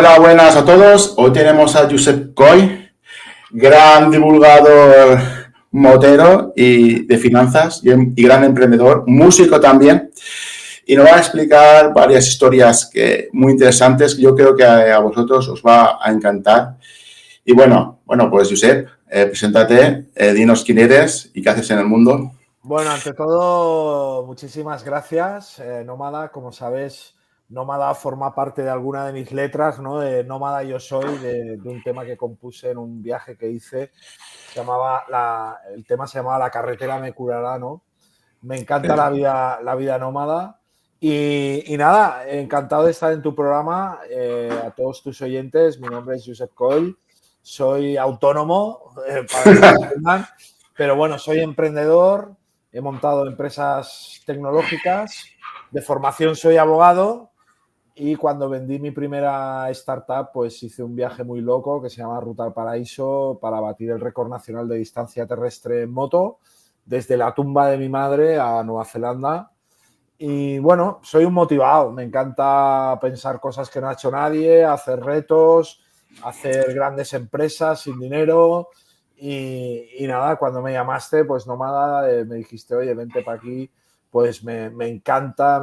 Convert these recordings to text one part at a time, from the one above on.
Hola, buenas a todos. Hoy tenemos a Josep Coll, gran divulgador motero y de finanzas y gran emprendedor, músico también. Y nos va a explicar varias historias muy interesantes que yo creo que a vosotros os va a encantar. Y bueno, pues Josep, preséntate, dinos quién eres y qué haces en el mundo. Bueno, ante todo, muchísimas gracias. Nómada, como sabes, Nómada forma parte de alguna de mis letras, ¿no? De Nómada yo soy, de un tema que compuse en un viaje que hice. El tema se llamaba La carretera me curará, ¿no? Me encanta la vida nómada. Y nada, encantado de estar en tu programa. A todos tus oyentes, mi nombre es Josep Coll, soy autónomo, para que me entiendan, pero bueno, soy emprendedor, he montado empresas tecnológicas, de formación soy abogado y cuando vendí mi primera startup, pues hice un viaje muy loco que se llama Ruta al Paraíso para batir el récord nacional de distancia terrestre en moto desde la tumba de mi madre a Nueva Zelanda. Y bueno, soy un motivado, me encanta pensar cosas que no ha hecho nadie, hacer retos, hacer grandes empresas sin dinero. Y nada, cuando me llamaste, pues Nómada, me dijiste, oye, vente para aquí, pues me encanta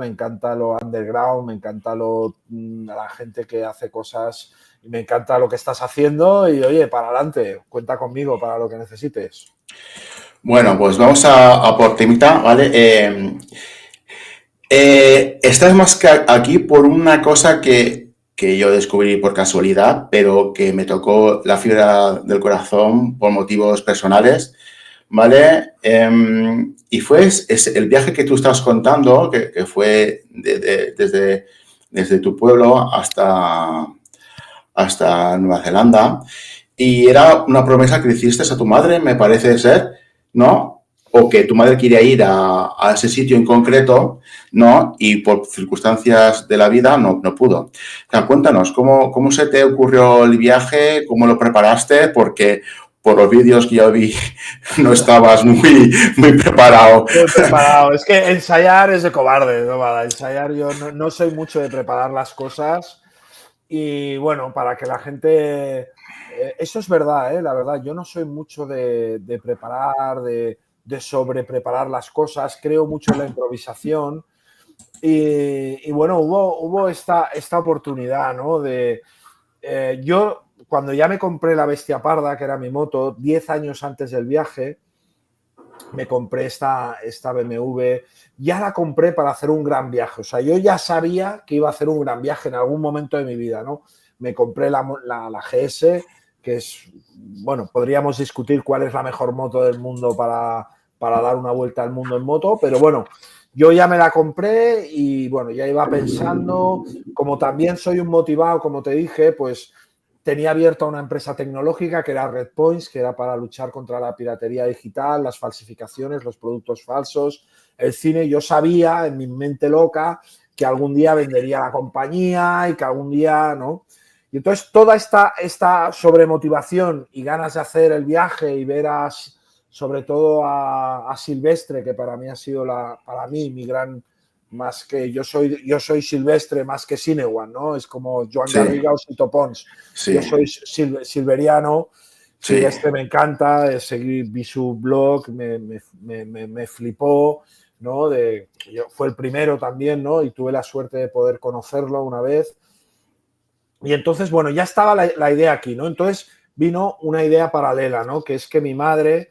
lo underground, me encanta la gente que hace cosas y me encanta lo que estás haciendo y oye, para adelante, cuenta conmigo para lo que necesites. Bueno, pues vamos a por temita, ¿vale? Estás más que aquí por una cosa que yo descubrí por casualidad, pero que me tocó la fibra del corazón por motivos personales, ¿vale? Y fue el viaje que tú estás contando, que fue desde tu pueblo hasta Nueva Zelanda, y era una promesa que le hiciste a tu madre, me parece ser, ¿no? O que tu madre quería ir a ese sitio en concreto, ¿no? Y por circunstancias de la vida no pudo. O sea, cuéntanos, ¿cómo se te ocurrió el viaje? ¿Cómo lo preparaste? Porque por los vídeos que yo vi no estabas muy preparado. Muy preparado. Es que ensayar es de cobarde, no va. Ensayar yo no soy mucho de preparar las cosas. Y bueno, para que la gente. Eso es verdad, la verdad. Yo no soy mucho de preparar, de sobrepreparar las cosas. Creo mucho en la improvisación. Y bueno, hubo esta oportunidad, ¿no? Yo, cuando ya me compré la Bestia Parda, que era mi moto, 10 años antes del viaje me compré esta BMW, ya la compré para hacer un gran viaje, o sea, yo ya sabía que iba a hacer un gran viaje en algún momento de mi vida, ¿no? Me compré la GS, que es, bueno, podríamos discutir cuál es la mejor moto del mundo para dar una vuelta al mundo en moto, pero bueno, yo ya me la compré y bueno, ya iba pensando, como también soy un motivado, como te dije, pues tenía abierta una empresa tecnológica que era Red Points, que era para luchar contra la piratería digital, las falsificaciones, los productos falsos, el cine. Yo sabía en mi mente loca que algún día vendería la compañía y que algún día, ¿no? Y entonces toda esta sobremotivación y ganas de hacer el viaje y ver sobre todo a Silvestre, que para mí ha sido para mí mi gran, más que yo soy Silvestre más que Sinewan, ¿no? Es como Joan Sí, Garriga o Sito Pons. sí, Yo soy silveriano, sí. Silvestre me encanta, vi su blog, me flipó, ¿no? Fue el primero también, ¿no? Y tuve la suerte de poder conocerlo una vez. Y entonces, bueno, ya estaba la idea aquí, ¿no? Entonces vino una idea paralela, ¿no? Que es que mi madre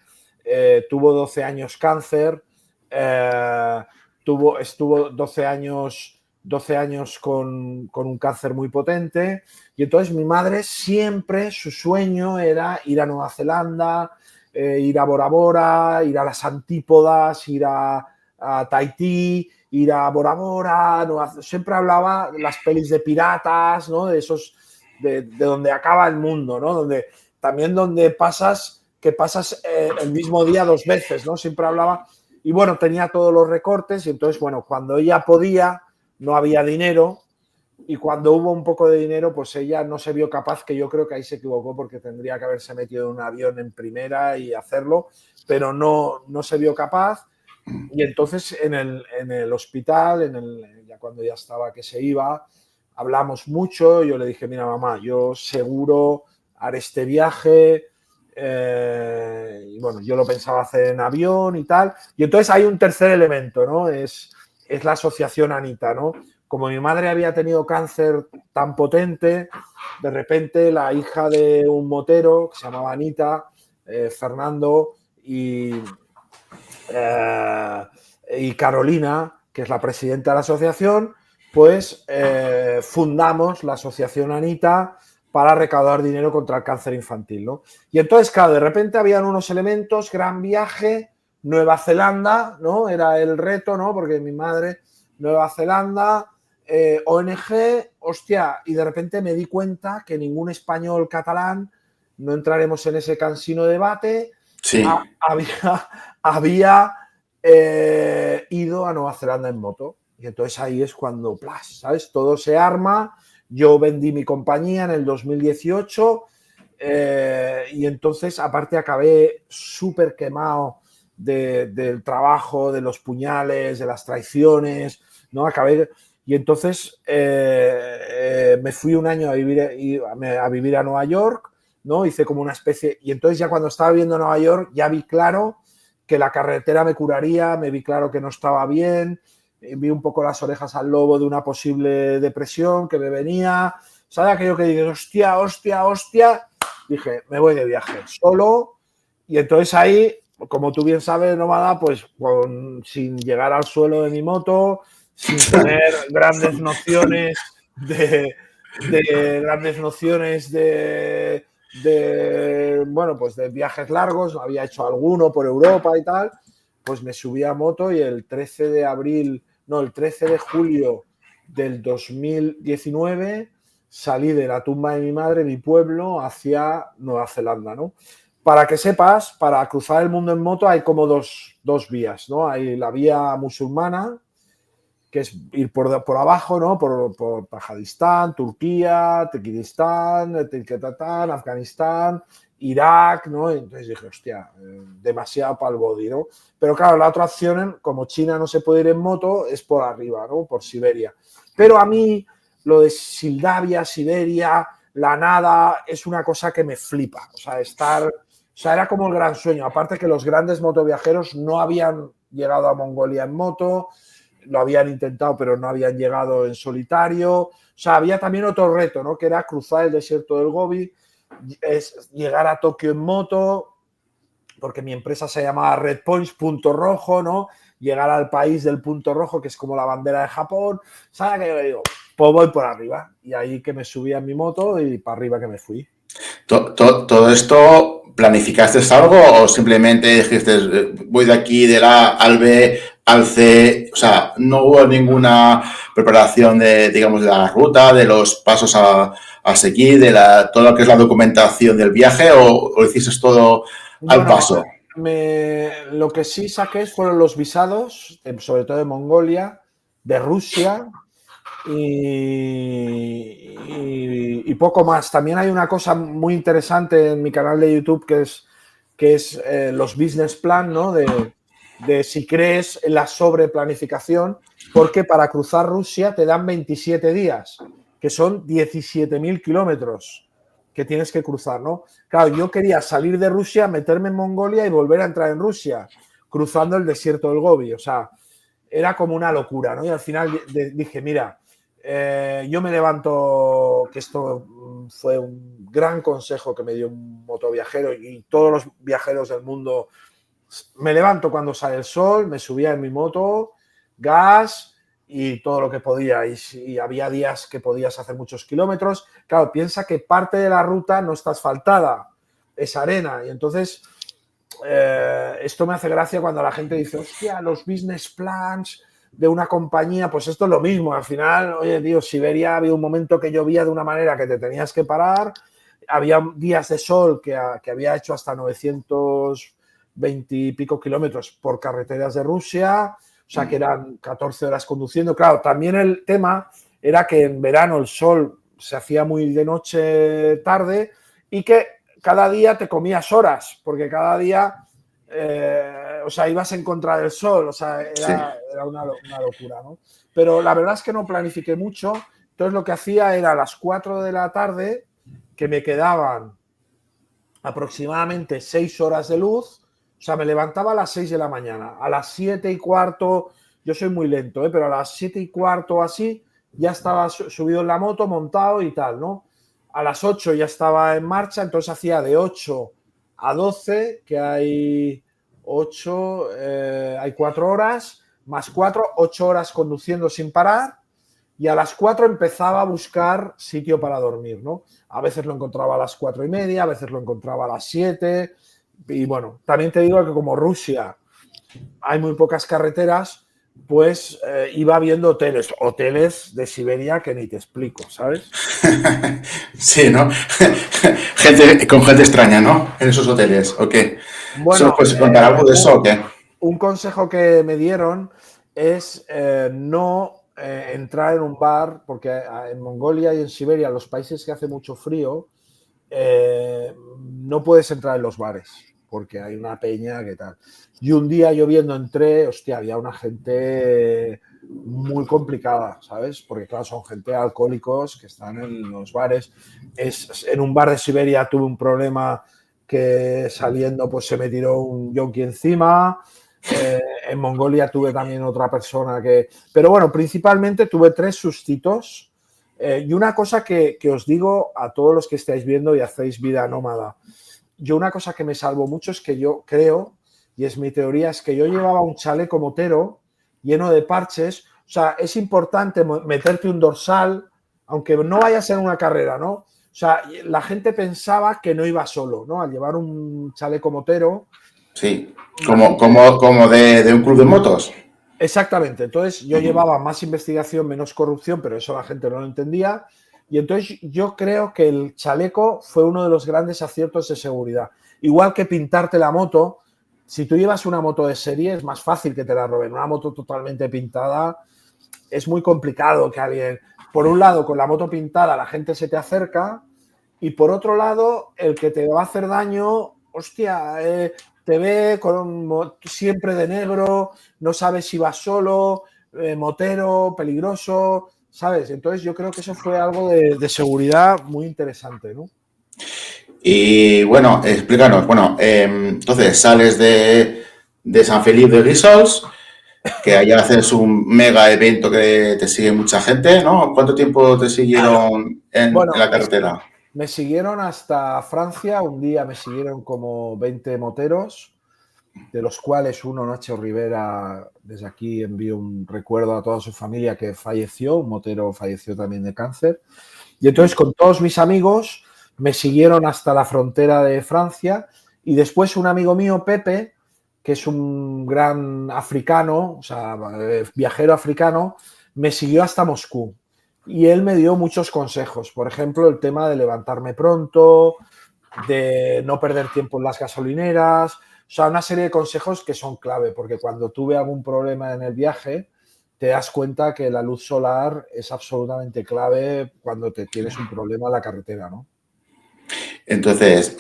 tuvo 12 años cáncer, estuvo 12 años con un cáncer muy potente y entonces mi madre siempre, su sueño era ir a Nueva Zelanda, ir a Bora Bora, ir a las Antípodas, ir a Tahití, ir a Bora Bora, siempre hablaba de las pelis de piratas, ¿no? De esos, de donde acaba el mundo, ¿no? Donde pasas el mismo día 2 veces, ¿no? Siempre hablaba, y bueno, tenía todos los recortes, y entonces, bueno, cuando ella podía, no había dinero, y cuando hubo un poco de dinero, pues ella no se vio capaz, que yo creo que ahí se equivocó, porque tendría que haberse metido en un avión en primera y hacerlo, pero no se vio capaz. Y entonces en el hospital, ya cuando ya estaba que se iba, hablamos mucho. Yo le dije, mira, mamá, yo seguro haré este viaje. Y bueno, yo lo pensaba hacer en avión y tal. Y entonces hay un tercer elemento, ¿no? Es la asociación Anita, ¿no? Como mi madre había tenido cáncer tan potente, de repente la hija de un motero que se llamaba Anita, Fernando y Carolina, que es la presidenta de la asociación, pues fundamos la asociación Anita para recaudar dinero contra el cáncer infantil, ¿no? Y entonces, claro, de repente habían unos elementos, gran viaje, Nueva Zelanda, ¿no? Era el reto, ¿no? Porque mi madre, Nueva Zelanda, ONG, hostia, y de repente me di cuenta que ningún español catalán, no entraremos en ese cansino debate, Sí. había ido a Nueva Zelanda en moto. Y entonces ahí es cuando, ¡plas!, ¿sabes? Todo se arma. Yo vendí mi compañía en el 2018 y entonces, aparte, acabé súper quemado del trabajo, de los puñales, de las traiciones, ¿no? Acabé... Y entonces me fui un año a vivir a Nueva York, ¿no? Hice como una especie... Y entonces ya cuando estaba viviendo en Nueva York ya vi claro que la carretera me curaría, me vi claro que no estaba bien, vi un poco las orejas al lobo de una posible depresión que me venía. ¿Sabes aquello que dices, hostia, hostia, hostia? Dije, me voy de viaje solo. Y entonces ahí, como tú bien sabes, nómada, pues sin llegar al suelo de mi moto, sin tener grandes nociones bueno, pues de viajes largos, había hecho alguno por Europa y tal, pues me subí a moto y el 13 de julio del 2019 salí de la tumba de mi madre, mi pueblo, hacia Nueva Zelanda, ¿no? Para que sepas, para cruzar el mundo en moto hay como dos vías, ¿no? Hay la vía musulmana, que es ir por abajo, ¿no? Por Tajikistán, Turquía, Kirguistán, Afganistán, Irak, ¿no? Entonces dije, hostia, demasiado para el body, ¿no? Pero claro, la otra opción, como China no se puede ir en moto, es por arriba, ¿no? Por Siberia. Pero a mí lo de Moldavia, Siberia, la nada, es una cosa que me flipa. O sea, era como el gran sueño. Aparte que los grandes motoviajeros no habían llegado a Mongolia en moto, lo habían intentado, pero no habían llegado en solitario. O sea, había también otro reto, ¿no? Que era cruzar el desierto del Gobi, es llegar a Tokio en moto, porque mi empresa se llamaba Red Points, punto rojo, ¿no? Llegar al país del punto rojo, que es como la bandera de Japón. ¿Sabes qué? Yo le digo, pues voy por arriba. Y ahí que me subí a mi moto y para arriba que me fui. ¿Todo esto planificaste algo o simplemente dijiste voy de aquí, del A al B, al C? O sea, no hubo ninguna preparación digamos, de la ruta, de los pasos a seguir, todo lo que es la documentación del viaje o hiciste todo al Bueno, paso. lo que sí saqué fueron los visados, sobre todo de Mongolia, de Rusia y poco más. También hay una cosa muy interesante en mi canal de YouTube que es los business plan, ¿no? De si crees en la sobreplanificación, porque para cruzar Rusia te dan 27 días, que son 17.000 kilómetros que tienes que cruzar, ¿no? Claro, yo quería salir de Rusia, meterme en Mongolia y volver a entrar en Rusia, cruzando el desierto del Gobi. O sea, era como una locura, ¿no? Y al final dije, mira, yo me levanto, que esto fue un gran consejo que me dio un motoviajero y todos los viajeros del mundo, me levanto cuando sale el sol, me subía en mi moto, gas y todo lo que podía. Y había días que podías hacer muchos kilómetros. Claro, piensa que parte de la ruta no está asfaltada, es arena. Y entonces esto me hace gracia cuando la gente dice, hostia, los business plans de una compañía, pues esto es lo mismo. Al final, oye, tío, Siberia había un momento que llovía de una manera que te tenías que parar, había días de sol que había hecho hasta 920 y pico kilómetros por carreteras de Rusia, o sea que eran 14 horas conduciendo. Claro, también el tema era que en verano el sol se hacía muy de noche tarde y que cada día te comías horas, porque cada día, o sea, ibas en contra del sol, o sea, era una locura, ¿no? Pero la verdad es que no planifiqué mucho Entonces lo que hacía era a las 4 de la tarde, que me quedaban aproximadamente 6 horas de luz, o sea, me levantaba a las 6 de la mañana, a las 7 y cuarto, yo soy muy lento, pero a las 7 y cuarto así, ya estaba subido en la moto, montado y tal, ¿no? A las 8 ya estaba en marcha, entonces hacía de 8 a 12, que hay 8, hay 4 horas, más 4, 8 horas conduciendo sin parar, y a las 4 empezaba a buscar sitio para dormir, ¿no? A veces lo encontraba a las 4:30, a veces lo encontraba a las 7, y bueno, también te digo que como Rusia hay muy pocas carreteras, pues iba viendo hoteles de Siberia que ni te explico, ¿sabes? Sí, ¿no? Gente, con gente extraña, ¿no? En esos hoteles, ¿o qué? ¿Solo Bueno, puedes contar algo de eso o qué? un consejo que me dieron es no entrar en un bar, porque en Mongolia y en Siberia, los países que hace mucho frío, no puedes entrar en los bares, porque hay una peña que tal. Y un día lloviendo entré, hostia, había una gente muy complicada, ¿sabes? Porque claro, son gente alcohólicos que están en los bares. En un bar de Siberia tuve un problema que saliendo pues se me tiró un yonki encima. En Mongolia tuve también otra persona que... Pero bueno, principalmente tuve 3 sustitos. Y una cosa que os digo a todos los que estáis viendo y hacéis vida nómada. Yo una cosa que me salvó mucho es que yo creo, y es mi teoría, es que yo llevaba un chaleco motero lleno de parches. O sea, es importante meterte un dorsal, aunque no vaya a ser una carrera, ¿no? O sea, la gente pensaba que no iba solo, ¿no? Al llevar un chaleco motero, Sí, la gente... como de un club de motos. Exactamente. Entonces yo llevaba más investigación, menos corrupción, pero eso la gente no lo entendía. Y entonces yo creo que el chaleco fue uno de los grandes aciertos de seguridad. Igual que pintarte la moto, si tú llevas una moto de serie es más fácil que te la roben. Una moto totalmente pintada es muy complicado que alguien, por un lado, con la moto pintada la gente se te acerca y por otro lado, el que te va a hacer daño, hostia, te ve siempre de negro, no sabes si vas solo, motero, peligroso, ¿sabes? Entonces yo creo que eso fue algo de seguridad muy interesante, ¿no? Y bueno, explícanos, bueno, entonces sales de San Felipe de Guíxols, que allá haces un mega evento que te sigue mucha gente, ¿no? ¿Cuánto tiempo te siguieron en Bueno, la carretera? me siguieron hasta Francia, un día me siguieron como 20 moteros, de los cuales uno, Nacho Rivera, desde aquí envío un recuerdo a toda su familia que falleció, un motero falleció también de cáncer. Y entonces con todos mis amigos me siguieron hasta la frontera de Francia y después un amigo mío, Pepe, que es un gran africano, o sea, viajero africano, me siguió hasta Moscú. Y él me dio muchos consejos, por ejemplo, el tema de levantarme pronto, de no perder tiempo en las gasolineras, o sea, una serie de consejos que son clave, porque cuando tuve algún problema en el viaje, te das cuenta que la luz solar es absolutamente clave cuando te tienes un problema en la carretera, ¿no? Entonces,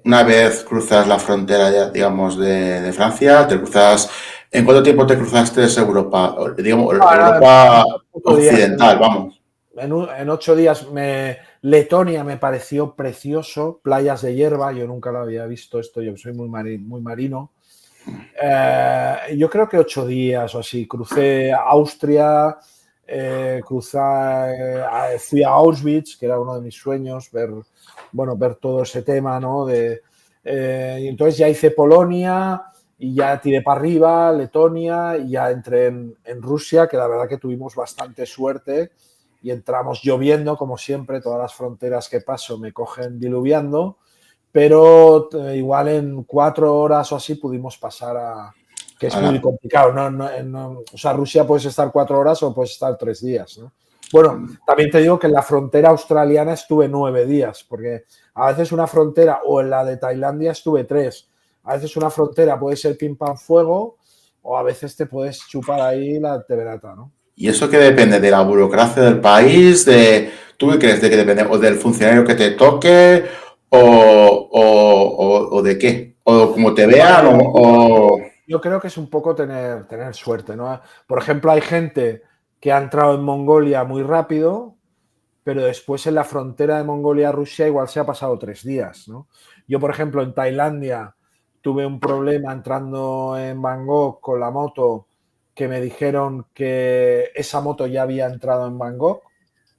una vez cruzas la frontera, ya, digamos, de Francia, te cruzas. ¿En cuánto tiempo te cruzaste Europa? Digamos, Ahora, Europa pocos días, occidental, vamos. en 8 días Letonia me pareció precioso, playas de hierba, yo nunca lo había visto esto, yo soy muy marino. Yo creo que 8 días o así. Crucé Austria, fui a Auschwitz, que era uno de mis sueños, ver todo ese tema, ¿no? Y entonces ya hice Polonia y ya tiré para arriba, Letonia, y ya entré en Rusia, que la verdad que tuvimos bastante suerte y entramos lloviendo, como siempre, todas las fronteras que paso me cogen diluviando, pero igual en 4 horas o así pudimos pasar que es muy Ahora, complicado. O sea, Rusia puedes estar 4 horas o puedes estar 3 días, ¿no? Bueno, también te digo que en la frontera australiana estuve 9 días, porque a veces una frontera, o en la de Tailandia estuve 3. A veces una frontera puede ser pim pam fuego, o a veces te puedes chupar ahí la teberata, ¿no? ¿y eso qué depende? ¿De la burocracia del país? ¿Tú qué crees de que depende? ¿O del funcionario que te toque? ¿O de qué? ¿O como te Bueno, vean? yo creo que es un poco tener suerte, ¿no? Por ejemplo, hay gente que ha entrado en Mongolia muy rápido pero después en la frontera de Mongolia-Rusia igual se ha pasado 3 días, ¿no? Yo, por ejemplo, en Tailandia tuve un problema entrando en Bangkok con la moto, que me dijeron que esa moto ya había entrado en Bangkok,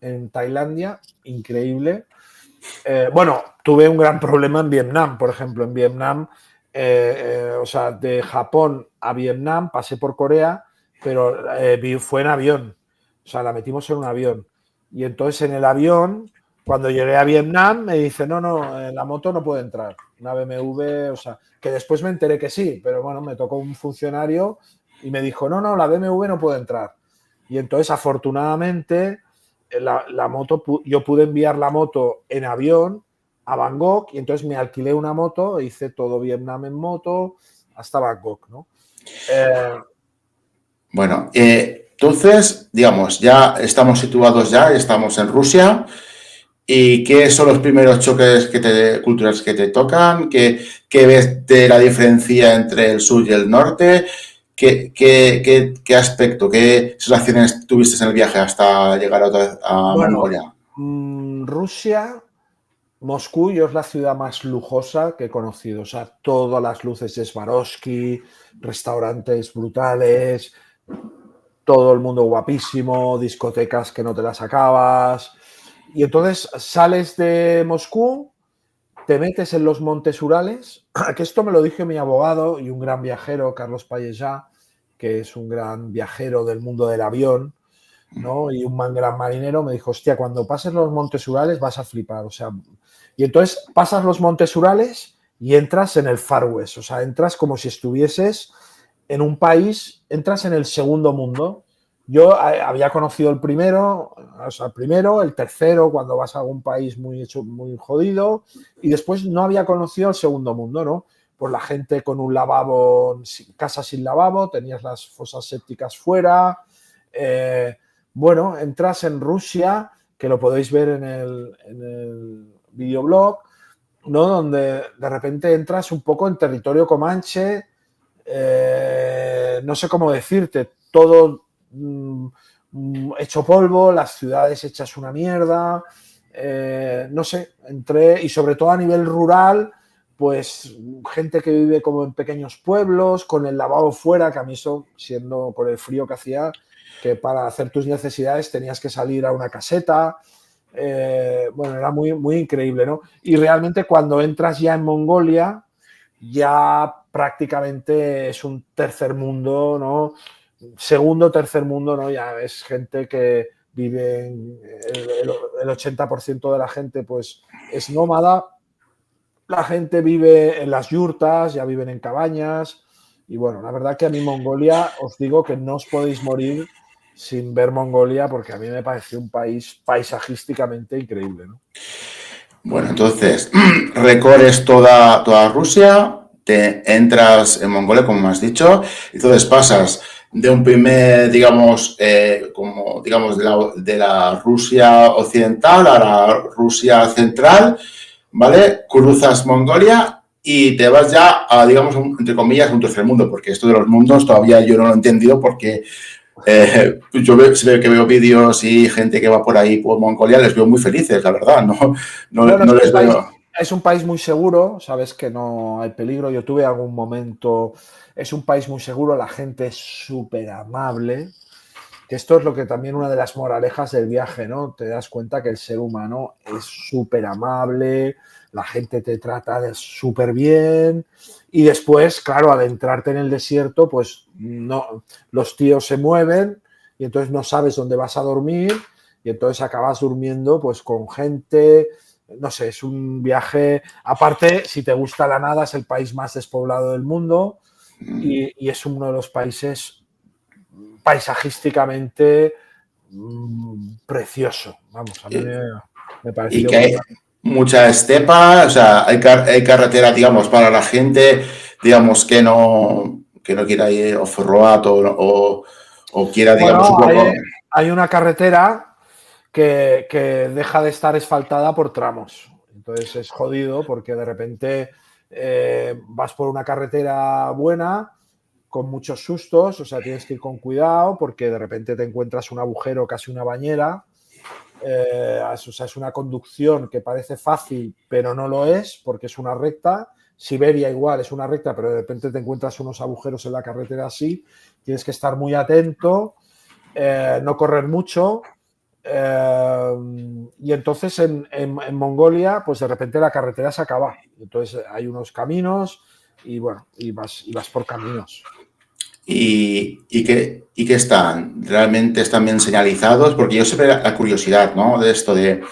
en Tailandia, increíble. Bueno, tuve un gran problema en Vietnam, por ejemplo, en Vietnam, o sea, de Japón a Vietnam pasé por Corea, pero fue en avión, o sea, la metimos en un avión. Y entonces en el avión, cuando llegué a Vietnam, me dice, no, no, la moto no puede entrar, una BMW, o sea, que después me enteré que sí, pero bueno, me tocó un funcionario y me dijo, no, no, la BMW no puede entrar. Y entonces, afortunadamente, la moto, yo pude enviar la moto en avión a Bangkok y entonces me alquilé una moto, hice todo Vietnam en moto hasta Bangkok, ¿no? Bueno, entonces, digamos, ya estamos situados estamos en Rusia. ¿Y qué son los primeros choques culturales que te tocan? ¿Qué ves de la diferencia entre el sur y el norte? ¿Qué aspecto, qué sensaciones tuviste en el viaje hasta llegar a Bueno, Mongolia? Rusia, Moscú, yo es la ciudad más lujosa que he conocido. O sea, todas las luces de Swarovski, restaurantes brutales, todo el mundo guapísimo, discotecas que no te las acabas. Y entonces sales de Moscú, te metes en los Montes Urales, que esto me lo dijo mi abogado y un gran viajero, Carlos Pallesà, que es un gran viajero del mundo del avión, ¿no? Y un gran marinero, me dijo, hostia, cuando pases los Montes Urales vas a flipar, o sea, y entonces pasas los Montes Urales y entras en el Far West, o sea, entras como si estuvieses en un país, entras en el segundo mundo. Yo había conocido el primero, o sea, el primero, el tercero, cuando vas a algún país muy jodido, y después no había conocido el segundo mundo, ¿no? Pues la gente con un lavabo, casa sin lavabo, tenías las fosas sépticas fuera. Bueno, entras en Rusia, que lo podéis ver en el videoblog, ¿no? Donde de repente entras un poco en territorio comanche, no sé cómo decirte, todo hecho polvo, las ciudades hechas una mierda, no sé, entré y sobre todo a nivel rural, pues gente que vive como en pequeños pueblos, con el lavabo fuera, que a mí eso, siendo por el frío que hacía, que para hacer tus necesidades tenías que salir a una caseta. Bueno, era muy, muy increíble, ¿no? Y realmente cuando entras ya en Mongolia, ya prácticamente es un tercer mundo, ¿no? Segundo, tercer mundo, ¿no? Ya es gente que vive, el 80% de la gente pues es nómada, la gente vive en las yurtas, ya viven en cabañas y bueno, la verdad que a mí Mongolia, os digo que no os podéis morir sin ver Mongolia porque a mí me pareció un país paisajísticamente increíble, ¿no? Bueno, entonces, recorres toda Rusia, te entras en Mongolia, como me has dicho, entonces pasas de un primer, digamos, como digamos de la Rusia occidental a la Rusia central, ¿vale? Cruzas Mongolia y te vas ya a, digamos, entre comillas, un tercer mundo, porque esto de los mundos todavía yo no lo he entendido porque se ve que veo vídeos y gente que va por ahí por Mongolia, les veo muy felices, la verdad, Bueno, no les veo. es un país muy seguro, sabes que no hay peligro. Yo tuve algún momento, es un país muy seguro, la gente es súper amable, que esto es lo que también una de las moralejas del viaje, ¿no? Te das cuenta que el ser humano es súper amable, la gente te trata súper bien y después, claro, al entrarte en el desierto, pues no, los tíos se mueven y entonces no sabes dónde vas a dormir y entonces acabas durmiendo pues con gente, no sé, es un viaje, aparte, si te gusta la nada, es el país más despoblado del mundo y es uno de los países paisajísticamente precioso. Vamos, a mí me Y pareció que hay brutal. mucha estepa, o sea, hay carretera, digamos, para la gente, digamos, que no quiera ir off-road o quiera, digamos, un Bueno, poco. hay una carretera que deja de estar asfaltada por tramos. Entonces es jodido porque de repente vas por una carretera buena con muchos sustos, o sea, tienes que ir con cuidado porque de repente te encuentras un agujero, casi una bañera, O sea, es una conducción que parece fácil, pero no lo es, porque es una recta. Siberia igual es una recta, pero de repente te encuentras unos agujeros en la carretera así. Tienes que estar muy atento, no correr mucho. Y entonces en Mongolia, pues de repente la carretera se acaba. Entonces hay unos caminos y bueno, y vas por caminos. ¿Y qué están? ¿Realmente están bien señalizados? Porque yo siempre la curiosidad, ¿no? De esto de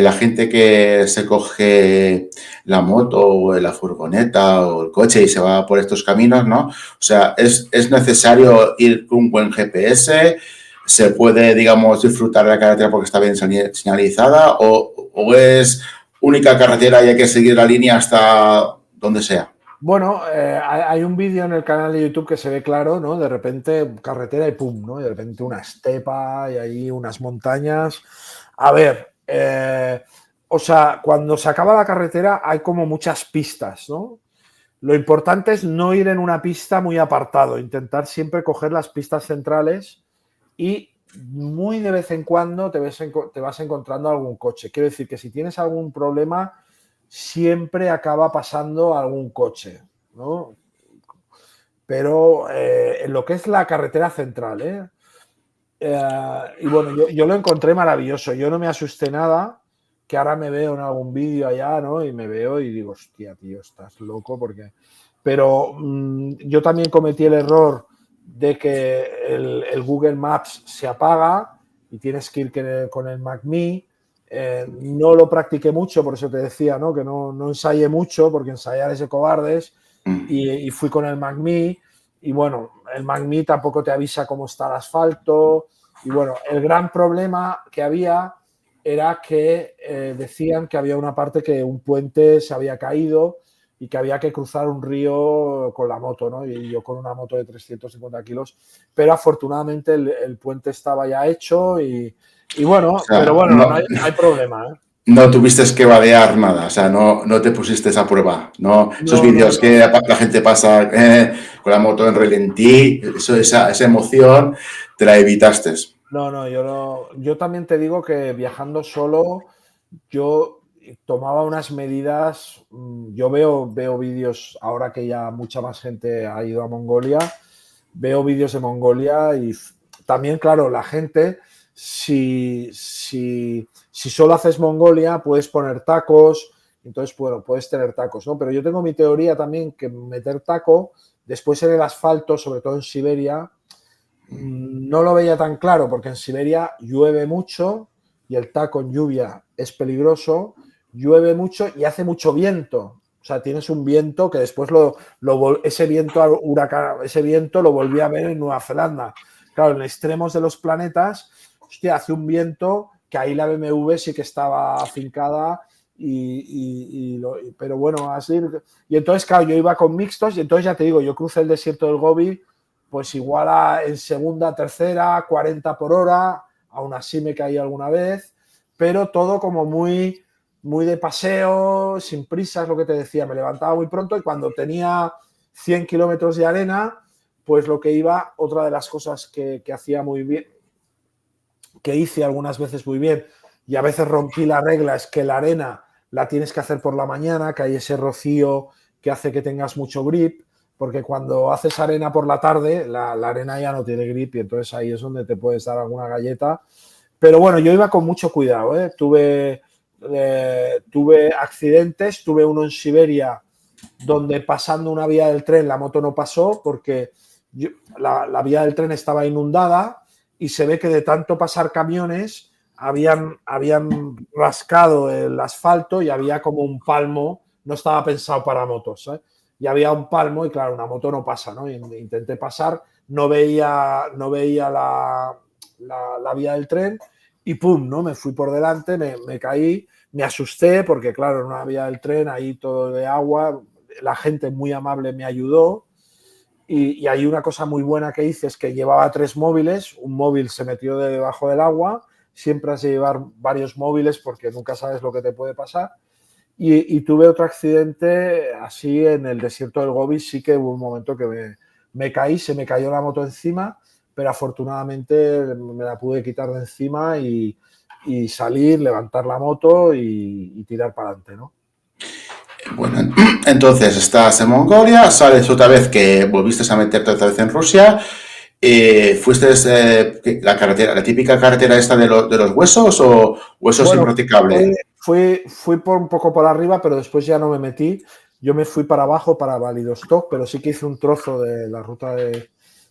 la gente que se coge la moto o la furgoneta o el coche y se va por estos caminos, ¿no? O sea, ¿es necesario ir con un buen GPS? ¿Se puede, digamos, disfrutar de la carretera porque está bien señalizada? ¿O es única carretera y hay que seguir la línea hasta donde sea? Bueno, hay un vídeo en el canal de YouTube que se ve claro, ¿no? De repente carretera y pum, ¿no? Y de repente una estepa y ahí unas montañas. A ver, o sea, cuando se acaba la carretera hay como muchas pistas, ¿no? Lo importante es no ir en una pista muy apartado, intentar siempre coger las pistas centrales y muy de vez en cuando te vas encontrando algún coche. Quiero decir que si tienes algún problema, siempre acaba pasando algún coche, ¿no? Pero en lo que es la carretera central, y bueno, yo lo encontré maravilloso. Yo no me asusté nada, que ahora me veo en algún vídeo allá, ¿no? Y me veo y digo, hostia, tío, estás loco porque... Pero yo también cometí el error de que el Google Maps se apaga y tienes que ir con el Mac Me. No lo practiqué mucho, por eso te decía, ¿no? Que no ensayé mucho, porque ensayar es de cobardes. Y fui con el Mac Me. Y bueno, el Mac Me tampoco te avisa cómo está el asfalto. Y bueno, el gran problema que había era que decían que había una parte que un puente se había caído y que había que cruzar un río con la moto, ¿no? Y yo con una moto de 350 kilos. Pero afortunadamente el puente estaba ya hecho y bueno, O sea, pero bueno, no hay problema, ¿eh? no tuviste que vadear nada, o sea, no te pusiste esa prueba, ¿no? Esos No, no, vídeos que no. la gente pasa con la moto en ralentí, esa emoción te la evitaste. No, yo también te digo que viajando solo, yo tomaba unas medidas. Yo veo vídeos ahora que ya mucha más gente ha ido a Mongolia, veo vídeos de Mongolia y también, claro, la gente, si solo haces Mongolia, puedes poner tacos, entonces, bueno, puedes tener tacos, ¿no? Pero yo tengo mi teoría también que meter taco después en el asfalto, sobre todo en Siberia, no lo veía tan claro porque en Siberia llueve mucho y el taco en lluvia es peligroso, llueve mucho y hace mucho viento. O sea, tienes un viento que después ese viento huracán, ese viento lo volví a ver en Nueva Zelanda. Claro, en extremos de los planetas, hostia, hace un viento que ahí la BMW sí que estaba afincada pero bueno, así. Y entonces, claro, yo iba con mixtos y entonces ya te digo, yo crucé el desierto del Gobi pues igual en segunda, tercera, 40 por hora, aún así me caí alguna vez, pero todo como muy de paseo, sin prisa, es lo que te decía, me levantaba muy pronto y cuando tenía 100 kilómetros de arena, pues lo que iba, otra de las cosas que hacía muy bien, que hice algunas veces muy bien, y a veces rompí la regla, es que la arena la tienes que hacer por la mañana, que hay ese rocío que hace que tengas mucho grip, porque cuando haces arena por la tarde, la arena ya no tiene grip y entonces ahí es donde te puedes dar alguna galleta. Pero bueno, yo iba con mucho cuidado, ¿eh? Tuve accidentes, tuve uno en Siberia donde pasando una vía del tren la moto no pasó porque la vía del tren estaba inundada y se ve que de tanto pasar camiones habían rascado el asfalto y había como un palmo, no estaba pensado para motos, ¿eh? Y había un palmo y claro, una moto no pasa, ¿no? Intenté pasar, no veía la vía del tren y pum, ¿no? Me fui por delante, me caí, me asusté porque claro, en una vía del tren, ahí todo de agua, la gente muy amable me ayudó y hay una cosa muy buena que hice, es que llevaba 3 móviles, un móvil se metió debajo del agua, siempre has de llevar varios móviles porque nunca sabes lo que te puede pasar. Y tuve otro accidente así en el desierto del Gobi, sí que hubo un momento que me caí, se me cayó la moto encima, pero afortunadamente me la pude quitar de encima y salir, levantar la moto y tirar para adelante, ¿no? Bueno, entonces estás en Mongolia, sales otra vez que volviste a meterte otra vez en Rusia. ¿Fuiste la carretera, la típica carretera esta de los huesos o huesos Bueno, impracticable? fui por un poco por arriba, pero después ya no me metí. Yo me fui para abajo, para Vladivostok, pero sí que hice un trozo de la ruta de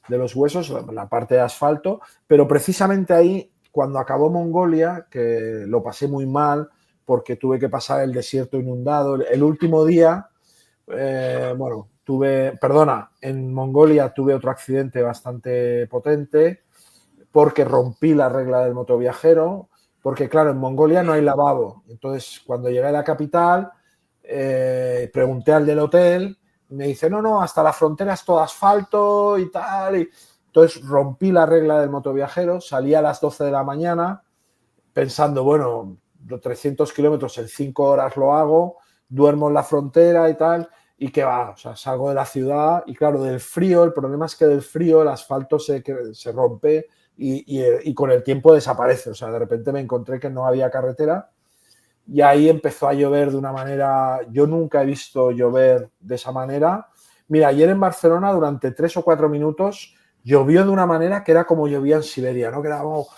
los huesos, la parte de asfalto, pero precisamente ahí, cuando acabó Mongolia, que lo pasé muy mal porque tuve que pasar el desierto inundado, el último día, bueno, en Mongolia tuve otro accidente bastante potente porque rompí la regla del motoviajero, porque claro, en Mongolia no hay lavabo. Entonces, cuando llegué a la capital, pregunté al del hotel, y me dice, no, hasta la frontera es todo asfalto y tal. Y entonces rompí la regla del motoviajero, salí a las 12 de la mañana pensando, bueno, 300 kilómetros en 5 horas lo hago, duermo en la frontera y tal, y que va, o sea, salgo de la ciudad y claro, del frío, el problema es que del frío el asfalto se rompe y con el tiempo desaparece, o sea, de repente me encontré que no había carretera y ahí empezó a llover de una manera, yo nunca he visto llover de esa manera. Mira, ayer en Barcelona durante 3 o 4 minutos llovió de una manera que era como llovía en Siberia, ¿no? Que era como, o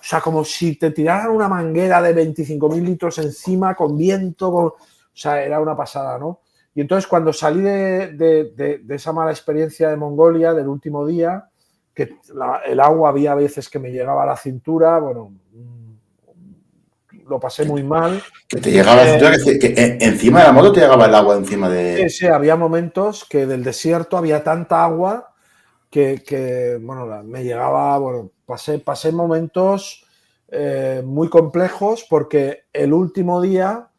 sea, como si te tiraran una manguera de 25.000 litros encima con viento, o sea, era una pasada, ¿no? Y entonces cuando salí de esa mala experiencia de Mongolia, del último día, que el agua había veces que me llegaba a la cintura, bueno, lo pasé muy mal. Que te llegaba la cintura, que encima de la moto te llegaba el agua encima de... Sí, había momentos que del desierto había tanta agua bueno, me llegaba, bueno, pasé momentos muy complejos porque el último día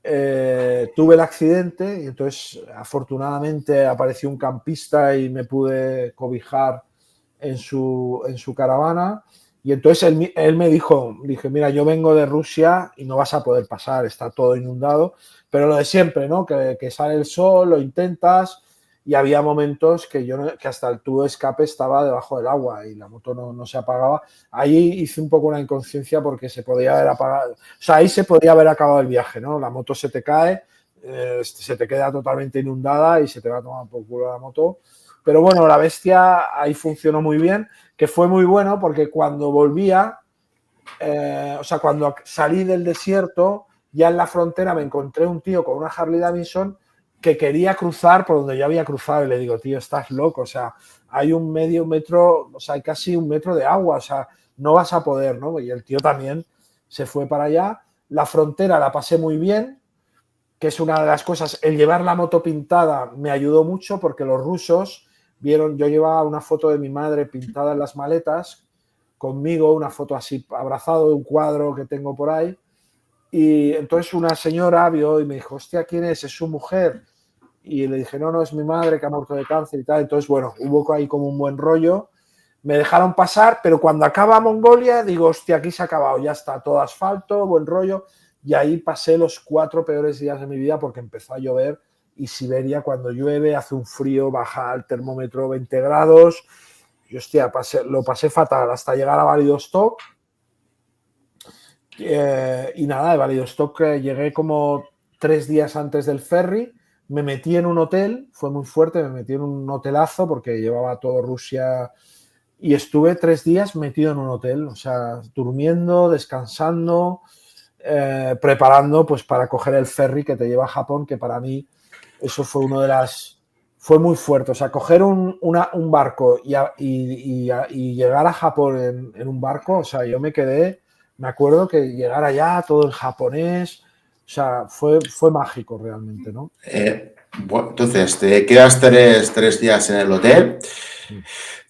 tuve el accidente y entonces afortunadamente apareció un campista y me pude cobijar en su caravana y entonces él me dije, mira, yo vengo de Rusia y no vas a poder pasar, está todo inundado, pero lo de siempre, ¿no? Que sale el sol, lo intentas y había momentos que hasta el tubo de escape estaba debajo del agua y la moto no se apagaba. Ahí hice un poco una inconsciencia porque se podía haber apagado, o sea, ahí se podía haber acabado el viaje, ¿no? La moto se te cae, se te queda totalmente inundada y se te va a tomar por culo la moto. Pero bueno, la bestia ahí funcionó muy bien, que fue muy bueno porque cuando volvía, o sea, cuando salí del desierto, ya en la frontera me encontré un tío con una Harley Davidson que quería cruzar por donde yo había cruzado y le digo, tío, estás loco, o sea, hay un medio metro, o sea, hay casi un metro de agua, o sea, no vas a poder, ¿no? Y el tío también se fue para allá. La frontera la pasé muy bien, que es una de las cosas, el llevar la moto pintada me ayudó mucho porque los rusos vieron, yo llevaba una foto de mi madre pintada en las maletas, conmigo, una foto así abrazado de un cuadro que tengo por ahí, y entonces una señora vio y me dijo, hostia, ¿quién es? ¿Es su mujer? Y le dije, no, es mi madre que ha muerto de cáncer y tal. Entonces, bueno, hubo ahí como un buen rollo. Me dejaron pasar, pero cuando acaba Mongolia, digo, hostia, aquí se ha acabado, ya está, todo asfalto, buen rollo. Y ahí pasé los 4 peores días de mi vida porque empezó a llover y Siberia cuando llueve hace un frío, baja el termómetro 20 grados. Y hostia, lo pasé fatal hasta llegar a Vladivostok. Y nada, de Vladivostok llegué como 3 días antes del ferry, me metí en un hotel, fue muy fuerte, me metí en un hotelazo porque llevaba todo Rusia y estuve 3 días metido en un hotel, o sea, durmiendo, descansando, preparando pues para coger el ferry que te lleva a Japón, que para mí eso fue fue muy fuerte, o sea, coger un barco y llegar a Japón en un barco, o sea, yo me acuerdo que llegar allá todo en japonés, o sea, fue mágico realmente, ¿no? Bueno, entonces, te quedas tres días en el hotel,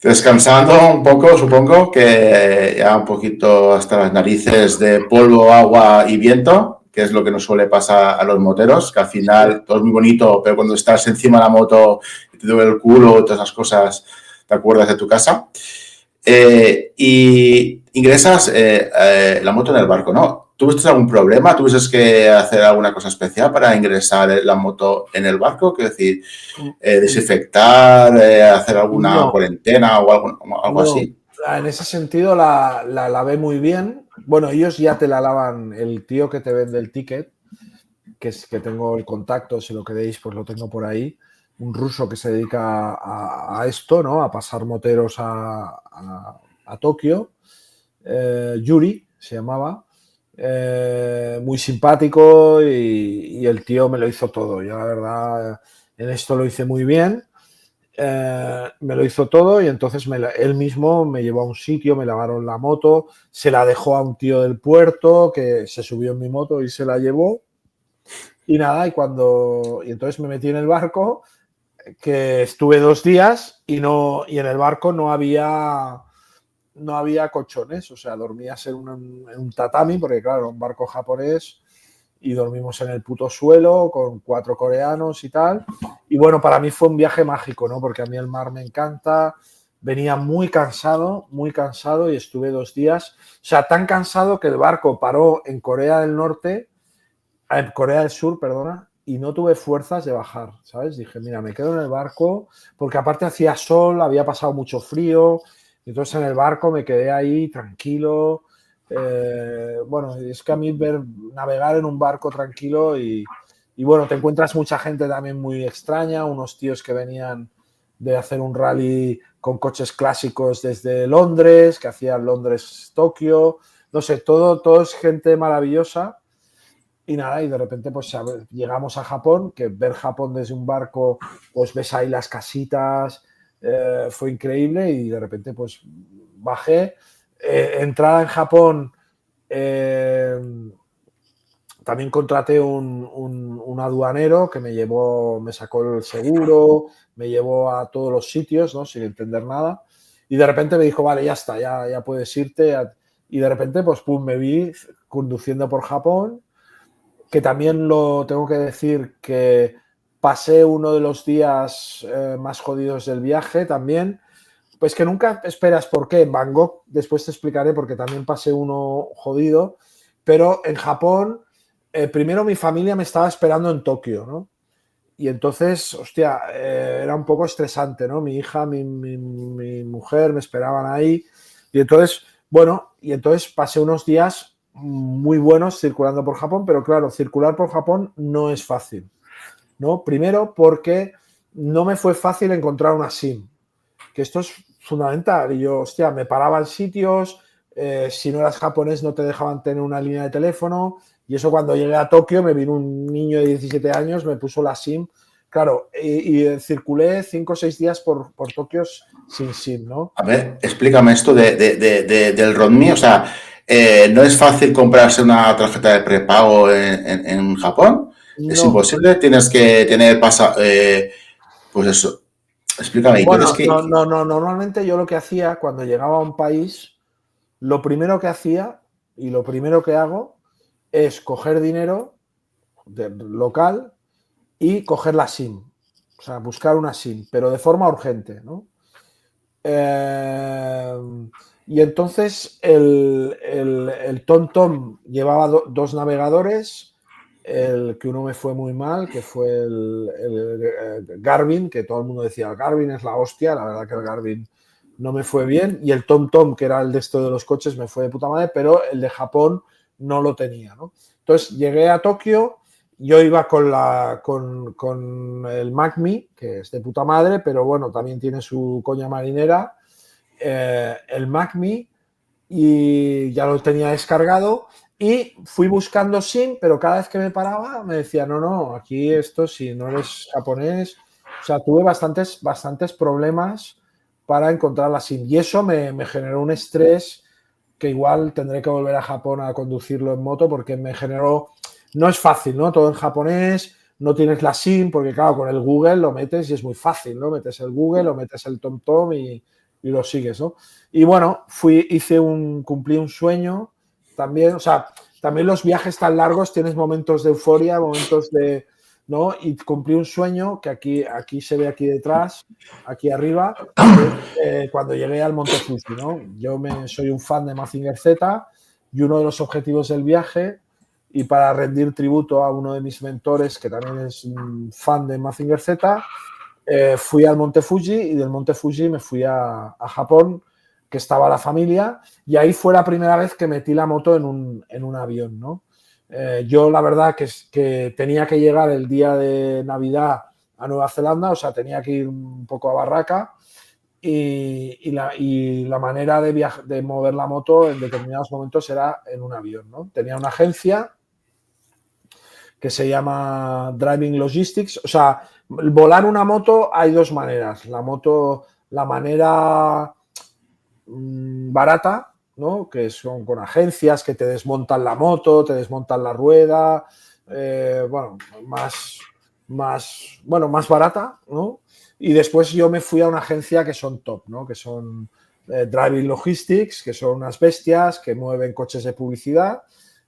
descansando un poco, supongo, que ya un poquito hasta las narices de polvo, agua y viento, que es lo que nos suele pasar a los moteros, que al final todo es muy bonito, pero cuando estás encima de la moto y te duele el culo, todas esas cosas, te acuerdas de tu casa. Y ingresas la moto en el barco, ¿no? ¿Tuviste algún problema? ¿Tuviste que hacer alguna cosa especial para ingresar la moto en el barco? Quiero decir, desinfectar, hacer alguna No, cuarentena o algo no, así. en ese sentido la lavé muy bien. Bueno, ellos ya te la lavan, el tío que te vende el ticket, que es que tengo el contacto, si lo queréis, pues lo tengo por ahí, un ruso que se dedica a esto, ¿no? A pasar moteros a Tokio, Yuri se llamaba, muy simpático y el tío me lo hizo todo. Yo la verdad en esto lo hice muy bien. Me lo hizo todo y entonces él mismo me llevó a un sitio, me lavaron la moto, se la dejó a un tío del puerto que se subió en mi moto y se la llevó. Y nada, y entonces me metí en el barco, que estuve 2 días y en el barco no había colchones, o sea, dormías en un tatami, porque claro, un barco japonés, y dormimos en el puto suelo con 4 coreanos y tal. Y bueno, para mí fue un viaje mágico, ¿no? Porque a mí el mar me encanta. Venía muy cansado y estuve 2 días. O sea, tan cansado que el barco paró en Corea del Norte, en Corea del Sur, perdona, y no tuve fuerzas de bajar, ¿sabes? Dije, mira, me quedo en el barco, porque aparte hacía sol, había pasado mucho frío, y entonces en el barco me quedé ahí tranquilo. Bueno, es que a mí navegar en un barco tranquilo y bueno, te encuentras mucha gente también muy extraña, unos tíos que venían de hacer un rally con coches clásicos desde Londres, que hacían Londres-Tokio, no sé, todo es gente maravillosa. Y nada, y de repente pues llegamos a Japón, que ver Japón desde un barco, pues ves ahí las casitas, fue increíble y de repente pues bajé. Entrada en Japón, eh, también contraté un aduanero que me sacó el seguro, me llevó a todos los sitios, ¿no? Sin entender nada. Y de repente me dijo, vale, ya está, ya puedes irte. Y de repente, pues, pum, me vi conduciendo por Japón, que también lo tengo que decir que pasé uno de los días más jodidos del viaje también, pues que nunca esperas por qué. En Bangkok, después te explicaré porque también pasé uno jodido, pero en Japón, primero mi familia me estaba esperando en Tokio, ¿no? Y entonces, hostia, era un poco estresante, ¿no? Mi hija, mi mujer me esperaban ahí. Y entonces, bueno, pasé unos días muy buenos circulando por Japón, pero claro, circular por Japón no es fácil, ¿no? Primero porque no me fue fácil encontrar una SIM, que esto es fundamental. Y yo, hostia, me paraba en sitios, si no eras japonés no te dejaban tener una línea de teléfono, y eso cuando llegué a Tokio me vino un niño de 17 años, me puso la SIM, claro, y circulé 5 o 6 días por Tokio sin SIM, ¿no? A ver, explícame esto del RODMI. O sea, ¿no es fácil comprarse una tarjeta de prepago en Japón? ¿Es No, imposible? Tienes que tener pues eso. Explícame. Entonces, bueno, ¿qué? no, normalmente yo lo que hacía cuando llegaba a un país, lo primero que hacía y lo primero que hago es coger dinero local y coger la SIM. O sea, buscar una SIM, pero de forma urgente, ¿no? Eh, y entonces el TomTom llevaba 2 navegadores, el que uno me fue muy mal, que fue el Garmin, que todo el mundo decía, el Garmin es la hostia, la verdad que el Garmin no me fue bien, y el TomTom, que era el de esto de los coches, me fue de puta madre, pero el de Japón no lo tenía, ¿no? Entonces llegué a Tokio, yo iba con el MacMe, que es de puta madre, pero bueno, también tiene su coña marinera, el MacMe, y ya lo tenía descargado y fui buscando SIM, pero cada vez que me paraba me decía, no, aquí esto si no eres japonés, o sea, tuve bastantes problemas para encontrar la SIM y eso me generó un estrés que igual tendré que volver a Japón a conducirlo en moto porque me generó, no es fácil, ¿no? Todo en japonés, no tienes la SIM porque claro, con el Google lo metes y es muy fácil, ¿no? Metes el Google, lo metes el TomTom y lo sigues, ¿no? Y bueno, cumplí un sueño también, o sea, también los viajes tan largos tienes momentos de euforia, momentos de, ¿no? Y cumplí un sueño que aquí se ve aquí detrás, aquí arriba, que es cuando llegué al Monte Fuji, ¿no? Soy un fan de Mazinger Z y uno de los objetivos del viaje, y para rendir tributo a uno de mis mentores, que también es un fan de Mazinger Z, fui al Monte Fuji y del Monte Fuji me fui a Japón que estaba la familia, y ahí fue la primera vez que metí la moto en un avión, ¿no? Yo la verdad que tenía que llegar el día de Navidad a Nueva Zelanda, o sea, tenía que ir un poco a Barraca, y la manera de mover la moto en determinados momentos era en un avión, ¿no? Tenía una agencia que se llama Driving Logistics. O sea, volar una moto hay dos maneras. La manera barata, ¿no? Que son con agencias que te desmontan la moto, te desmontan la rueda, bueno, más barata, ¿no? Y después yo me fui a una agencia que son top, ¿no? Que son Driving Logistics, que son unas bestias que mueven coches de publicidad,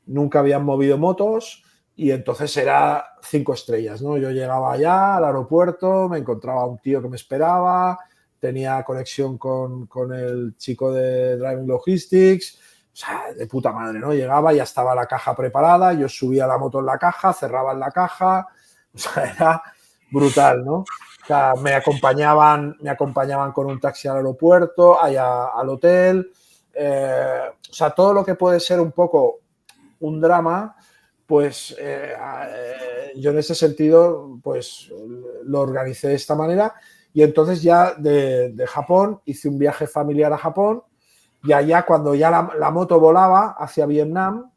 nunca habían movido motos y entonces era 5 estrellas, ¿no? Yo llegaba allá al aeropuerto, me encontraba un tío que me esperaba, tenía conexión con el chico de Driving Logistics, o sea, de puta madre, ¿no? Llegaba, ya estaba la caja preparada, yo subía la moto en la caja, cerraba en la caja, o sea, era brutal, ¿no? O sea, me acompañaban con un taxi al aeropuerto, allá al hotel, o sea, todo lo que puede ser un poco un drama, pues yo en ese sentido, pues lo organicé de esta manera. Y entonces ya de Japón hice un viaje familiar a Japón y allá cuando ya la moto volaba hacia Vietnam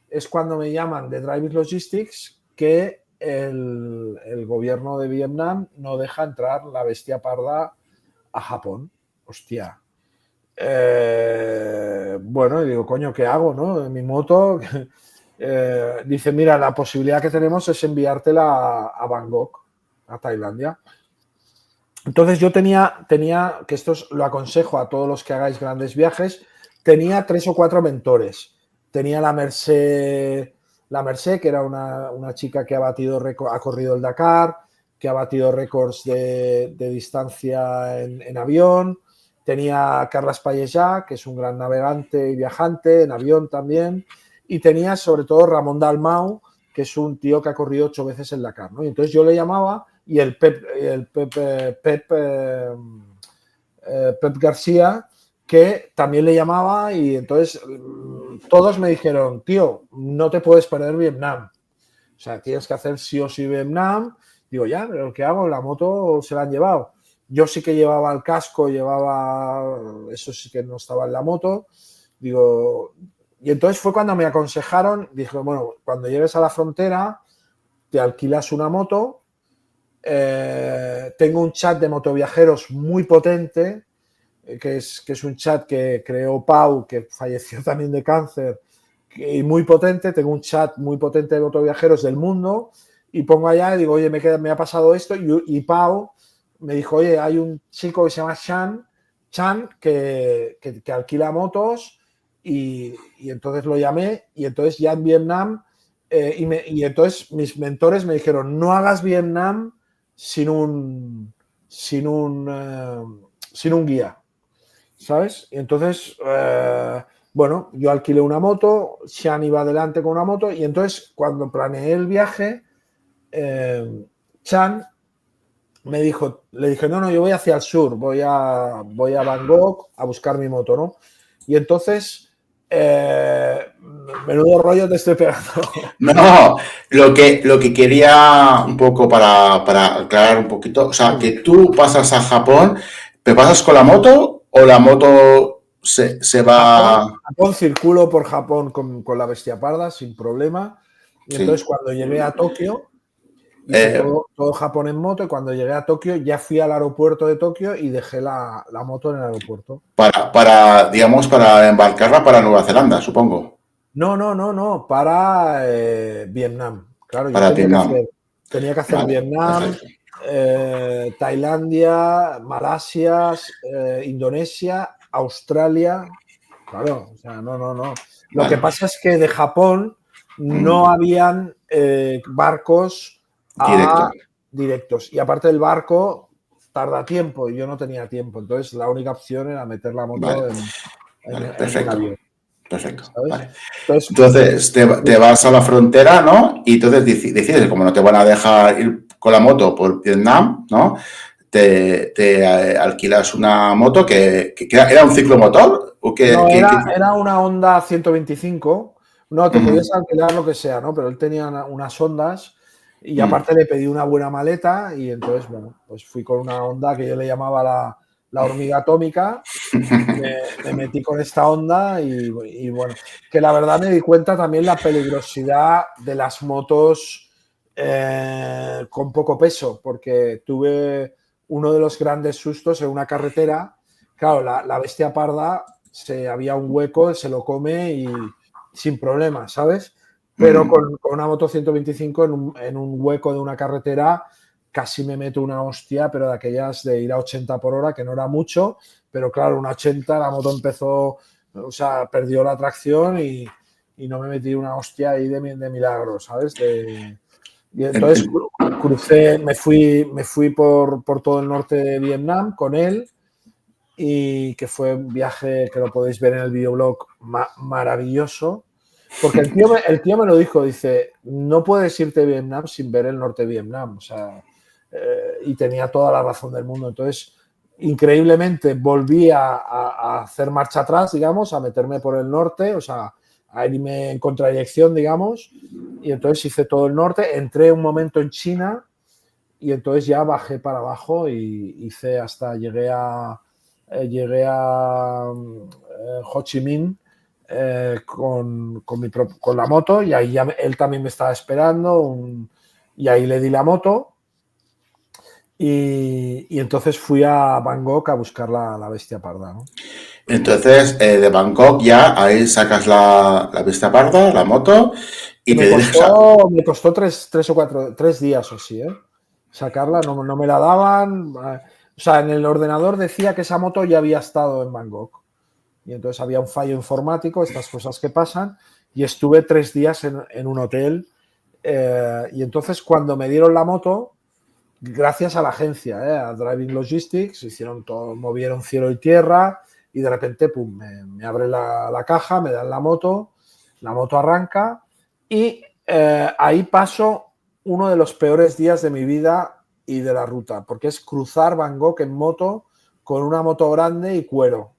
es cuando me llaman de Driving Logistics que el gobierno de Vietnam no deja entrar la bestia parda a Japón. Hostia. Bueno, y digo, coño, ¿qué hago, no? En mi moto... dice, mira, la posibilidad que tenemos es enviártela a Bangkok, a Tailandia. Entonces yo tenía, que esto lo aconsejo a todos los que hagáis grandes viajes, tenía 3 o 4 mentores. Tenía la Mercé, que era una chica que ha corrido el Dakar, que ha batido récords de distancia en avión. Tenía a Carles Pallejà, que es un gran navegante y viajante en avión también. Y tenía sobre todo Ramón Dalmau, que es un tío que ha corrido 8 veces el Dakar, ¿no? Y entonces yo le llamaba y el Pep García, que también le llamaba y entonces todos me dijeron, tío, no te puedes perder Vietnam. O sea, tienes que hacer sí o sí Vietnam. Digo, ya, pero ¿qué hago? La moto se la han llevado. Yo sí que llevaba el casco, eso sí que no estaba en la moto. Digo... Y entonces fue cuando me aconsejaron, dije, bueno, cuando llegues a la frontera, te alquilas una moto, tengo un chat de motoviajeros muy potente, que es un chat que creó Pau, que falleció también de cáncer, y muy potente, tengo un chat muy potente de motoviajeros del mundo, y pongo allá y digo, oye, me ha pasado esto, y Pau me dijo, oye, hay un chico que se llama Chan, que alquila motos, y entonces lo llamé y entonces ya en Vietnam y entonces mis mentores me dijeron no hagas Vietnam sin un guía, ¿sabes? Y entonces bueno, yo alquilé una moto, Sean iba adelante con una moto y entonces cuando planeé el viaje Chan le dije no, yo voy hacia el sur, voy a Bangkok a buscar mi moto, ¿no? Y entonces menudo rollo te estoy pegando. No, lo que quería un poco para aclarar un poquito, o sea, que tú pasas a Japón, ¿te pasas con la moto o la moto se va? Japón, circulo por Japón con la bestia parda sin problema. Y entonces Sí. cuando llegué a Tokio, hice todo Japón en moto y cuando llegué a Tokio ya fui al aeropuerto de Tokio y dejé la moto en el aeropuerto. Digamos, para embarcarla para Nueva Zelanda, supongo. No, para Vietnam. Claro, yo Para Vietnam. tenía que hacer Vale, Vietnam, perfecto. Tailandia, Malasia, Indonesia, Australia. Claro, o sea, no. Lo Vale. que pasa es que de Japón no habían barcos directos. Y aparte del barco tarda tiempo y yo no tenía tiempo. Entonces la única opción era meter la moto Vale. en un Perfecto. avión. Perfecto. ¿Sabes? Vale. Entonces te vas a la frontera, ¿no? Y entonces decides, como no te van a dejar ir con la moto por Vietnam, ¿no? te alquilas una moto que era un ciclomotor o No, era una Honda 125. No, te podías alquilar lo que sea, ¿no? Pero él tenía unas Hondas y aparte le pedí una buena maleta y entonces, bueno, pues fui con una Honda que yo le llamaba la hormiga atómica. Me metí con esta Honda y bueno, que la verdad me di cuenta también la peligrosidad de las motos con poco peso, porque tuve uno de los grandes sustos en una carretera. Claro, la bestia parda había un hueco, se lo come y sin problema, ¿sabes? Pero con una moto 125 en un hueco de una carretera casi me meto una hostia, pero de aquellas de ir a 80 por hora, que no era mucho, pero claro, una 80, la moto empezó, o sea, perdió la tracción y no me metí una hostia ahí de milagro, ¿sabes? Y entonces crucé, me fui por todo el norte de Vietnam con él y que fue un viaje que lo podéis ver en el videoblog maravilloso. Porque el tío me lo dijo, dice, no puedes irte a Vietnam sin ver el norte de Vietnam. O sea, y tenía toda la razón del mundo. Entonces, increíblemente, volví a hacer marcha atrás, digamos, a meterme por el norte, o sea, a irme en contradirección, digamos. Y entonces hice todo el norte, entré un momento en China y entonces ya bajé para abajo y hice hasta, llegué a Ho Chi Minh con la moto y ahí ya él también me estaba esperando y ahí le di la moto y entonces fui a Bangkok a buscar la bestia parda, ¿no? Entonces, de Bangkok ya ahí sacas la bestia parda, la moto, y te diriges a... Me costó tres días o así, ¿eh? Sacarla, no me la daban. O sea, en el ordenador decía que esa moto ya había estado en Bangkok. Y entonces había un fallo informático, estas cosas que pasan, y estuve 3 días en un hotel. Y entonces cuando me dieron la moto, gracias a la agencia, a Driving Logistics, hicieron todo, movieron cielo y tierra, y de repente, pum, me abre la caja, me dan la moto arranca, y ahí paso uno de los peores días de mi vida y de la ruta, porque es cruzar Bangkok en moto con una moto grande y cuero.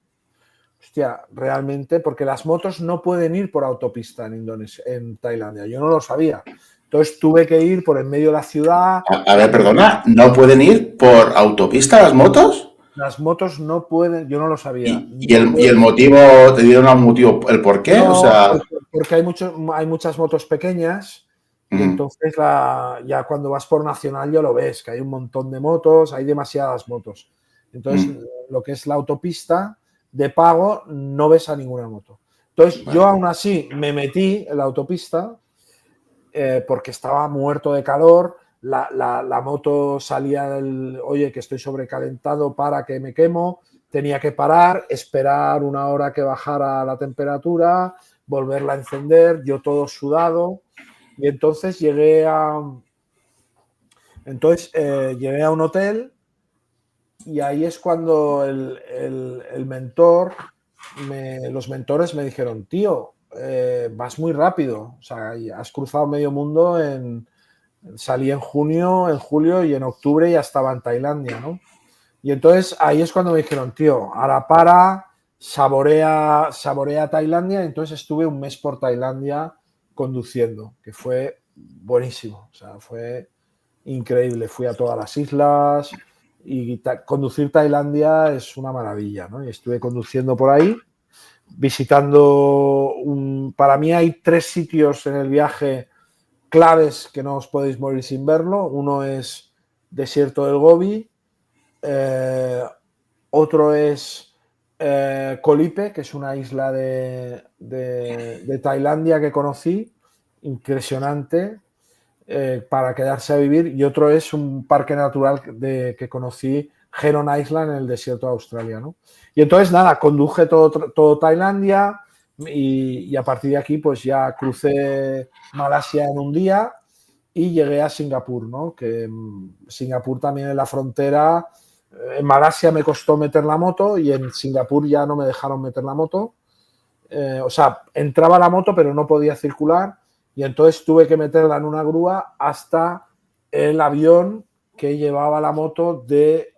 Hostia, realmente, porque las motos no pueden ir por autopista en Indonesia, en Tailandia. Yo no lo sabía. Entonces tuve que ir por en medio de la ciudad. A ver, perdona, ¿no pueden ir por autopista las motos? Las motos no pueden, yo no lo sabía. ¿Y No el pueden, motivo, te dieron un motivo, el por qué? O no, sea... porque hay muchas motos pequeñas y entonces ya cuando vas por Nacional ya lo ves, que hay un montón de motos, hay demasiadas motos. Entonces, lo que es la autopista de pago, no ves a ninguna moto. Entonces, yo aún así me metí en la autopista porque estaba muerto de calor, la moto salía oye, que estoy sobrecalentado, para que me quemo, tenía que parar, esperar una hora que bajara la temperatura, volverla a encender, yo todo sudado, y entonces llegué a un hotel y ahí es cuando el mentor, los mentores me dijeron, tío, vas muy rápido, o sea, has cruzado medio mundo salí en junio, en julio y en octubre ya estaba en Tailandia, ¿no? Y entonces ahí es cuando me dijeron, tío, ahora saborea Tailandia. Entonces estuve un mes por Tailandia conduciendo, que fue buenísimo, o sea, fue increíble. Fui a todas las islas y conducir Tailandia es una maravilla, ¿no? Y estuve conduciendo por ahí, visitando para mí hay 3 sitios en el viaje claves que no os podéis morir sin verlo. Uno es Desierto del Gobi, otro es Koh Lipe, que es una isla de Tailandia que conocí, impresionante, para quedarse a vivir, y otro es un parque natural que conocí, Heron Island, en el desierto de Australia, ¿no? Y entonces, nada, conduje todo Tailandia y a partir de aquí, pues ya crucé Malasia en un día y llegué a Singapur, ¿no? Que Singapur también en la frontera. En Malasia me costó meter la moto y en Singapur ya no me dejaron meter la moto. O sea, entraba la moto pero no podía circular y entonces tuve que meterla en una grúa hasta el avión que llevaba la moto de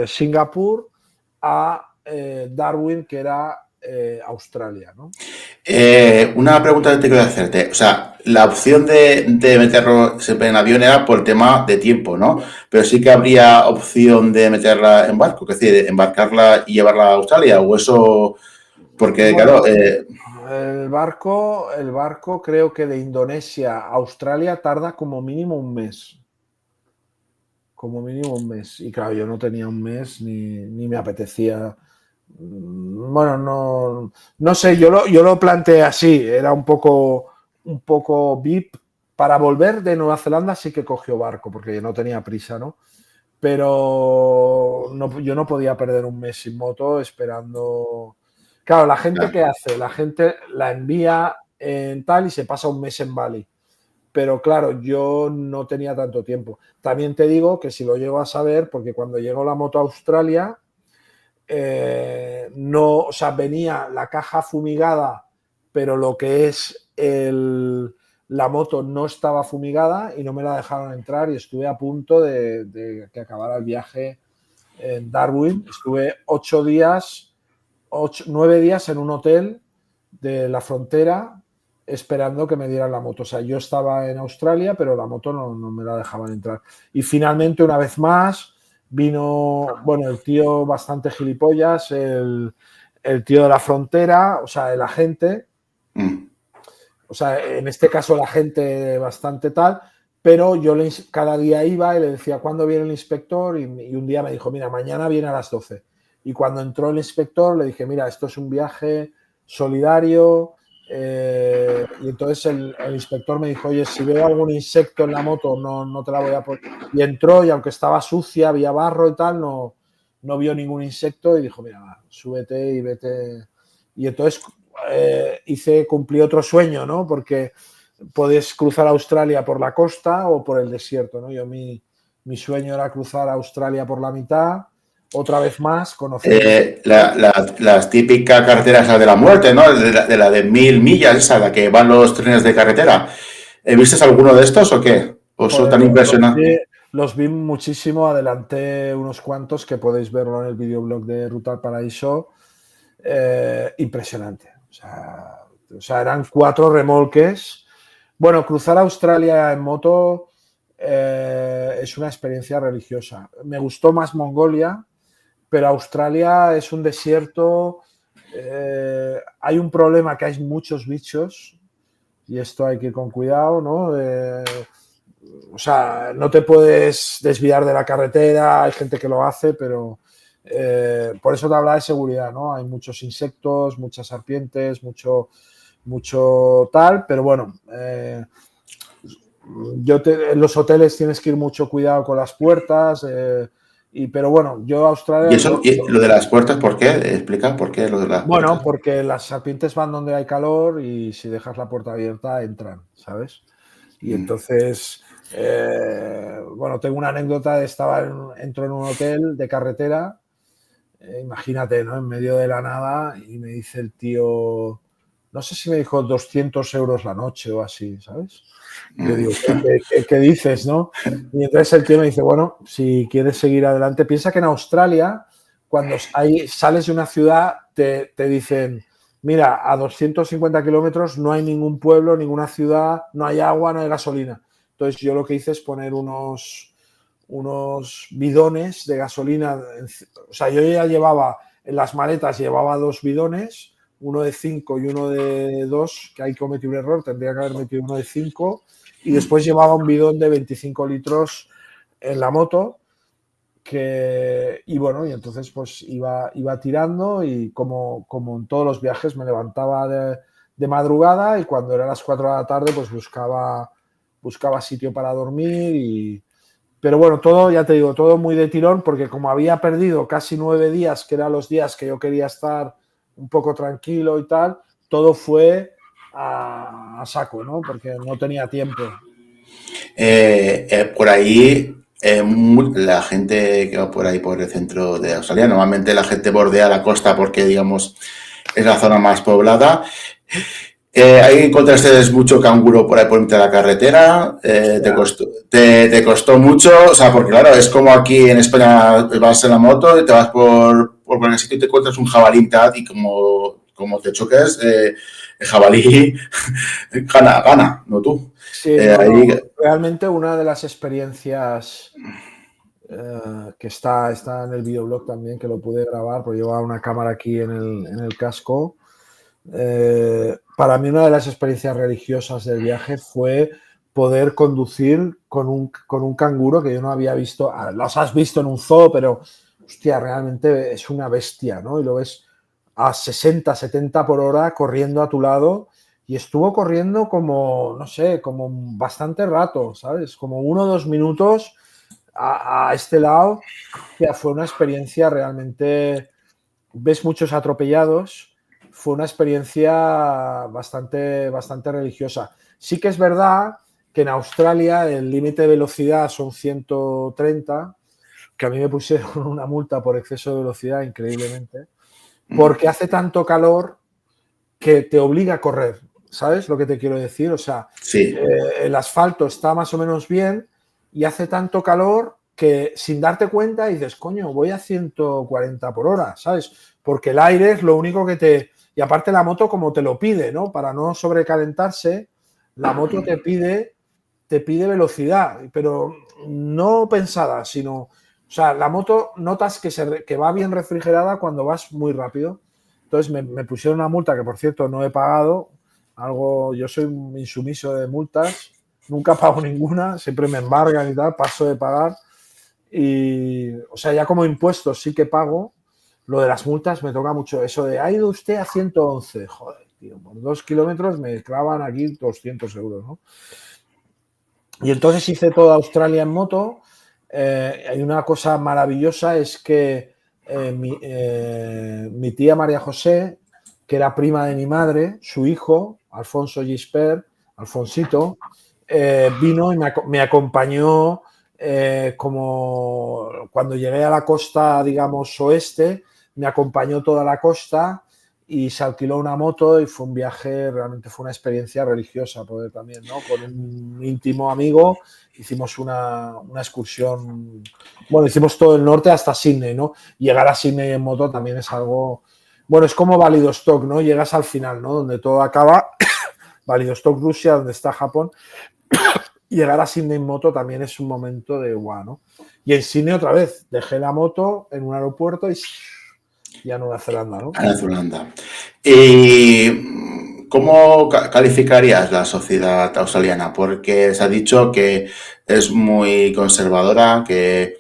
Singapur a Darwin, que era Australia, ¿no? Una pregunta que te quiero hacerte. O sea, la opción de meterlo siempre en avión era por el tema de tiempo, ¿no? Pero sí que habría opción de meterla en barco, es decir, embarcarla y llevarla a Australia, o eso, porque claro, Bueno, el barco creo que de Indonesia a Australia tarda como mínimo un mes. Como mínimo un mes. Y claro, yo no tenía un mes ni me apetecía. Bueno, no sé, yo lo planteé así, era un poco VIP. Para volver de Nueva Zelanda sí que cogió barco, porque no tenía prisa, ¿no? Pero yo no podía perder un mes sin moto esperando. Claro, la gente claro. ¿qué hace? La gente la envía en tal y se pasa un mes en Bali. Pero claro, yo no tenía tanto tiempo. También te digo que si lo llego a saber, porque cuando llegó la moto a Australia, no, o sea, venía la caja fumigada, pero lo que es la moto no estaba fumigada y no me la dejaron entrar y estuve a punto de que acabara el viaje en Darwin. Estuve 8 días, 9 días en un hotel de la frontera esperando que me dieran la moto. O sea, yo estaba en Australia, pero la moto no me la dejaban entrar. Y finalmente, una vez más, vino, bueno, el tío bastante gilipollas, el tío de la frontera, o sea, el agente, Mm. o sea, en este caso el agente bastante tal, pero yo cada día iba y le decía, ¿cuándo viene el inspector? Y un día me dijo, mira, mañana viene a las 12. Y cuando entró el inspector le dije, mira, esto es un viaje solidario. Y entonces el inspector me dijo, oye, si veo algún insecto en la moto, no te la voy a poner. Y entró y aunque estaba sucia, había barro y tal, no vio ningún insecto y dijo, mira, va, súbete y vete. Y entonces cumplí otro sueño, ¿no? Porque puedes cruzar Australia por la costa o por el desierto, ¿no? Mi sueño era cruzar Australia por la mitad, otra vez más, conocer el desierto. Las típicas carreteras esa de la muerte, ¿no? De 1000 millas, esa, la que van los trenes de carretera. ¿Viste alguno de estos o qué? ¿O son Joder, tan impresionantes? los vi muchísimo, adelanté unos cuantos que podéis verlo en el videoblog de Ruta al Paraíso. Impresionante. O sea, eran 4 remolques. Bueno, cruzar Australia en moto es una experiencia religiosa. Me gustó más Mongolia, pero Australia es un desierto. Hay un problema que hay muchos bichos y esto hay que ir con cuidado, ¿no? O sea, no te puedes desviar de la carretera, hay gente que lo hace, pero por eso te hablaba de seguridad, ¿no? Hay muchos insectos, muchas serpientes, mucho tal, pero bueno, en los hoteles tienes que ir mucho cuidado con las puertas, pero bueno, yo ¿Y Australia, eso, y lo de las puertas, por qué? Explica por qué lo de las bueno, puertas. porque las serpientes van donde hay calor y si dejas la puerta abierta entran, ¿sabes? Y Mm. entonces, bueno, tengo una anécdota de entro en un hotel de carretera, imagínate, ¿no? En medio de la nada y me dice el tío, no sé si me dijo 200 euros la noche o así, ¿sabes? Y yo digo, ¿qué dices, no? Y entonces el tío me dice, bueno, si quieres seguir adelante, piensa que en Australia, cuando sales de una ciudad, te dicen, mira, a 250 kilómetros no hay ningún pueblo, ninguna ciudad, no hay agua, no hay gasolina. Entonces yo lo que hice es poner unos bidones de gasolina. O sea, yo ya llevaba, en las maletas llevaba 2 bidones, uno de 5 y uno de 2, que ahí cometí un error, tendría que haber metido uno de 5, y después llevaba un bidón de 25 litros en la moto, y bueno, y entonces pues iba tirando y como en todos los viajes me levantaba de madrugada y cuando eran las 4 de la tarde pues buscaba sitio para dormir. Pero bueno, todo, ya te digo, todo muy de tirón, porque como había perdido casi 9 días, que eran los días que yo quería estar un poco tranquilo y tal, todo fue a saco, ¿no? Porque no tenía tiempo. Por ahí, la gente que va por ahí, por el centro de Australia, normalmente la gente bordea la costa porque, digamos, es la zona más poblada. Ahí encontraste mucho canguro por ahí por mitad de la carretera, te costó mucho, o sea, porque claro, es como aquí en España vas en la moto y te vas por cualquier sitio y te encuentras un jabalí y como te choques, el jabalí gana, no tú. Sí, no, Ahí, realmente una de las experiencias que está en el videoblog también, que lo pude grabar, porque llevaba una cámara aquí en el casco. Para mí una de las experiencias religiosas del viaje fue poder conducir con un canguro que yo no había visto. Los has visto en un zoo, pero hostia, realmente es una bestia, ¿no? Y lo ves a 60, 70 por hora corriendo a tu lado y estuvo corriendo como, no sé, como bastante rato, ¿sabes? Como 1 o 2 minutos a este lado. Hostia, fue una experiencia realmente. Ves muchos atropellados. Fue una experiencia bastante religiosa. Sí que es verdad que en Australia el límite de velocidad son 130, que a mí me pusieron una multa por exceso de velocidad, increíblemente, porque hace tanto calor que te obliga a correr. ¿Sabes lo que te quiero decir? O sea, sí, el asfalto está más o menos bien y hace tanto calor que sin darte cuenta dices, coño, voy a 140 por hora, ¿sabes? Porque el aire es lo único que te... Y aparte la moto como te lo pide, ¿no? Para no sobrecalentarse, la moto te pide velocidad, pero no pensada, sino... O sea, la moto notas que va bien refrigerada cuando vas muy rápido. Entonces me pusieron una multa que, por cierto, no he pagado. Yo soy un insumiso de multas, nunca pago ninguna, siempre me embargan y tal, paso de pagar. Y, o sea, ya como impuestos sí que pago. Lo de las multas me toca mucho. Eso de, ha ido usted a 111. Joder, tío, por 2 kilómetros me clavan aquí 200 euros, ¿no? Y entonces hice toda Australia en moto. Hay una cosa maravillosa, es que mi tía María José, que era prima de mi madre, su hijo, Alfonso Gispert, Alfonsito, vino y me acompañó como cuando llegué a la costa, digamos, oeste, me acompañó toda la costa y se alquiló una moto y fue un viaje, realmente fue una experiencia religiosa, poder también, ¿no? Con un íntimo amigo hicimos una excursión, bueno, hicimos todo el norte hasta Sydney, ¿no? Llegar a Sydney en moto también es algo, bueno, es como Vladivostok, ¿no? Llegas al final, ¿no? Donde todo acaba, Vladivostok, Rusia, donde está Japón, llegar a Sydney en moto también es un momento de guau, ¿no? Y en Sydney otra vez, dejé la moto en un aeropuerto y a Nueva Zelanda, ¿no? a Nueva Zelanda. ¿Y cómo calificarías la sociedad australiana? Porque se ha dicho que es muy conservadora, que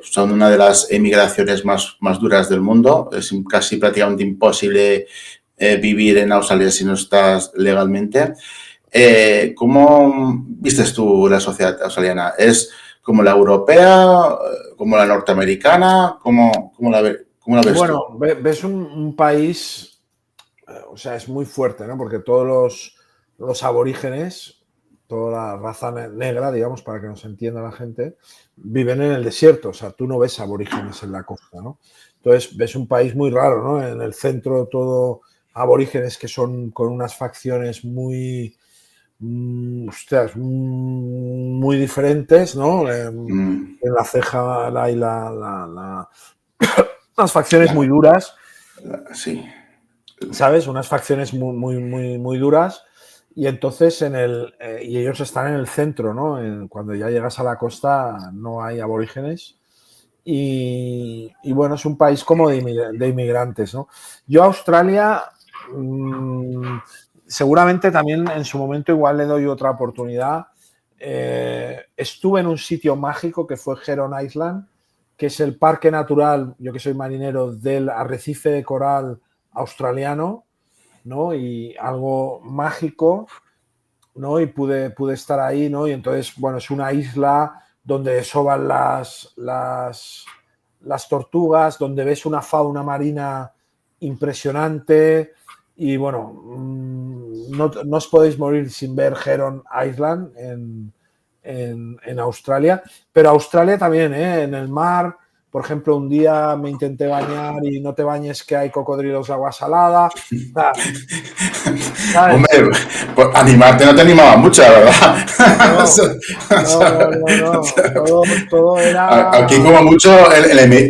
son una de las emigraciones más duras del mundo. Es casi prácticamente imposible vivir en Australia si no estás legalmente. ¿Cómo vistes tú la sociedad australiana? ¿Es como la europea, como la norteamericana? ¿Cómo la ves tú? Bueno, ves un país, o sea, es muy fuerte, ¿no? Porque todos los aborígenes, toda la raza negra, digamos, para que nos entienda la gente, viven en el desierto. O sea, tú no ves aborígenes en la costa, ¿no? Entonces, ves un país muy raro, ¿no? En el centro todo aborígenes que son con unas facciones hostias, muy diferentes, ¿no? En la ceja y unas facciones muy La- duras, sí, ¿sabes? Unas facciones muy duras. Y entonces y ellos están en el centro, ¿no? Cuando ya llegas a la costa no hay aborígenes. Y bueno, es un país como de inmigrantes, ¿no? Yo a Australia seguramente también en su momento igual le doy otra oportunidad. Estuve en un sitio mágico que fue Heron Island, que es el parque natural, yo que soy marinero, del arrecife de coral australiano, ¿no? Y algo mágico, ¿no? Y pude estar ahí, ¿no? Y entonces, bueno, es una isla donde desovan las tortugas, donde ves una fauna marina impresionante y bueno, no os podéis morir sin ver Heron Island en Australia, pero Australia también, ¿eh? En el mar por ejemplo, un día me intenté bañar y no te bañes que hay cocodrilos de agua salada. O sea, ¿sabes? Hombre, pues animarte no te animaba mucho, la verdad. No, no. Todo era. Aquí como mucho,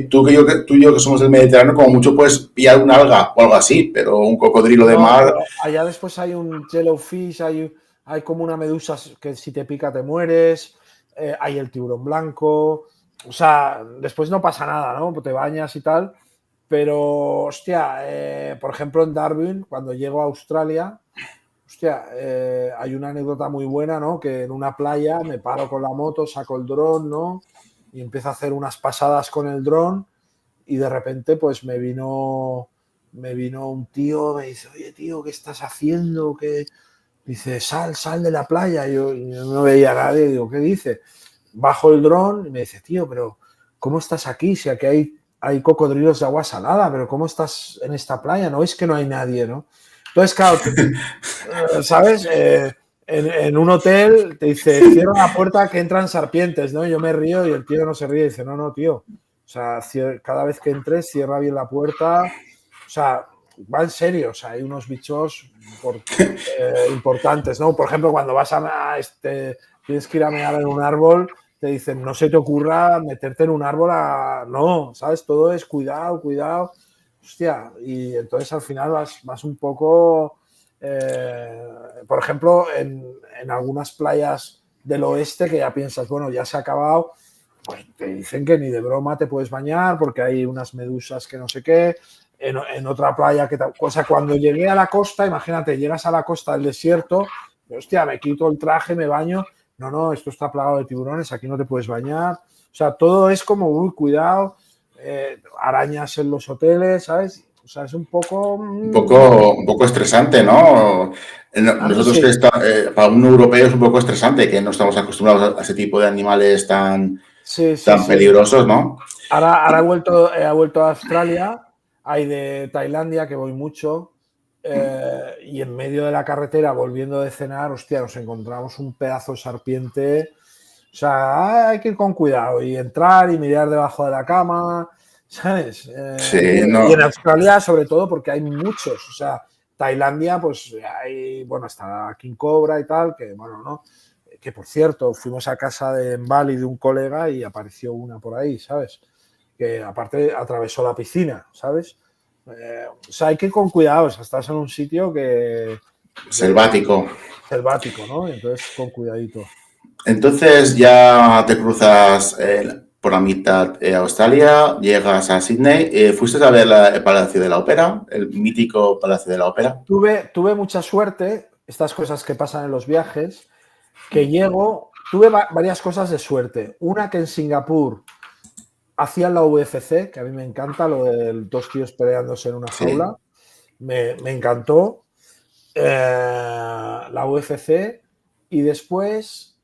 tú y yo que somos del Mediterráneo, como mucho puedes pillar un alga o algo así, pero un cocodrilo de No, mar, pero allá después hay un jellyfish, hay como una medusa que si te pica te mueres, hay el tiburón blanco, o sea, después no pasa nada, ¿no? Te bañas y tal, pero, hostia, por ejemplo en Darwin, cuando llego a Australia, hostia, hay una anécdota muy buena, ¿no? Que en una playa me paro con la moto, saco el dron, ¿no? Y empiezo a hacer unas pasadas con el dron y de repente pues me vino un tío, me dice, oye tío, ¿qué estás haciendo? ¿Qué? Dice, sal de la playa. Yo no veía a nadie, digo, ¿qué dice? Bajo el dron y me dice, tío, pero ¿cómo estás aquí? Si aquí hay cocodrilos de agua salada, pero ¿cómo estás en esta playa? ¿No es que no hay nadie, no? Entonces, claro, ¿sabes? En un hotel te dice, cierra la puerta que entran serpientes, ¿no? Yo me río y el tío no se ríe y dice, no, tío. O sea, cada vez que entres, cierra bien la puerta. O sea, va en serio. O sea, hay unos bichos importantes, ¿no? Por ejemplo, cuando vas tienes que ir a mear en un árbol, te dicen, no se te ocurra meterte en un árbol No, ¿sabes? Todo es cuidado. Hostia, y entonces al final vas un poco por ejemplo, en algunas playas del oeste que ya piensas, bueno, ya se ha acabado, pues te dicen que ni de broma te puedes bañar porque hay unas medusas que no sé qué. En otra playa que tal cosa. Cuando llegué a la costa, imagínate, llegas a la costa del desierto, hostia, me quito el traje, me baño. No, esto está plagado de tiburones, aquí no te puedes bañar. O sea, todo es como, uy, cuidado, arañas en los hoteles, ¿sabes? O sea, es un poco. un poco estresante, ¿no? Nosotros Sí, para un europeo es un poco estresante, que no estamos acostumbrados a ese tipo de animales tan sí. peligrosos, ¿no? Ahora he vuelto a Australia, hay de Tailandia que voy mucho, y en medio de la carretera, volviendo de cenar, hostia, nos encontramos un pedazo de serpiente. O sea, hay que ir con cuidado y entrar y mirar debajo de la cama, ¿sabes? Sí, Y no. en Australia, sobre todo, porque hay muchos. O sea, Tailandia, pues hay, bueno, está King Cobra y tal, que bueno, ¿no? Que por cierto, fuimos a casa de en Bali de un colega y apareció una por ahí, ¿sabes? Que aparte atravesó la piscina, ¿sabes? O sea, hay que ir con cuidado, o sea, estás en un sitio Selvático. selvático, ¿no? Entonces, con cuidadito. Entonces ya te cruzas por la mitad Australia, llegas a Sydney. ¿Fuiste a ver el Palacio de la Ópera, el mítico Palacio de la Ópera? Tuve mucha suerte, estas cosas que pasan en los viajes, que tuve varias cosas de suerte. Una que en Singapur hacían la UFC, que a mí me encanta, lo de dos tíos peleándose en una Sí. jaula, me encantó. La UFC, y después,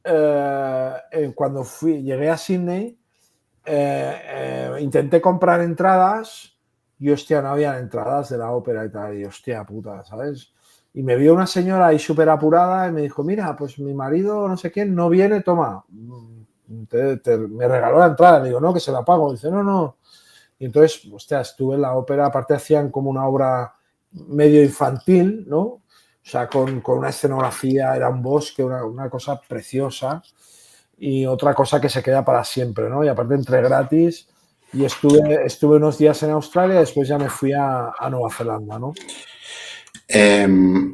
cuando llegué a Sydney, intenté comprar entradas y hostia, no habían entradas de la ópera y tal, y hostia puta, ¿sabes? Y me vio una señora ahí súper apurada y me dijo, mira, pues mi marido, no sé quién, no viene, toma. Me regaló la entrada, le digo, no, que se la pago. Dice, no. Y entonces, hostia, estuve en la ópera, aparte hacían como una obra medio infantil, ¿no? O sea, con una escenografía, era un bosque, una cosa preciosa y otra cosa que se queda para siempre, ¿no? Y aparte entré gratis y estuve unos días en Australia y después ya me fui a Nueva Zelanda, ¿no?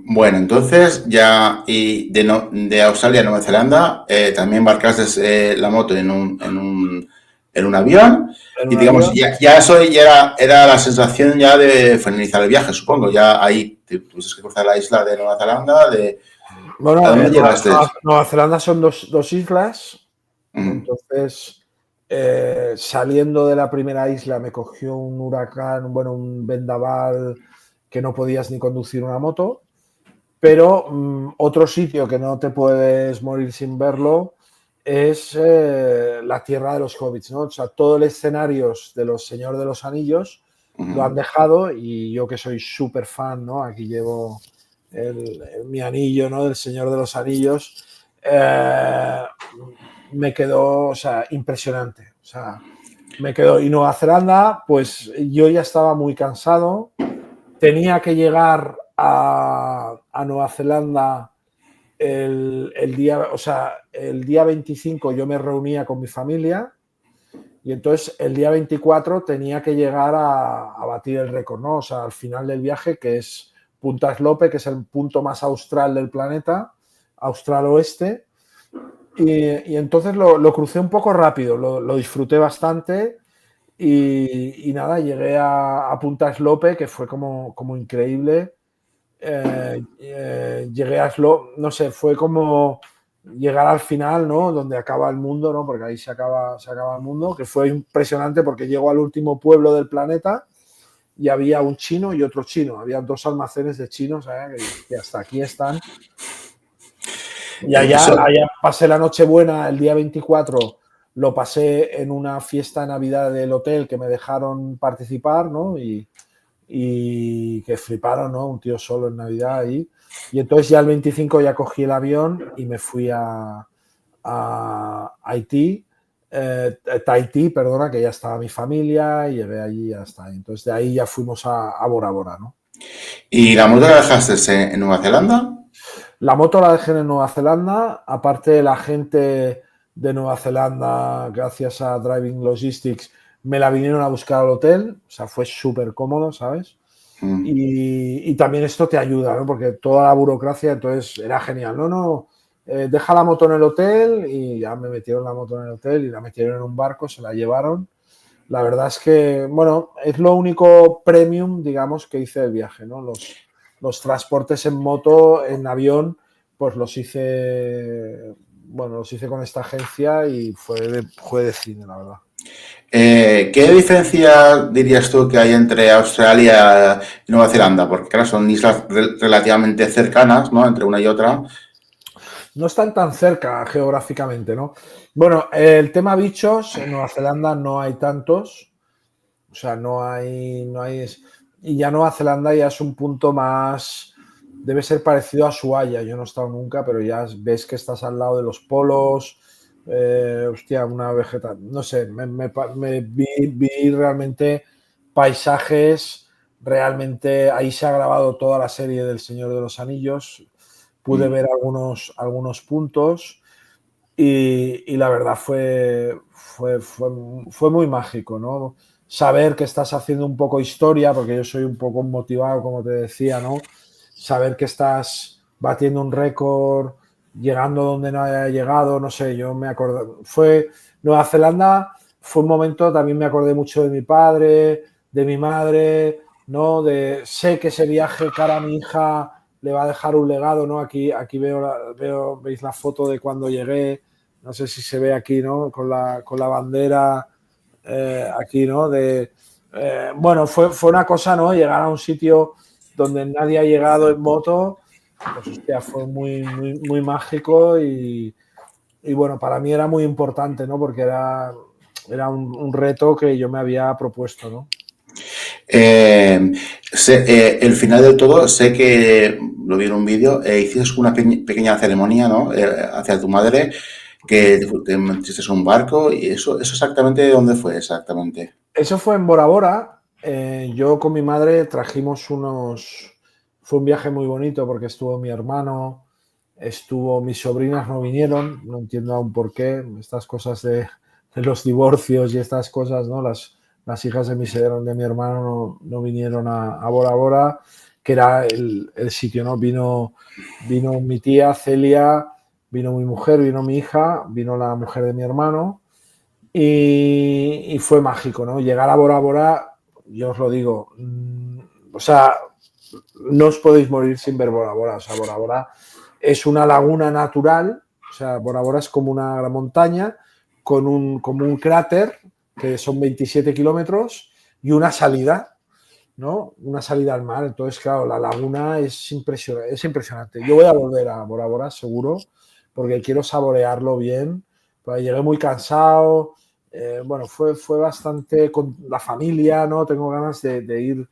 Bueno, entonces ya y de Australia a Nueva Zelanda también embarcaste la moto en un avión En y un digamos, avión. ya eso ya era la sensación ya de finalizar el viaje, supongo. Ya ahí tuviste que cruzar la isla de Nueva Zelanda. ¿A Bueno, dónde llegaste? Nueva Zelanda son dos islas, Mm. entonces saliendo de la primera isla me cogió un huracán, bueno, un vendaval que no podías ni conducir una moto. Pero otro sitio que no te puedes morir sin verlo es la tierra de los hobbits, ¿no? O sea, todo el escenario de los Señor de los Anillos lo han Ujú. dejado y yo que soy súper fan, ¿no? Aquí llevo mi anillo, ¿no? Del Señor de los Anillos. Me quedó, o sea, impresionante. O sea, Me quedo. Y Nueva Zelanda, pues yo ya estaba muy cansado. Tenía que llegar a Nueva Zelanda el día, o sea, el día 25 yo me reunía con mi familia y entonces el día 24 tenía que llegar a batir el récord, ¿no? O sea, al final del viaje, que es Punta Slope, que es el punto más austral del planeta, austral oeste. Y entonces lo crucé un poco rápido, lo disfruté bastante y nada, llegué a Punta Slope, que fue como increíble. Llegué a Slope, no sé, fue como llegar al final, ¿no? Donde acaba el mundo, ¿no? Porque ahí se acaba el mundo, que fue impresionante porque llego al último pueblo del planeta y había un chino y otro chino. Había dos almacenes de chinos, ¿eh? Que hasta aquí están. Y allá pasé la Nochebuena el día 24, lo pasé en una fiesta de Navidad del hotel que me dejaron participar, ¿no? Y que fliparon, ¿no? Un tío solo en Navidad ahí. Y entonces ya el 25 ya cogí el avión y me fui a Haití, Tahití, perdona, que ya estaba mi familia y llegué allí y ya está. Entonces de ahí ya fuimos a Bora Bora, ¿no? ¿Y la moto la dejaste en Nueva Zelanda? La moto la dejé en Nueva Zelanda, aparte de la gente de Nueva Zelanda, gracias a Driving Logistics, me la vinieron a buscar al hotel, o sea, fue súper cómodo, ¿sabes? Y también esto te ayuda, ¿no? Porque toda la burocracia, entonces era genial. No, deja la moto en el hotel y ya me metieron la moto en el hotel y la metieron en un barco, se la llevaron. La verdad es que, bueno, es lo único premium, digamos, que hice del viaje, ¿no? Los transportes en moto, en avión, pues los hice con esta agencia y fue de cine, la verdad. ¿Qué diferencia dirías tú que hay entre Australia y Nueva Zelanda? Porque claro, son islas relativamente cercanas, ¿no? Entre una y otra. No están tan cerca geográficamente, ¿no? Bueno, el tema bichos, en Nueva Zelanda no hay tantos, o sea, y ya Nueva Zelanda ya es un punto más, debe ser parecido a Ushuaia, yo no he estado nunca, pero ya ves que estás al lado de los polos, hostia, una vegetación, no sé, vi realmente paisajes, realmente, ahí se ha grabado toda la serie del Señor de los Anillos, pude ver algunos puntos y la verdad fue muy mágico, ¿no? Saber que estás haciendo un poco historia, porque yo soy un poco motivado, como te decía, ¿no? Saber que estás batiendo un récord, llegando donde no haya llegado, no sé, yo me acuerdo. Nueva Zelanda fue un momento, también me acordé mucho de mi padre, de mi madre, ¿no? Sé que ese viaje cara a mi hija le va a dejar un legado, ¿no? Aquí veis la foto de cuando llegué, no sé si se ve aquí, ¿no? Con la bandera aquí, ¿no? Bueno, fue una cosa, ¿no? Llegar a un sitio donde nadie ha llegado en moto, pues hostia, fue muy mágico y bueno, para mí era muy importante, ¿no? Porque era un reto que yo me había propuesto, ¿no? El final del todo, sé que lo vi en un vídeo, hiciste una pequeña ceremonia, ¿no? Hacia tu madre, que te metiste en un barco y eso exactamente dónde fue exactamente. Eso fue en Bora Bora. Yo con mi madre trajimos Fue un viaje muy bonito porque estuvo mi hermano, mis sobrinas no vinieron, no entiendo aún por qué, estas cosas de los divorcios y estas cosas, ¿no? Las hijas de mi hermano no vinieron a Bora Bora, que era el sitio, ¿no? Vino mi tía Celia, vino mi mujer, vino mi hija, vino la mujer de mi hermano y fue mágico, ¿no? Llegar a Bora Bora, yo os lo digo, o sea, no os podéis morir sin ver Bora Bora. O sea, Bora Bora es una laguna natural, o sea, Bora Bora es como una gran montaña como un cráter, que son 27 kilómetros, y una salida, ¿no? Una salida al mar. Entonces, claro, la laguna es impresionante. Yo voy a volver a Bora Bora, seguro, porque quiero saborearlo bien. Pues llegué muy cansado. Bueno, fue bastante con la familia, ¿no? Tengo ganas de ir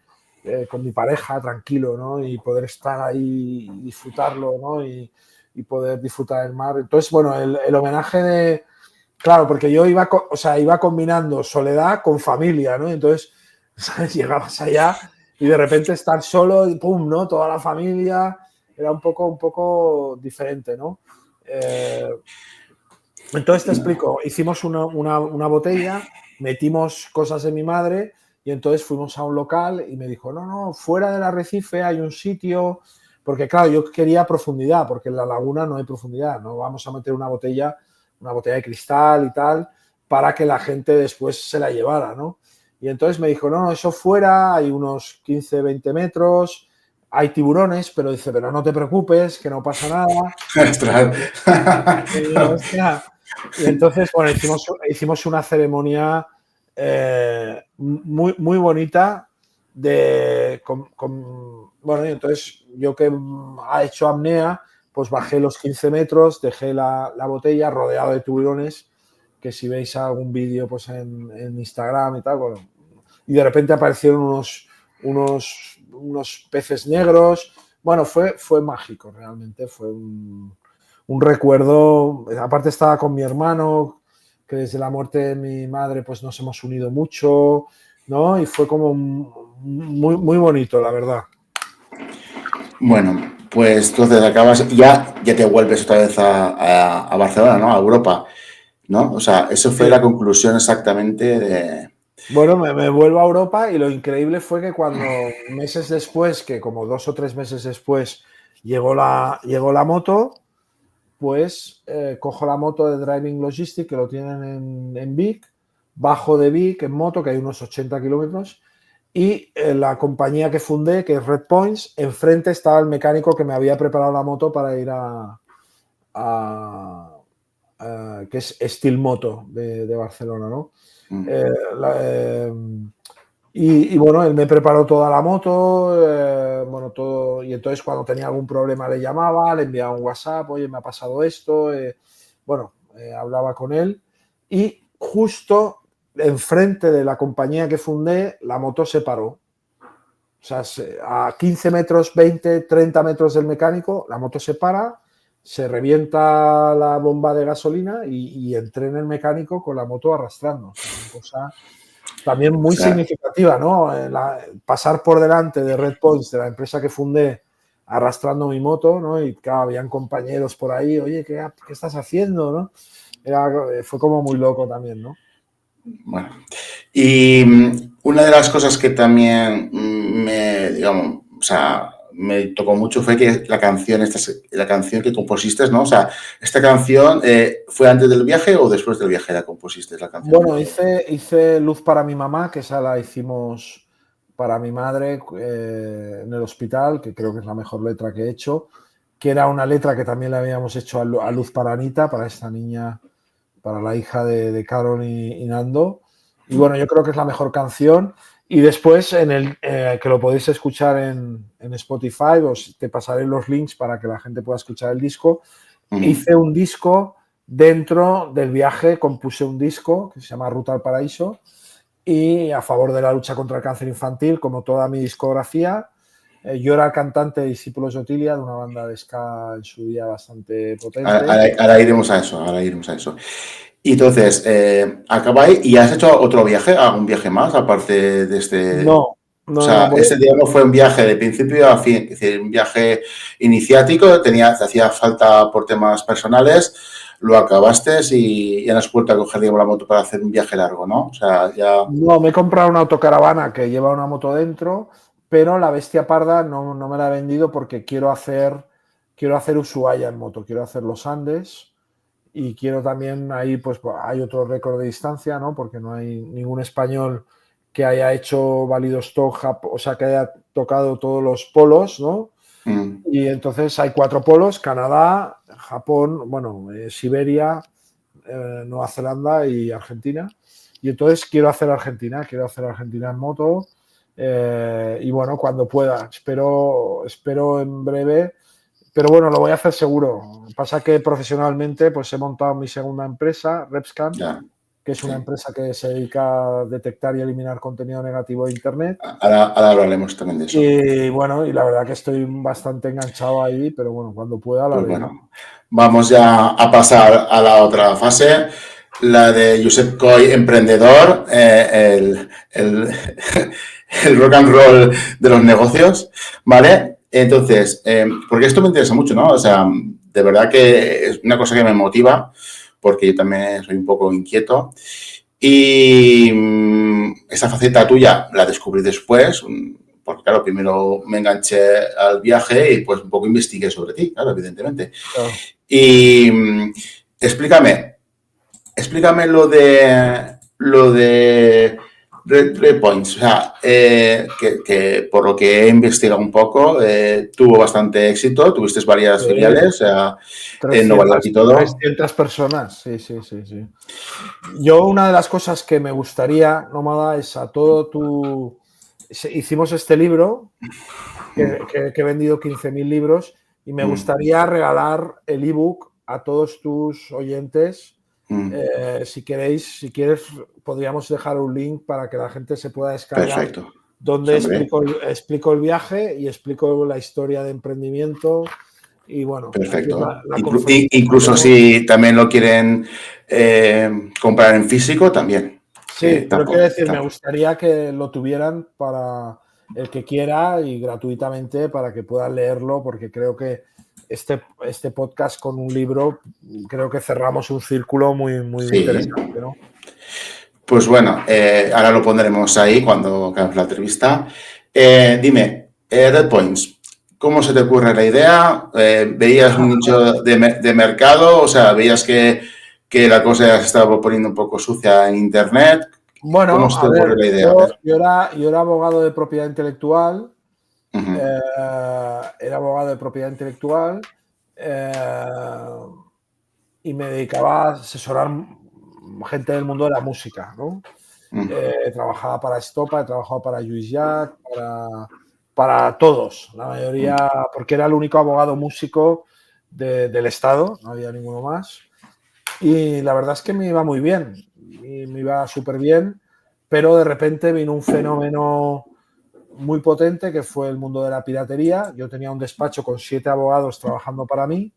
con mi pareja tranquilo, ¿no? Y poder estar ahí y disfrutarlo, ¿no? Y poder disfrutar del mar. Entonces, bueno, el homenaje Claro, porque yo iba, o sea, iba combinando soledad con familia, ¿no? Entonces, ¿sabes? Llegabas allá y de repente estar solo y pum, ¿no? Toda la familia era un poco diferente, ¿no? Entonces te explico, hicimos una botella, metimos cosas de mi madre y entonces fuimos a un local y me dijo, no, fuera del arrecife hay un sitio, porque claro, yo quería profundidad, porque en la laguna no hay profundidad, no vamos a meter una botella de cristal y tal, para que la gente después se la llevara, ¿no? Y entonces me dijo, no, eso fuera, hay unos 15, 20 metros, hay tiburones, pero dice, pero no te preocupes, que no pasa nada. Hostia. Y entonces, bueno, hicimos una ceremonia muy bonita bueno, y entonces yo que ha hecho apnea, pues bajé los 15 metros, dejé la botella rodeado de tiburones, que si veis algún vídeo pues en Instagram y tal, bueno, y de repente aparecieron unos peces negros. Bueno, fue mágico, realmente, fue un recuerdo. Aparte estaba con mi hermano, que desde la muerte de mi madre pues nos hemos unido mucho, ¿no? Y fue como muy bonito, la verdad. Bueno, pues entonces acabas, ya te vuelves otra vez a Barcelona, ¿no? A Europa, ¿no? O sea, eso fue Sí. la conclusión exactamente de... Bueno, me vuelvo a Europa y lo increíble fue que cuando meses después, que como 2 o 3 meses después, llegó la moto, pues cojo la moto de Driving Logistics, que lo tienen en Vic, bajo de Vic en moto, que hay unos 80 kilómetros, y la compañía que fundé, que es Red Points, enfrente estaba el mecánico que me había preparado la moto para ir que es Steel Moto de Barcelona, ¿no? Eh, la, eh, y bueno, él me preparó toda la moto, bueno, todo, y entonces cuando tenía algún problema le llamaba, le enviaba un WhatsApp, oye, me ha pasado esto, bueno, hablaba con él y justo enfrente de la compañía que fundé, la moto se paró. O sea, a 15 metros, 20, 30 metros del mecánico, la moto se para, se revienta la bomba de gasolina y entré en el mecánico con la moto arrastrando. O sea, una cosa también muy significativa, ¿no? Pasar por delante de Red Points, de la empresa que fundé, arrastrando mi moto, ¿no? Y claro, habían compañeros por ahí, oye, ¿qué estás haciendo, no? Fue como muy loco también, ¿no? Bueno, y una de las cosas que también digamos, o sea, me tocó mucho fue que la canción que compusiste, ¿no? O sea, esta canción, ¿fue antes del viaje o después del viaje la compusiste, la canción? Bueno, hice Luz para mi mamá, que esa la hicimos para mi madre en el hospital, que creo que es la mejor letra que he hecho, que era una letra que también le habíamos hecho a Luz para Anita, para esta niña, para la hija de Carol y Nando. Y bueno, yo creo que es la mejor canción. Y después, que lo podéis escuchar en Spotify, os te pasaré los links para que la gente pueda escuchar el disco. Hice un disco dentro del viaje, compuse un disco que se llama Ruta al Paraíso y a favor de la lucha contra el cáncer infantil, como toda mi discografía. Yo era el cantante de Discípulos de Otilia, de una banda de ska en su día bastante potente. Ahora iremos a eso, Y entonces, acabáis y has hecho otro viaje, algún viaje más, aparte de este. No. O sea, este día no fue un viaje de principio a fin, es decir, un viaje iniciático, te hacía falta por temas personales, lo acabaste y ya no has vuelto a coger, digamos, la moto para hacer un viaje largo, ¿no? O sea, ya... No, me he comprado una autocaravana que lleva una moto dentro, pero la bestia parda no me la he vendido porque quiero hacer Ushuaia en moto, quiero hacer los Andes y quiero también ahí, pues hay otro récord de distancia, ¿no? Porque no hay ningún español que haya hecho Vladivostok, o sea, que haya tocado todos los polos, ¿no? Y entonces hay 4 polos: Canadá, Japón, bueno, Siberia, Nueva Zelanda y Argentina. Y entonces quiero hacer Argentina en moto. Y bueno, cuando pueda, espero en breve, pero bueno, lo voy a hacer seguro. Pasa que profesionalmente pues he montado mi segunda empresa, Repscan, que es una empresa que se dedica a detectar y eliminar contenido negativo de Internet. Ahora hablaremos también de eso. Y bueno, y la verdad que estoy bastante enganchado ahí, pero bueno, cuando pueda lo haré. Pues bueno, vamos ya a pasar a la otra fase. la de Josep Coll, emprendedor, el rock and roll de los negocios, ¿vale? Entonces, porque esto me interesa mucho, ¿no? O sea, de verdad que es una cosa que me motiva, porque yo también soy un poco inquieto. Y esa faceta tuya la descubrí después, porque claro, primero me enganché al viaje y pues un poco investigué sobre ti, claro, evidentemente. Claro. Y explícame lo de Red Points, o sea, que por lo que he investigado un poco, tuvo bastante éxito, tuviste varias filiales, o sea, en Nueva York y todo. 300 personas, sí, sí, sí, sí. Yo una de las cosas que me gustaría, Nómada, es a todo tu... Hicimos este libro, que he vendido 15.000 libros, y me gustaría regalar el ebook a todos tus oyentes. Si quieres, podríamos dejar un link para que la gente se pueda descargar. Perfecto. Donde explico el viaje y explico la historia de emprendimiento. Y bueno, perfecto. la Incluso si también lo quieren comprar en físico, también. Sí, pero quiero decir, me gustaría que lo tuvieran para el que quiera y gratuitamente para que puedan leerlo, porque creo que este podcast con un libro, creo que cerramos un círculo muy, muy interesante, ¿no? Pues bueno, ahora lo pondremos ahí cuando hagamos la entrevista. Dime, Red Points, ¿cómo se te ocurre la idea? ¿Veías un nicho de mercado? O sea, ¿veías que la cosa se estaba poniendo un poco sucia en Internet? Bueno, ¿Cómo se te ocurre la idea? yo era abogado de propiedad intelectual. Era abogado de propiedad intelectual y me dedicaba a asesorar gente del mundo de la música, ¿no? Trabajaba para Estopa, he trabajado para Lluís Llach, para todos, la mayoría, porque era el único abogado músico del Estado, no había ninguno más. Y la verdad es que me iba muy bien, y me iba súper bien, pero de repente vino un fenómeno muy potente que fue el mundo de la piratería. Yo tenía un despacho con 7 abogados trabajando para mí,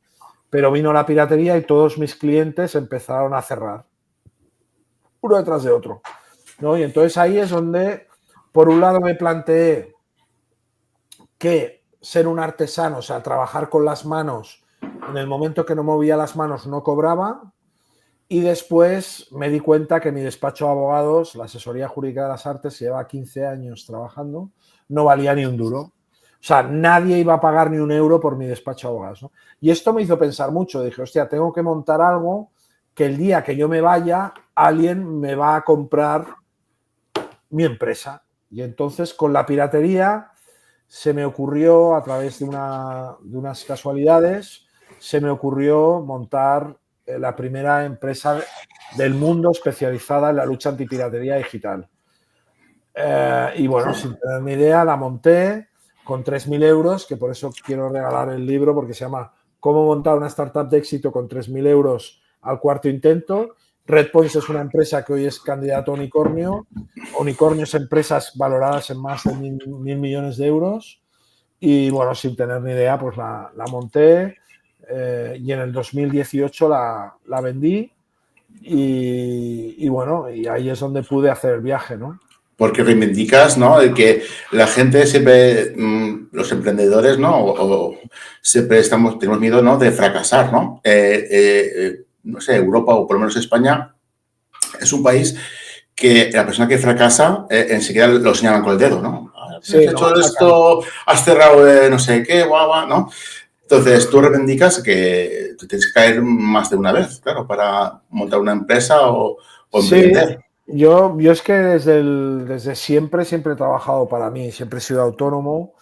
pero vino la piratería y todos mis clientes empezaron a cerrar, uno detrás de otro, ¿no? Y entonces ahí es donde, por un lado, me planteé que ser un artesano, o sea, trabajar con las manos, en el momento que no movía las manos no cobraba. Y después me di cuenta que mi despacho de abogados, la asesoría jurídica de las artes, lleva 15 años trabajando, no valía ni un duro. O sea, nadie iba a pagar ni un euro por mi despacho de abogados, ¿no? Y esto me hizo pensar mucho. Dije, hostia, tengo que montar algo que el día que yo me vaya, alguien me va a comprar mi empresa. Y entonces, con la piratería, se me ocurrió, a través de unas casualidades, se me ocurrió montar la primera empresa del mundo especializada en la lucha antipiratería digital. Y bueno, sin tener ni idea, la monté con 3.000 euros, que por eso quiero regalar el libro, porque se llama Cómo montar una startup de éxito con 3.000 euros al cuarto intento. Red Points es una empresa que hoy es candidato a unicornio. Unicornios, empresas valoradas en más de 1.000 millones de euros. Y bueno, sin tener ni idea, pues la monté y en el 2018 la vendí y bueno, y ahí es donde pude hacer el viaje, ¿no? Porque reivindicas, ¿no? El que la gente siempre, los emprendedores, ¿no? O siempre tenemos miedo, ¿no? De fracasar, ¿no? No sé, Europa o por lo menos España es un país que la persona que fracasa enseguida lo señalan con el dedo, ¿no? Sí, Has hecho esto, has cerrado no sé qué, guau, ¿no? Entonces, tú reivindicas que tú tienes que caer más de una vez, claro, para montar una empresa o emprender. Sí, yo es que desde siempre he trabajado para mí, siempre he sido autónomo,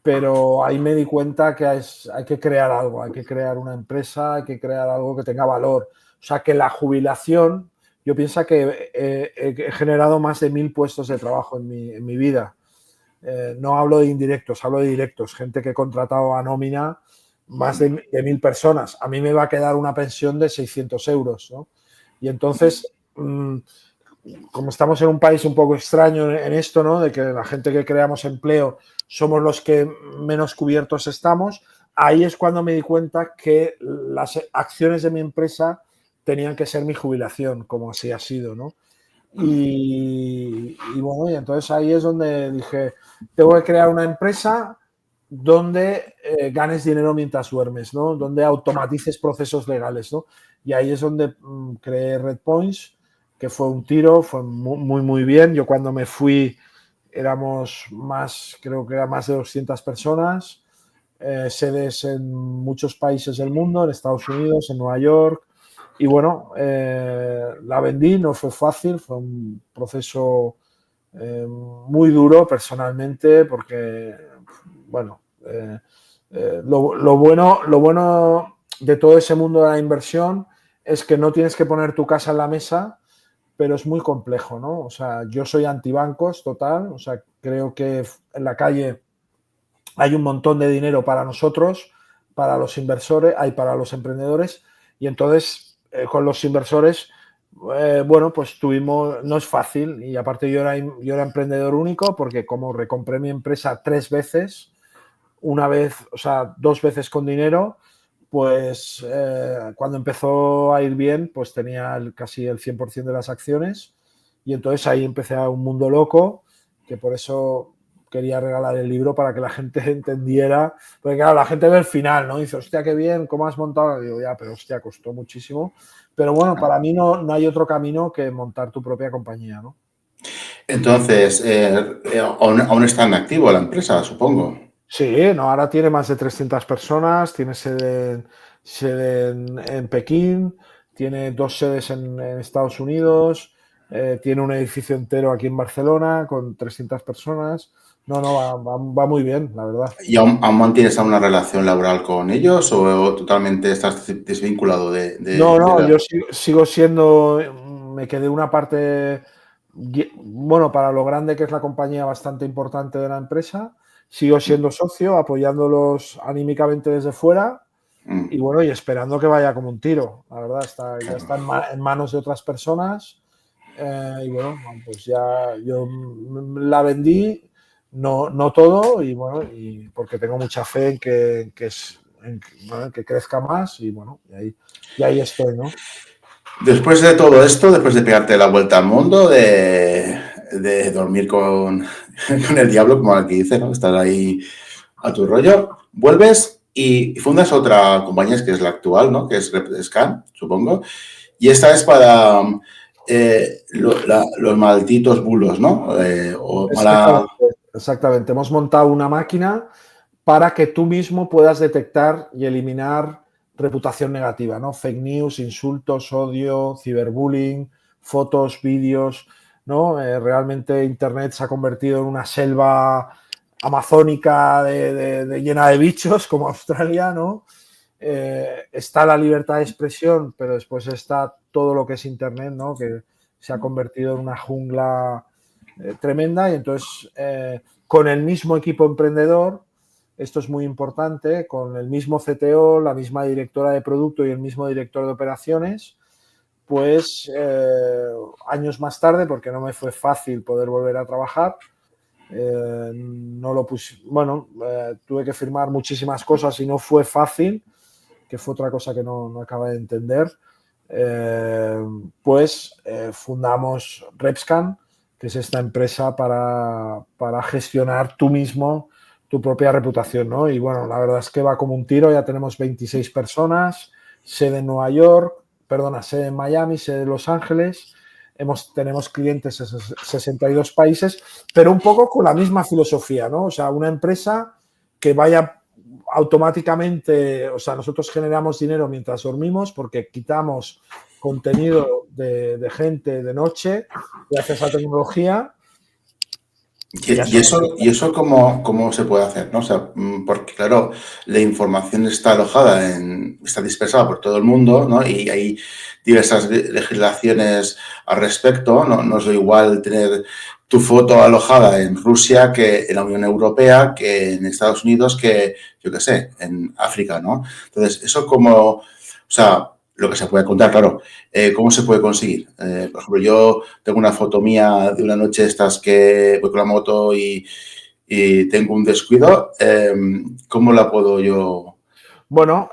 pero ahí me di cuenta que hay que crear algo, hay que crear una empresa, hay que crear algo que tenga valor. O sea, que la jubilación, yo pienso que he generado más de 1.000 puestos de trabajo en mi vida. No hablo de indirectos, hablo de directos, gente que he contratado a nómina, más de 1.000 personas. A mí me va a quedar una pensión de 600 euros, ¿no? Y entonces, como estamos en un país un poco extraño en esto, ¿no? De que la gente que creamos empleo somos los que menos cubiertos estamos, ahí es cuando me di cuenta que las acciones de mi empresa tenían que ser mi jubilación, como así ha sido, ¿no? Y bueno, y entonces ahí es donde dije, tengo que crear una empresa donde ganes dinero mientras duermes, ¿no? Donde automatices procesos legales, ¿no? Y ahí es donde creé RedPoints, que fue un tiro, fue muy bien. Yo cuando me fui éramos más, creo que era más de 200 personas, sedes en muchos países del mundo, en Estados Unidos, en Nueva York. Y bueno, la vendí, no fue fácil, fue un proceso muy duro personalmente porque, bueno, lo bueno de todo ese mundo de la inversión es que no tienes que poner tu casa en la mesa, pero es muy complejo, ¿no? O sea, yo soy antibancos total, o sea, creo que en la calle hay un montón de dinero para nosotros, para los inversores, hay para los emprendedores, y entonces con los inversores, bueno, pues tuvimos, no es fácil, y aparte yo era emprendedor único porque como recompré mi empresa 3 veces, una vez, o sea, 2 veces con dinero, pues cuando empezó a ir bien, pues tenía casi el 100% de las acciones, y entonces ahí empecé a un mundo loco, que por eso quería regalar el libro para que la gente entendiera, porque claro, la gente ve el final, ¿no? Dice, hostia, qué bien, ¿cómo has montado? Y digo, ya, pero hostia, costó muchísimo. Pero bueno, para mí no hay otro camino que montar tu propia compañía, ¿no? Entonces, aún está en activo la empresa, supongo. Sí, no, ahora tiene más de 300 personas, tiene sede en Pekín, tiene 2 sedes en Estados Unidos, tiene un edificio entero aquí en Barcelona con 300 personas. No, va muy bien, la verdad. ¿Y aún mantienes una relación laboral con ellos o totalmente estás desvinculado No, la... yo sigo siendo, me quedé una parte, bueno, para lo grande que es la compañía, bastante importante de la empresa. Sigo siendo socio, apoyándolos anímicamente desde fuera. Y bueno, y esperando que vaya como un tiro, la verdad, ya Claro. está en manos de otras personas. Y bueno, pues ya yo la vendí, no todo, y bueno, y porque tengo mucha fe en que crezca más, y bueno, y ahí estoy, ¿no? Después de todo esto, después de pegarte la vuelta al mundo, de dormir con el diablo, como aquí dice, ¿no? Estar ahí a tu rollo, vuelves y fundas otra compañía que es la actual, ¿no? Que es RepScan, supongo. Y esta es para los malditos bulos, ¿no? O mala... Exactamente, exactamente. Hemos montado una máquina para que tú mismo puedas detectar y eliminar reputación negativa, ¿no? Fake news, insultos, odio, ciberbullying, fotos, vídeos, ¿no? Realmente Internet se ha convertido en una selva amazónica llena de bichos, como Australia, ¿no? Está la libertad de expresión, pero después está todo lo que es Internet, ¿no? Que se ha convertido en una jungla tremenda, y entonces con el mismo equipo emprendedor, esto es muy importante, con el mismo CTO, la misma directora de producto y el mismo director de operaciones, pues años más tarde, porque no me fue fácil poder volver a trabajar, no lo puse, bueno, tuve que firmar muchísimas cosas y no fue fácil, que fue otra cosa que no acabé de entender. Pues fundamos RepScan, que es esta empresa para gestionar tú mismo tu propia reputación, ¿no? Y bueno, la verdad es que va como un tiro, ya tenemos 26 personas, sede en Nueva York, perdona, sede en Miami, sede en Los Ángeles, tenemos clientes en 62 países, pero un poco con la misma filosofía, ¿no? O sea, una empresa que vaya automáticamente, o sea, nosotros generamos dinero mientras dormimos porque quitamos contenido de gente de noche gracias a la tecnología. Y eso cómo se puede hacer, ¿no? O sea, porque claro, la información está alojada está dispersada por todo el mundo, ¿no? Y hay diversas legislaciones al respecto, ¿no? No es igual tener tu foto alojada en Rusia que en la Unión Europea, que en Estados Unidos, que, yo qué sé, en África, ¿no? Entonces, eso como, o sea, lo que se puede contar, claro, ¿cómo se puede conseguir? Por ejemplo, yo tengo una foto mía de una noche estas que voy con la moto y tengo un descuido. ¿Cómo la puedo yo? Bueno,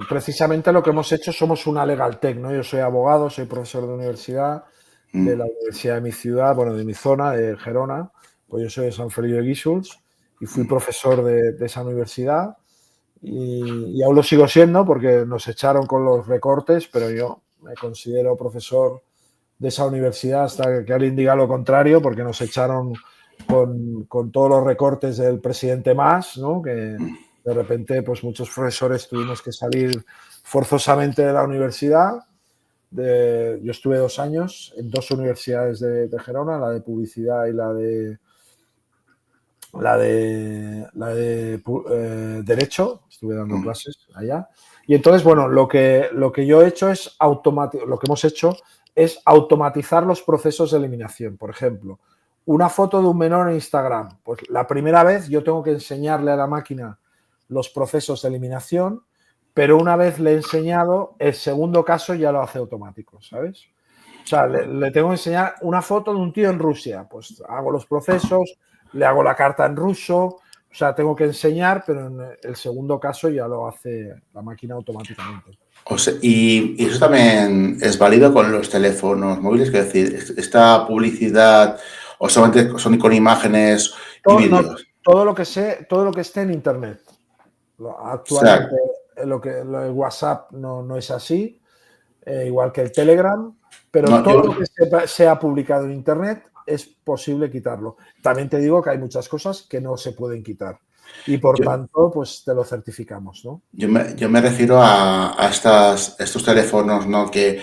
precisamente lo que hemos hecho, somos una Legal Tech, ¿no? Yo soy abogado, soy profesor de universidad, de la universidad de mi ciudad, bueno, de mi zona, de Gerona, pues yo soy de San Feliu de Guíxols y fui profesor de esa universidad y aún lo sigo siendo porque nos echaron con los recortes, pero yo me considero profesor de esa universidad hasta que alguien diga lo contrario, porque nos echaron con todos los recortes del presidente Mas, ¿no? Que de repente pues muchos profesores tuvimos que salir forzosamente de la universidad. Yo estuve 2 años en 2 universidades de Gerona, la de publicidad y Derecho, estuve dando clases allá. Y entonces, bueno, lo que yo he hecho es lo que hemos hecho es automatizar los procesos de eliminación. Por ejemplo, una foto de un menor en Instagram. Pues la primera vez yo tengo que enseñarle a la máquina los procesos de eliminación, pero una vez le he enseñado, el segundo caso ya lo hace automático, ¿sabes? O sea, le tengo que enseñar una foto de un tío en Rusia. Pues hago los procesos, le hago la carta en ruso, o sea, tengo que enseñar, pero en el segundo caso ya lo hace la máquina automáticamente. O sea, y eso también es válido con los teléfonos móviles, es decir, esta publicidad o solamente son con imágenes y No, vídeos. todo lo que esté en internet. O sea, Actualmente el WhatsApp no es así, igual que el Telegram, pero no, todo lo que sea publicado en internet es posible quitarlo. También te digo que hay muchas cosas que no se pueden quitar y por yo, tanto pues te lo certificamos, ¿no? yo me refiero a estos teléfonos, ¿no? Que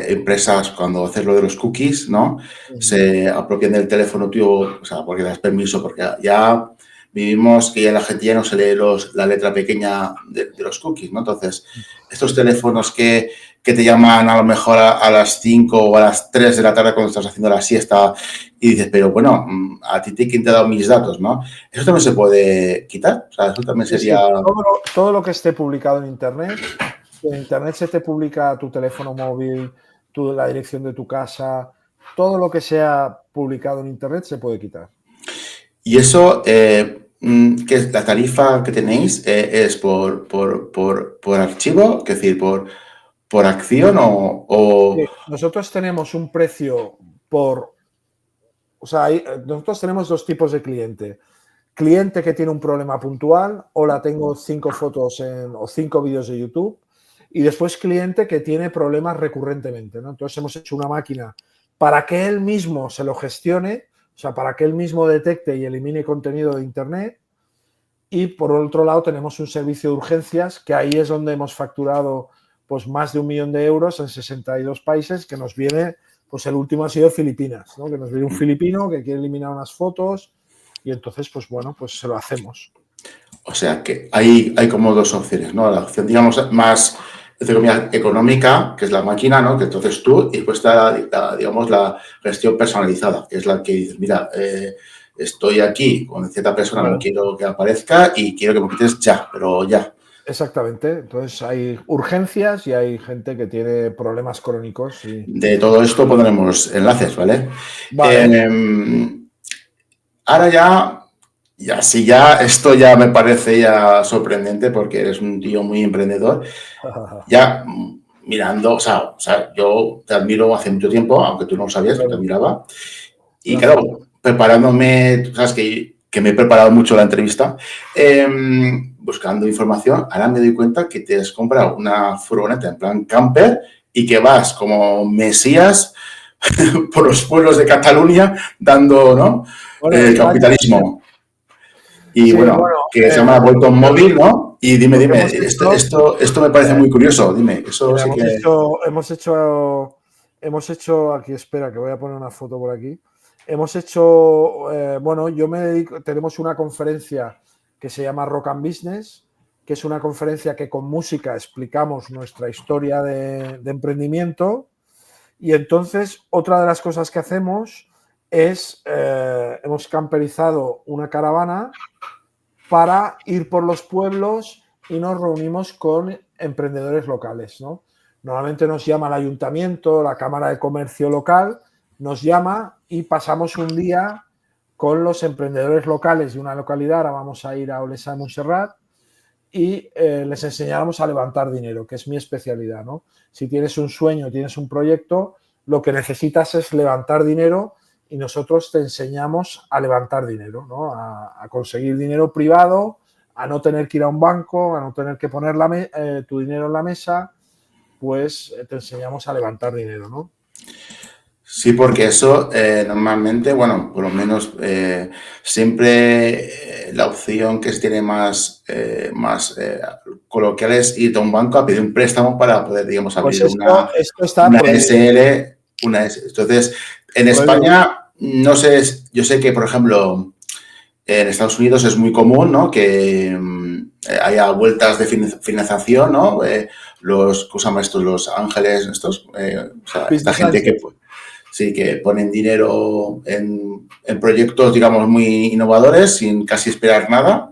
empresas, cuando haces lo de los cookies, ¿no? Se apropian del teléfono tuyo, o sea, porque das permiso, porque ya vivimos que ya la gente ya no se lee la letra pequeña de los cookies, ¿no? Entonces, estos teléfonos que te llaman a lo mejor a las 5 o a las 3 de la tarde cuando estás haciendo la siesta y dices, pero bueno, a ti quién te ha dado mis datos, ¿no? Eso también se puede quitar, o sea, eso también Sí, sería... sí, todo lo que esté publicado en internet se te publica tu teléfono móvil, la dirección de tu casa, todo lo que sea publicado en internet se puede quitar. Y eso, ¿qué es la tarifa que tenéis? ¿Es por archivo? Es decir, por acción Sí, nosotros tenemos un precio o sea, nosotros tenemos 2 tipos de cliente. Cliente que tiene un problema puntual, o la tengo 5 fotos o 5 vídeos de YouTube, y después cliente que tiene problemas recurrentemente, ¿no? Entonces hemos hecho una máquina para que él mismo se lo gestione, o sea, para que él mismo detecte y elimine contenido de internet. Y por otro lado tenemos un servicio de urgencias, que ahí es donde hemos facturado pues más de 1 millón de euros en 62 países, que nos viene, pues el último ha sido Filipinas, ¿no? Que nos viene un filipino que quiere eliminar unas fotos y entonces, pues bueno, pues se lo hacemos. O sea, que hay como dos opciones, ¿no? La opción, digamos, más entre comillas, económica, que es la máquina, ¿no? Que entonces tú, y después está, digamos, la gestión personalizada, que es la que dices, mira, estoy aquí con cierta persona, no quiero que aparezca y quiero que me quites ya, pero ya. Exactamente. Entonces hay urgencias y hay gente que tiene problemas crónicos. De todo esto pondremos enlaces, ¿vale? Vale. Ahora ya, sí, ya, esto ya me parece ya sorprendente porque eres un tío muy emprendedor. Ya mirando, o sea, yo te admiro hace mucho tiempo, aunque tú no lo sabías, yo te admiraba. Y Gracias. claro, preparándome, tú sabes que me he preparado mucho la entrevista, buscando información, ahora me doy cuenta que te has comprado una furgoneta en plan camper y que vas como mesías por los pueblos de Cataluña dando, ¿no? Bueno, España. Capitalismo. Y Sí, bueno, bueno, que se llama Bolton Móvil, ¿no? Y dime, lo que dime, hemos hecho, esto me parece muy curioso, dime, eso mira, sí que... hemos hecho aquí, espera, que voy a poner una foto por aquí. Hemos hecho, bueno, yo me dedico, tenemos una conferencia que se llama Rock and Business, que es una conferencia que con música explicamos nuestra historia de emprendimiento. Y entonces, otra de las cosas que hacemos es, hemos camperizado una caravana para ir por los pueblos y nos reunimos con emprendedores locales, ¿no? Normalmente nos llama el ayuntamiento, la Cámara de Comercio local, nos llama y pasamos un día con los emprendedores locales de una localidad. Ahora vamos a ir a Olesa de Montserrat y les enseñáramos a levantar dinero, que es mi especialidad, ¿no? Si tienes un sueño, tienes un proyecto, lo que necesitas es levantar dinero y nosotros te enseñamos a levantar dinero, ¿no? A conseguir dinero privado, a no tener que ir a un banco, a no tener que poner tu dinero en la mesa, pues te enseñamos a levantar dinero, ¿no? Sí, porque eso normalmente, bueno, por lo menos siempre la opción que se tiene más coloquial es ir a un banco a pedir un préstamo para poder, digamos, Pues abrir esto está una prohibido. SL, una S. Entonces, en Prohibido. España, no sé, yo sé que, por ejemplo, en Estados Unidos es muy común, ¿no? Que haya vueltas de financiación, ¿no? ¿Cómo se llama estos? Los ángeles, estos. O sea, esta Business gente que, Angels. sí, que ponen dinero en proyectos, digamos, muy innovadores sin casi esperar nada.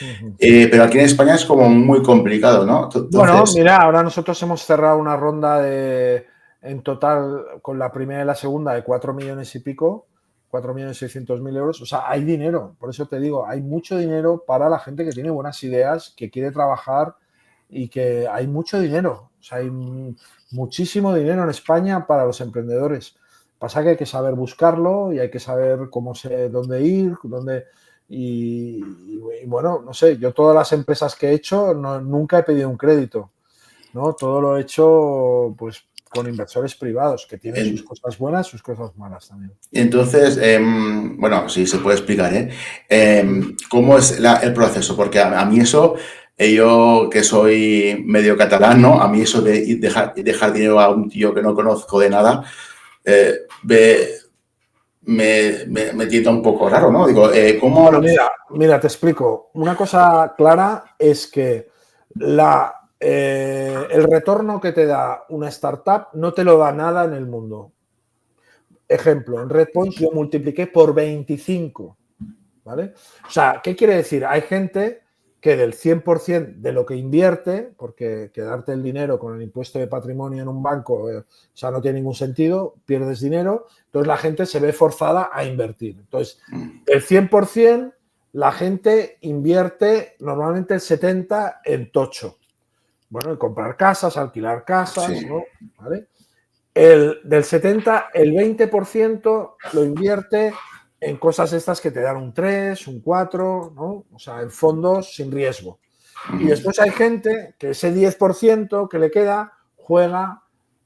Uh-huh. Pero aquí en España es como muy complicado, ¿no? Bueno, Entonces, mira, ahora nosotros hemos cerrado una ronda en total con la primera y la segunda de 4 millones y pico, 4.600.000 euros. O sea, hay dinero, por eso te digo, hay mucho dinero para la gente que tiene buenas ideas, que quiere trabajar y que hay mucho dinero. O sea, hay muchísimo dinero en España para los emprendedores. Pasa que hay que saber buscarlo y hay que saber dónde ir, y bueno, no sé, yo todas las empresas que he hecho nunca he pedido un crédito, ¿no? Todo lo he hecho pues con inversores privados, que tienen sus en- cosas buenas, sus cosas malas también. entonces, bueno, sí se puede explicar, ¿eh? ¿Cómo es el proceso? Porque a mí eso, yo que soy medio catalán, ¿no? A mí eso de dejar dinero a un tío que no conozco de nada, eh, me tienta un poco raro, ¿no? Digo, Bueno, ¿cómo? mira, te explico. Una cosa clara es que el retorno que te da una startup no te lo da nada en el mundo. Ejemplo, en Redpoint yo multipliqué por 25, ¿vale? O sea, ¿qué quiere decir? Hay gente que del 100% de lo que invierte, porque quedarte el dinero con el impuesto de patrimonio en un banco, o sea, no tiene ningún sentido, pierdes dinero, entonces la gente se ve forzada a invertir. Entonces, el 100%, la gente invierte normalmente el 70% en tocho. Bueno, en comprar casas, alquilar casas, Sí. ¿no? ¿Vale? Del 70, el 20% lo invierte en cosas estas que te dan un 3, un 4, ¿no? O sea, en fondos sin riesgo. Y después hay gente que ese 10% que le queda juega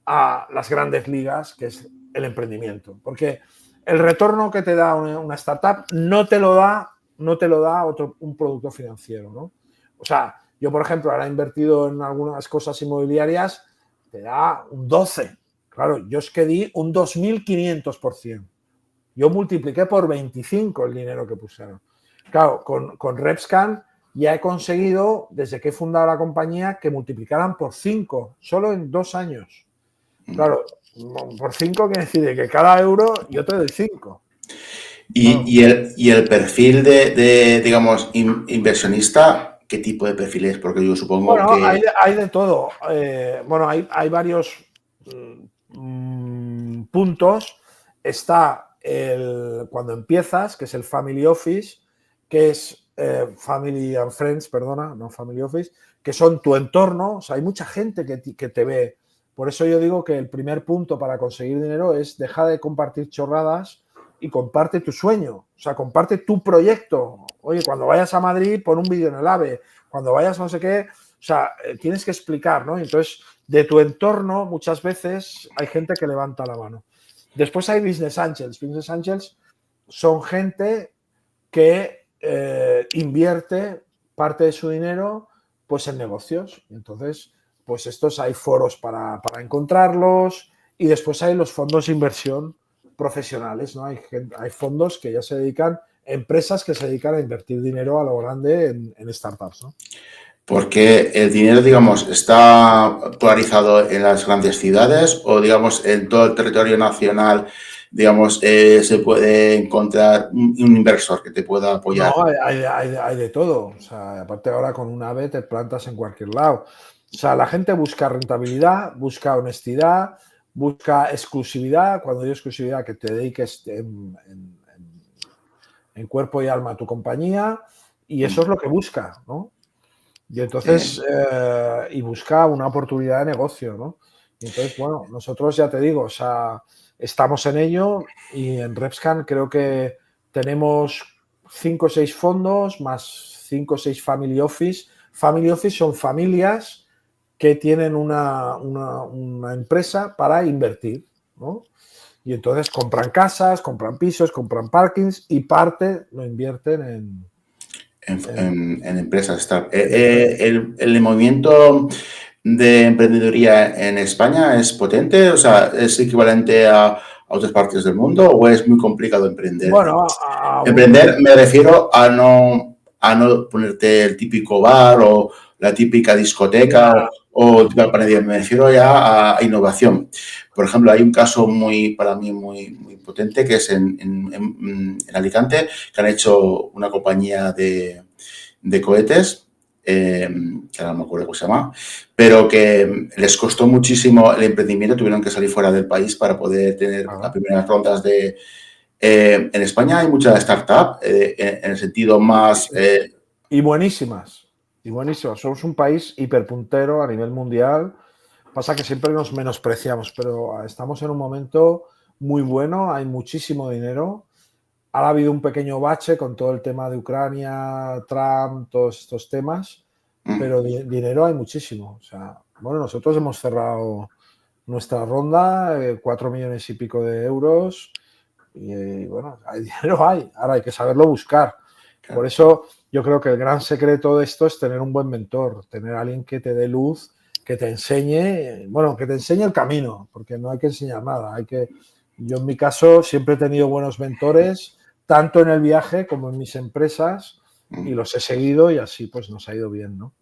a las grandes ligas, que es el emprendimiento. Porque el retorno que te da una startup no te lo da un producto financiero, ¿no? O sea, yo, por ejemplo, ahora he invertido en algunas cosas inmobiliarias, te da un 12. Claro, yo es que di un 2.500%. Yo multipliqué por 25 el dinero que pusieron. Claro, con Repscan ya he conseguido, desde que he fundado la compañía, que multiplicaran por 5, solo en 2 años. Claro, por 5 quiere decir que cada euro yo te doy 5. Claro. Y el perfil digamos, inversionista, ¿qué tipo de perfil es? Porque yo supongo Bueno, que... hay de todo. Bueno, hay varios puntos. Está cuando empiezas, que es el Family Office, que es Family and Friends, perdona, no Family Office, que son tu entorno. O sea, hay mucha gente que te ve. Por eso yo digo que el primer punto para conseguir dinero es deja de compartir chorradas y comparte tu sueño. O sea, comparte tu proyecto. Oye, cuando vayas a Madrid, pon un vídeo en el AVE. Cuando vayas a no sé qué, o sea, tienes que explicar, ¿no? Entonces, de tu entorno, muchas veces hay gente que levanta la mano. Después hay Business Angels. Business Angels son gente que invierte parte de su dinero pues en negocios. Entonces, pues estos hay foros para encontrarlos y después hay los fondos de inversión profesionales, ¿no? Hay fondos que ya se dedican, empresas que se dedican a invertir dinero a lo grande en startups, ¿no? Porque el dinero, digamos, está polarizado en las grandes ciudades o, digamos, en todo el territorio nacional, digamos, se puede encontrar un inversor que te pueda No, apoyar. hay de todo. O sea, aparte ahora con un AVE te plantas en cualquier lado. O sea, la gente busca rentabilidad, busca honestidad, busca exclusividad. Cuando digo exclusividad, que te dediques en cuerpo y alma a tu compañía. Y eso es lo que busca, ¿no? Y entonces, y busca una oportunidad de negocio, ¿no? Y entonces, bueno, nosotros ya te digo, o sea, estamos en ello y en Repscan creo que tenemos 5 o 6 fondos más 5 o 6 family office. Family office son familias que tienen una empresa para invertir, ¿no? Y entonces compran casas, compran pisos, compran parkings y parte lo invierten En empresas. en empresas. El movimiento de emprendeduría en España es potente, o sea, es equivalente a otras partes del mundo o es muy complicado emprender. Bueno, Emprender me refiero a no ponerte el típico bar o la típica discoteca ya, o panadería, me refiero ya a innovación. Por ejemplo, hay un caso para mí muy potente que es en Alicante, que han hecho una compañía de cohetes, que ahora no me acuerdo cómo se llama, pero que les costó muchísimo el emprendimiento, tuvieron que salir fuera del país para poder tener las primeras rondas de... en España hay mucha startup, en el sentido más... y buenísimas, y buenísimas. Somos un país hiperpuntero a nivel mundial. Pasa que siempre nos menospreciamos, pero estamos en un momento muy bueno, hay muchísimo dinero. Ahora ha habido un pequeño bache con todo el tema de Ucrania, Trump, todos estos temas, pero dinero hay muchísimo. O sea, bueno, nosotros hemos cerrado nuestra ronda, 4 millones y pico de euros, y bueno, hay dinero hay, ahora hay que saberlo buscar. claro. Por eso yo creo que el gran secreto de esto es tener un buen mentor, tener a alguien que te dé luz, que te enseñe, bueno, que te enseñe el camino, porque no hay que enseñar nada, yo en mi caso siempre he tenido buenos mentores, tanto en el viaje como en mis empresas, y los he seguido y así pues nos ha ido bien, ¿no?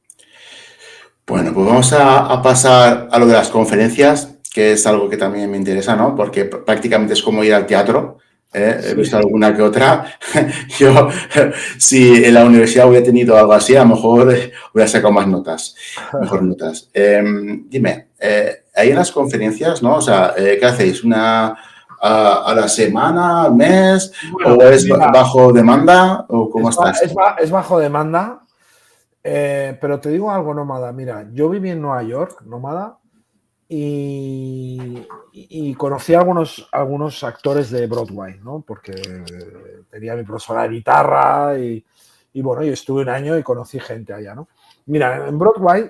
Bueno, pues vamos a pasar a lo de las conferencias, que es algo que también me interesa, ¿no? Porque prácticamente es como ir al teatro. He Sí. visto alguna que otra. Yo, si en la universidad hubiera tenido algo así, a lo mejor hubiera sacado más notas, mejor notas. Dime, ahí en las conferencias, ¿no? O sea, ¿qué hacéis? ¿Una a la semana, al mes? ¿O Bueno, es mira, bajo demanda? ¿O cómo está esto? es bajo demanda, pero te digo algo, Nómada. Mira, yo viví en Nueva York, Nómada, y conocí a algunos actores de Broadway, ¿no? Porque tenía mi profesora de guitarra y bueno, yo estuve un año y conocí gente allá, ¿no? Mira, en Broadway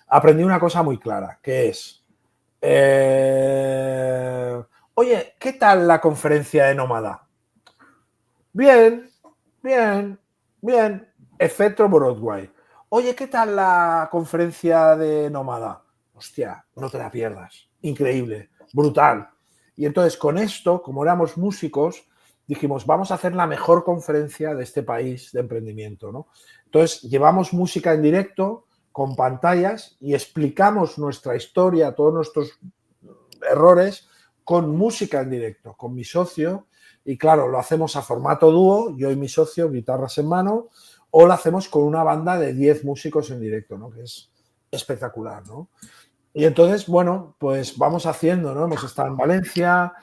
aprendí una cosa muy clara, que es, oye, ¿qué tal la conferencia de Nómada? Bien, bien, bien. Efecto Broadway. Oye, ¿qué tal la conferencia de Nómada? Hostia, no te la pierdas. Increíble, brutal. Y entonces con esto, como éramos músicos, dijimos, vamos a hacer la mejor conferencia de este país de emprendimiento, ¿no? Entonces llevamos música en directo con pantallas y explicamos nuestra historia, todos nuestros errores con música en directo, con mi socio. Y claro, lo hacemos a formato dúo, yo y mi socio, guitarras en mano, o lo hacemos con una banda de 10 músicos en directo, ¿no? Que es espectacular, ¿no? Y entonces, bueno, pues vamos haciendo, ¿no? Hemos estado en Valencia,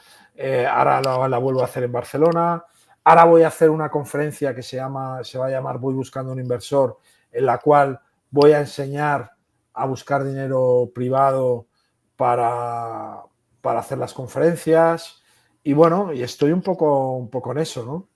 ahora la vuelvo a hacer en Barcelona, ahora voy a hacer una conferencia que se va a llamar Voy buscando un inversor, en la cual voy a enseñar a buscar dinero privado para, para hacer las conferencias. Y bueno, y estoy un poco en eso, ¿no?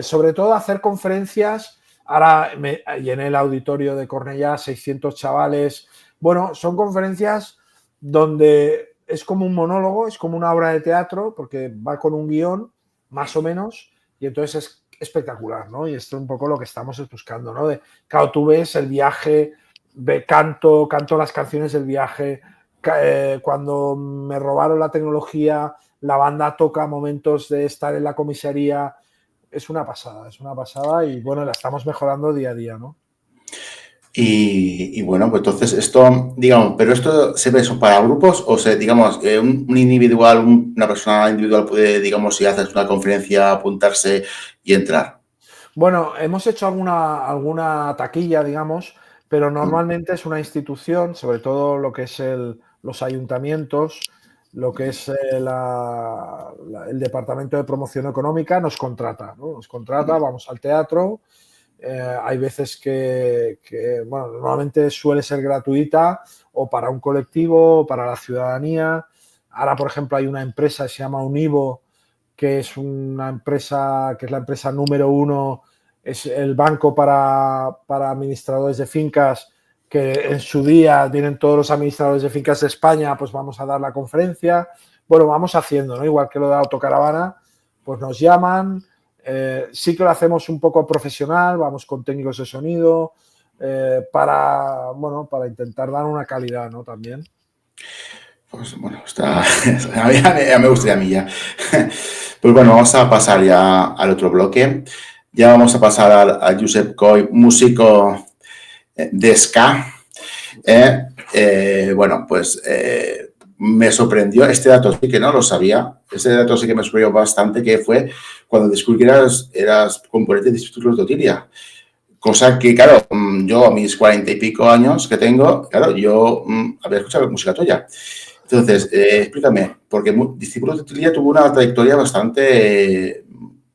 Sobre todo hacer conferencias. Ahora me llené el auditorio de Cornellá, 600 chavales. Bueno, son conferencias donde es como un monólogo, es como una obra de teatro, porque va con un guión, más o menos, y entonces es espectacular, ¿no? Y esto es un poco lo que estamos buscando, ¿no? Claro, tú ves el viaje, canto las canciones del viaje, cuando me robaron la tecnología, la banda toca momentos de estar en la comisaría. Es una pasada y bueno, la estamos mejorando día a día, ¿no? Y bueno, pues entonces esto, digamos, pero esto se ve eso para grupos o se, digamos, un individual, una persona individual puede, digamos, si haces una conferencia, apuntarse y entrar. Bueno, hemos hecho alguna taquilla, digamos, pero normalmente es una institución, sobre todo lo que es los ayuntamientos, lo que es el Departamento de Promoción Económica, nos contrata, ¿no? Nos contrata, vamos al teatro, Hay veces bueno, normalmente suele ser gratuita o para un colectivo o para la ciudadanía. Ahora, por ejemplo, hay una empresa que se llama Univo, que es una empresa, que es la empresa número 1, es el banco para administradores de fincas, que en su día vienen todos los administradores de fincas de España, pues vamos a dar la conferencia. Bueno, vamos haciendo, ¿no? Igual que lo de autocaravana, pues nos llaman. Sí que lo hacemos un poco profesional, vamos con técnicos de sonido, para intentar dar una calidad, ¿no? También. Pues bueno, ya me gustaría a mí ya. Pues bueno, vamos a pasar ya al otro bloque. Ya vamos a pasar a Josep Coll, músico de ska. Bueno, pues me sorprendió este dato, sí que no lo sabía. Este dato sí que me sorprendió bastante, que fue cuando descubrí que eras componente de Discípulos de Otilia. Cosa que, claro, yo a mis 40 y pico años que tengo, claro, yo había escuchado música tuya. Entonces, explícame, porque Discípulos de Otilia tuvo una trayectoria bastante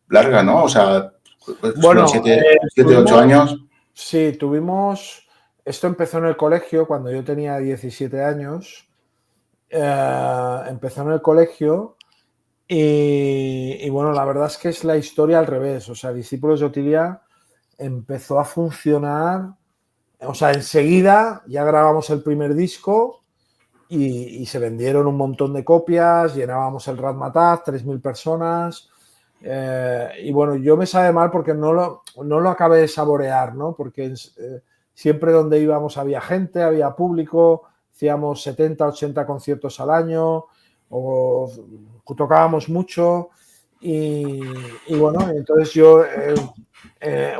larga, ¿no? O sea, bueno, 8 años. Sí, esto empezó en el colegio cuando yo tenía 17 años. Empezó en el colegio y bueno, la verdad es que es la historia al revés. O sea, Discípulos de Otilia empezó a funcionar, o sea, enseguida ya grabamos el primer disco y se vendieron un montón de copias, llenábamos el Razzmatazz, 3.000 personas. Y bueno, yo me sabe mal porque no lo acabé de saborear, ¿no? Porque siempre donde íbamos había gente, había público, hacíamos 70, 80 conciertos al año, o tocábamos mucho. Y bueno, entonces yo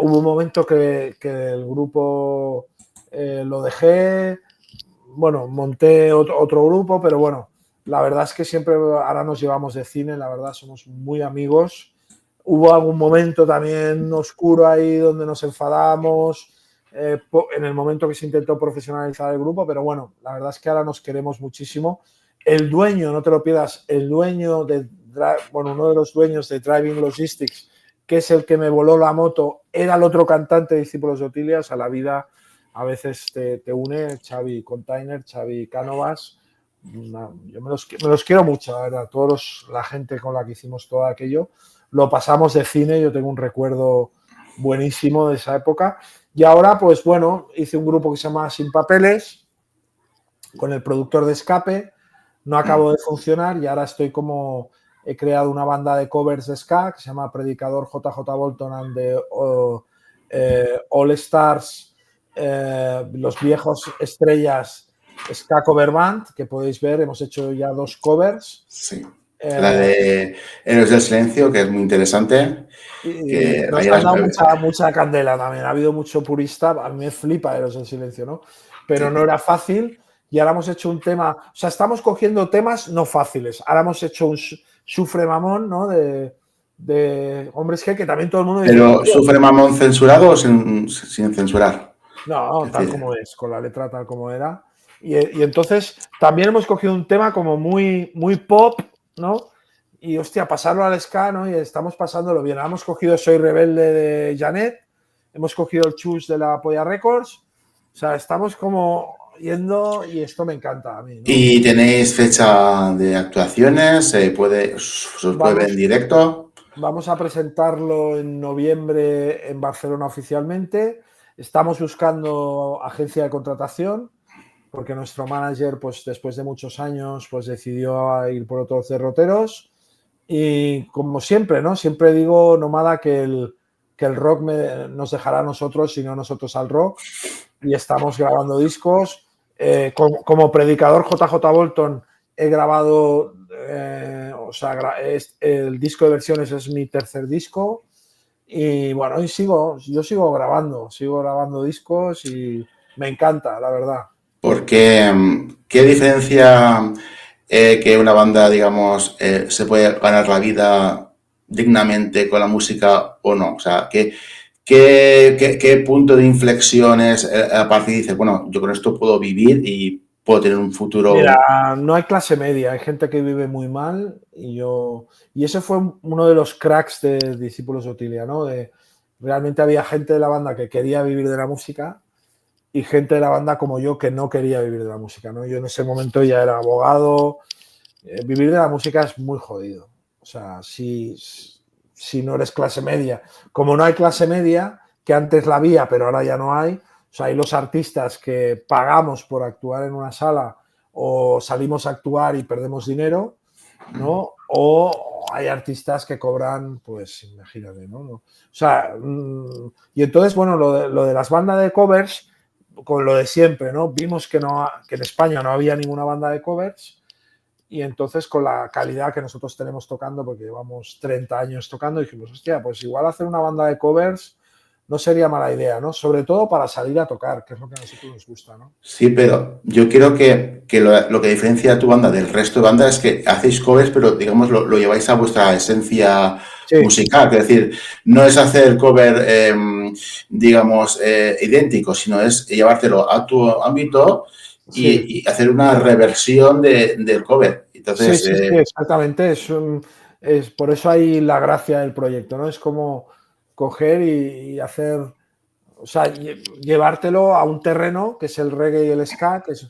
hubo un momento que el grupo lo dejé. Bueno, monté otro grupo, pero bueno, la verdad es que siempre ahora nos llevamos de cine, la verdad somos muy amigos. Hubo algún momento también oscuro ahí donde nos enfadábamos, en el momento que se intentó profesionalizar el grupo, pero bueno, la verdad es que ahora nos queremos muchísimo. El dueño, no te lo pierdas, uno de los dueños de Driving Logistics, que es el que me voló la moto, era el otro cantante de Discípulos de Otilia. O sea, la vida a veces te une. Xavi Container, Xavi Cánovas. Yo me los quiero mucho, la verdad. La gente con la que hicimos todo aquello, lo pasamos de cine. Yo tengo un recuerdo buenísimo de esa época. Y ahora, pues bueno, hice un grupo que se llama Sin Papeles, con el productor de Escape. No acabo de funcionar y ahora he creado una banda de covers de ska que se llama Predicador JJ Bolton and the All Stars, los viejos estrellas ska cover band, que podéis ver. Hemos hecho ya 2 covers. Sí. La de Héroes del Silencio, que es muy interesante. Y nos han dado mucha candela también. Ha habido mucho purista. A mí me flipa Héroes del Silencio, ¿no? Pero sí, no era fácil. Y ahora hemos hecho un tema. O sea, estamos cogiendo temas no fáciles. Ahora hemos hecho un Sufre Mamón, ¿no? De Hombres G, que también todo el mundo dice. ¿Pero Sufre Mamón censurado o sin censurar? No, tal como es, con la letra tal como era. Y entonces también hemos cogido un tema como muy, muy pop, ¿no? Y hostia, pasarlo al ska, ¿no? Y estamos pasándolo bien. Hemos cogido Soy Rebelde de Janet, hemos cogido el Chus de la Polla Records. O sea, estamos como yendo y esto me encanta a mí, ¿no? ¿Y tenéis fecha de actuaciones? ¿Se puede ver en directo? Vamos a presentarlo en noviembre en Barcelona oficialmente. Estamos buscando agencia de contratación, porque nuestro manager, pues después de muchos años, pues decidió ir por otros derroteros. Y como siempre, ¿no? Siempre digo, Nómada, que el rock nos dejará a nosotros y no nosotros al rock. Y estamos grabando discos. Como predicador JJ Bolton he grabado, el disco de versiones es mi tercer disco. Y bueno, yo sigo grabando discos y me encanta, la verdad. Porque, ¿qué diferencia que una banda, digamos, se puede ganar la vida dignamente con la música o no? O sea, ¿qué punto de inflexión es aparte dices, bueno, yo con esto puedo vivir y puedo tener un futuro? Mira, no hay clase media, hay gente que vive muy mal y ese fue uno de los cracks de Discípulos de Otilia, ¿no? realmente había gente de la banda que quería vivir de la música y gente de la banda como yo que no quería vivir de la música, ¿no? Yo en ese momento ya era abogado. Vivir de la música es muy jodido. O sea, si no eres clase media, como no hay clase media, que antes la había, pero ahora ya no hay, o sea, hay los artistas que pagamos por actuar en una sala o salimos a actuar y perdemos dinero, ¿no? O hay artistas que cobran, pues, imagínate, ¿no? O sea, y entonces, bueno, lo de las bandas de covers, con lo de siempre, ¿no? Vimos que en España no había ninguna banda de covers y entonces con la calidad que nosotros tenemos tocando, porque llevamos 30 años tocando, dijimos, hostia, pues igual hacer una banda de covers no sería mala idea, ¿no? Sobre todo para salir a tocar, que es lo que a nosotros nos gusta, ¿no? Sí, pero yo quiero que lo que diferencia a tu banda del resto de bandas es que hacéis covers, pero digamos lo lleváis a vuestra esencia Sí, musical. Es decir, no es hacer cover, digamos, idéntico, sino es llevártelo a tu ámbito sí. y hacer una reversión del cover. Sí, Entonces, sí, sí, exactamente. Es por eso hay la gracia del proyecto, ¿no? Es como coger y hacer, o sea, llevártelo a un terreno que es el reggae y el ska, que es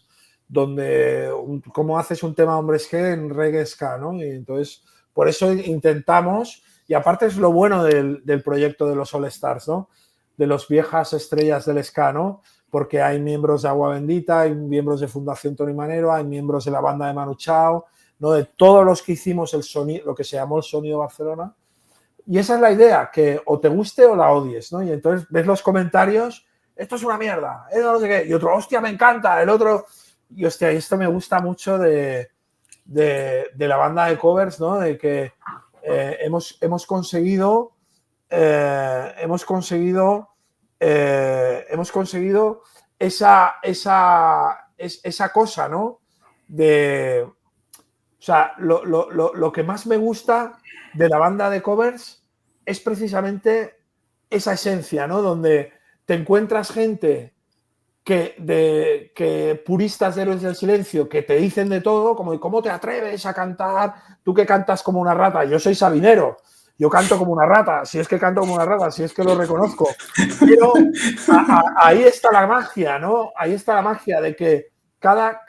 donde, cómo haces un tema hombres G en reggae ska, ¿no? Y entonces, por eso intentamos, y aparte es lo bueno del proyecto de los All Stars, ¿no? De los viejas estrellas del ska, ¿no? Porque hay miembros de Agua Bendita, hay miembros de Fundación Tony Manero, hay miembros de la banda de Manu Chao, ¿no? De todos los que hicimos el sonido, lo que se llamó el Sonido Barcelona. Y esa es la idea, que o te guste o la odies, ¿no? Y entonces ves los comentarios, esto es una mierda, no sé qué, y otro, hostia, me encanta, el otro, y hostia, esto me gusta mucho de la banda de covers, ¿no? De que hemos conseguido esa cosa, ¿no? O sea, lo que más me gusta de la banda de covers es precisamente esa esencia, ¿no? Donde te encuentras gente que puristas de Héroes del Silencio que te dicen de todo, como ¿cómo te atreves a cantar? Tú que cantas como una rata. Yo soy sabinero, yo canto como una rata, si es que canto como una rata, si es que lo reconozco. Pero ahí está la magia, ¿no? Ahí está la magia de que cada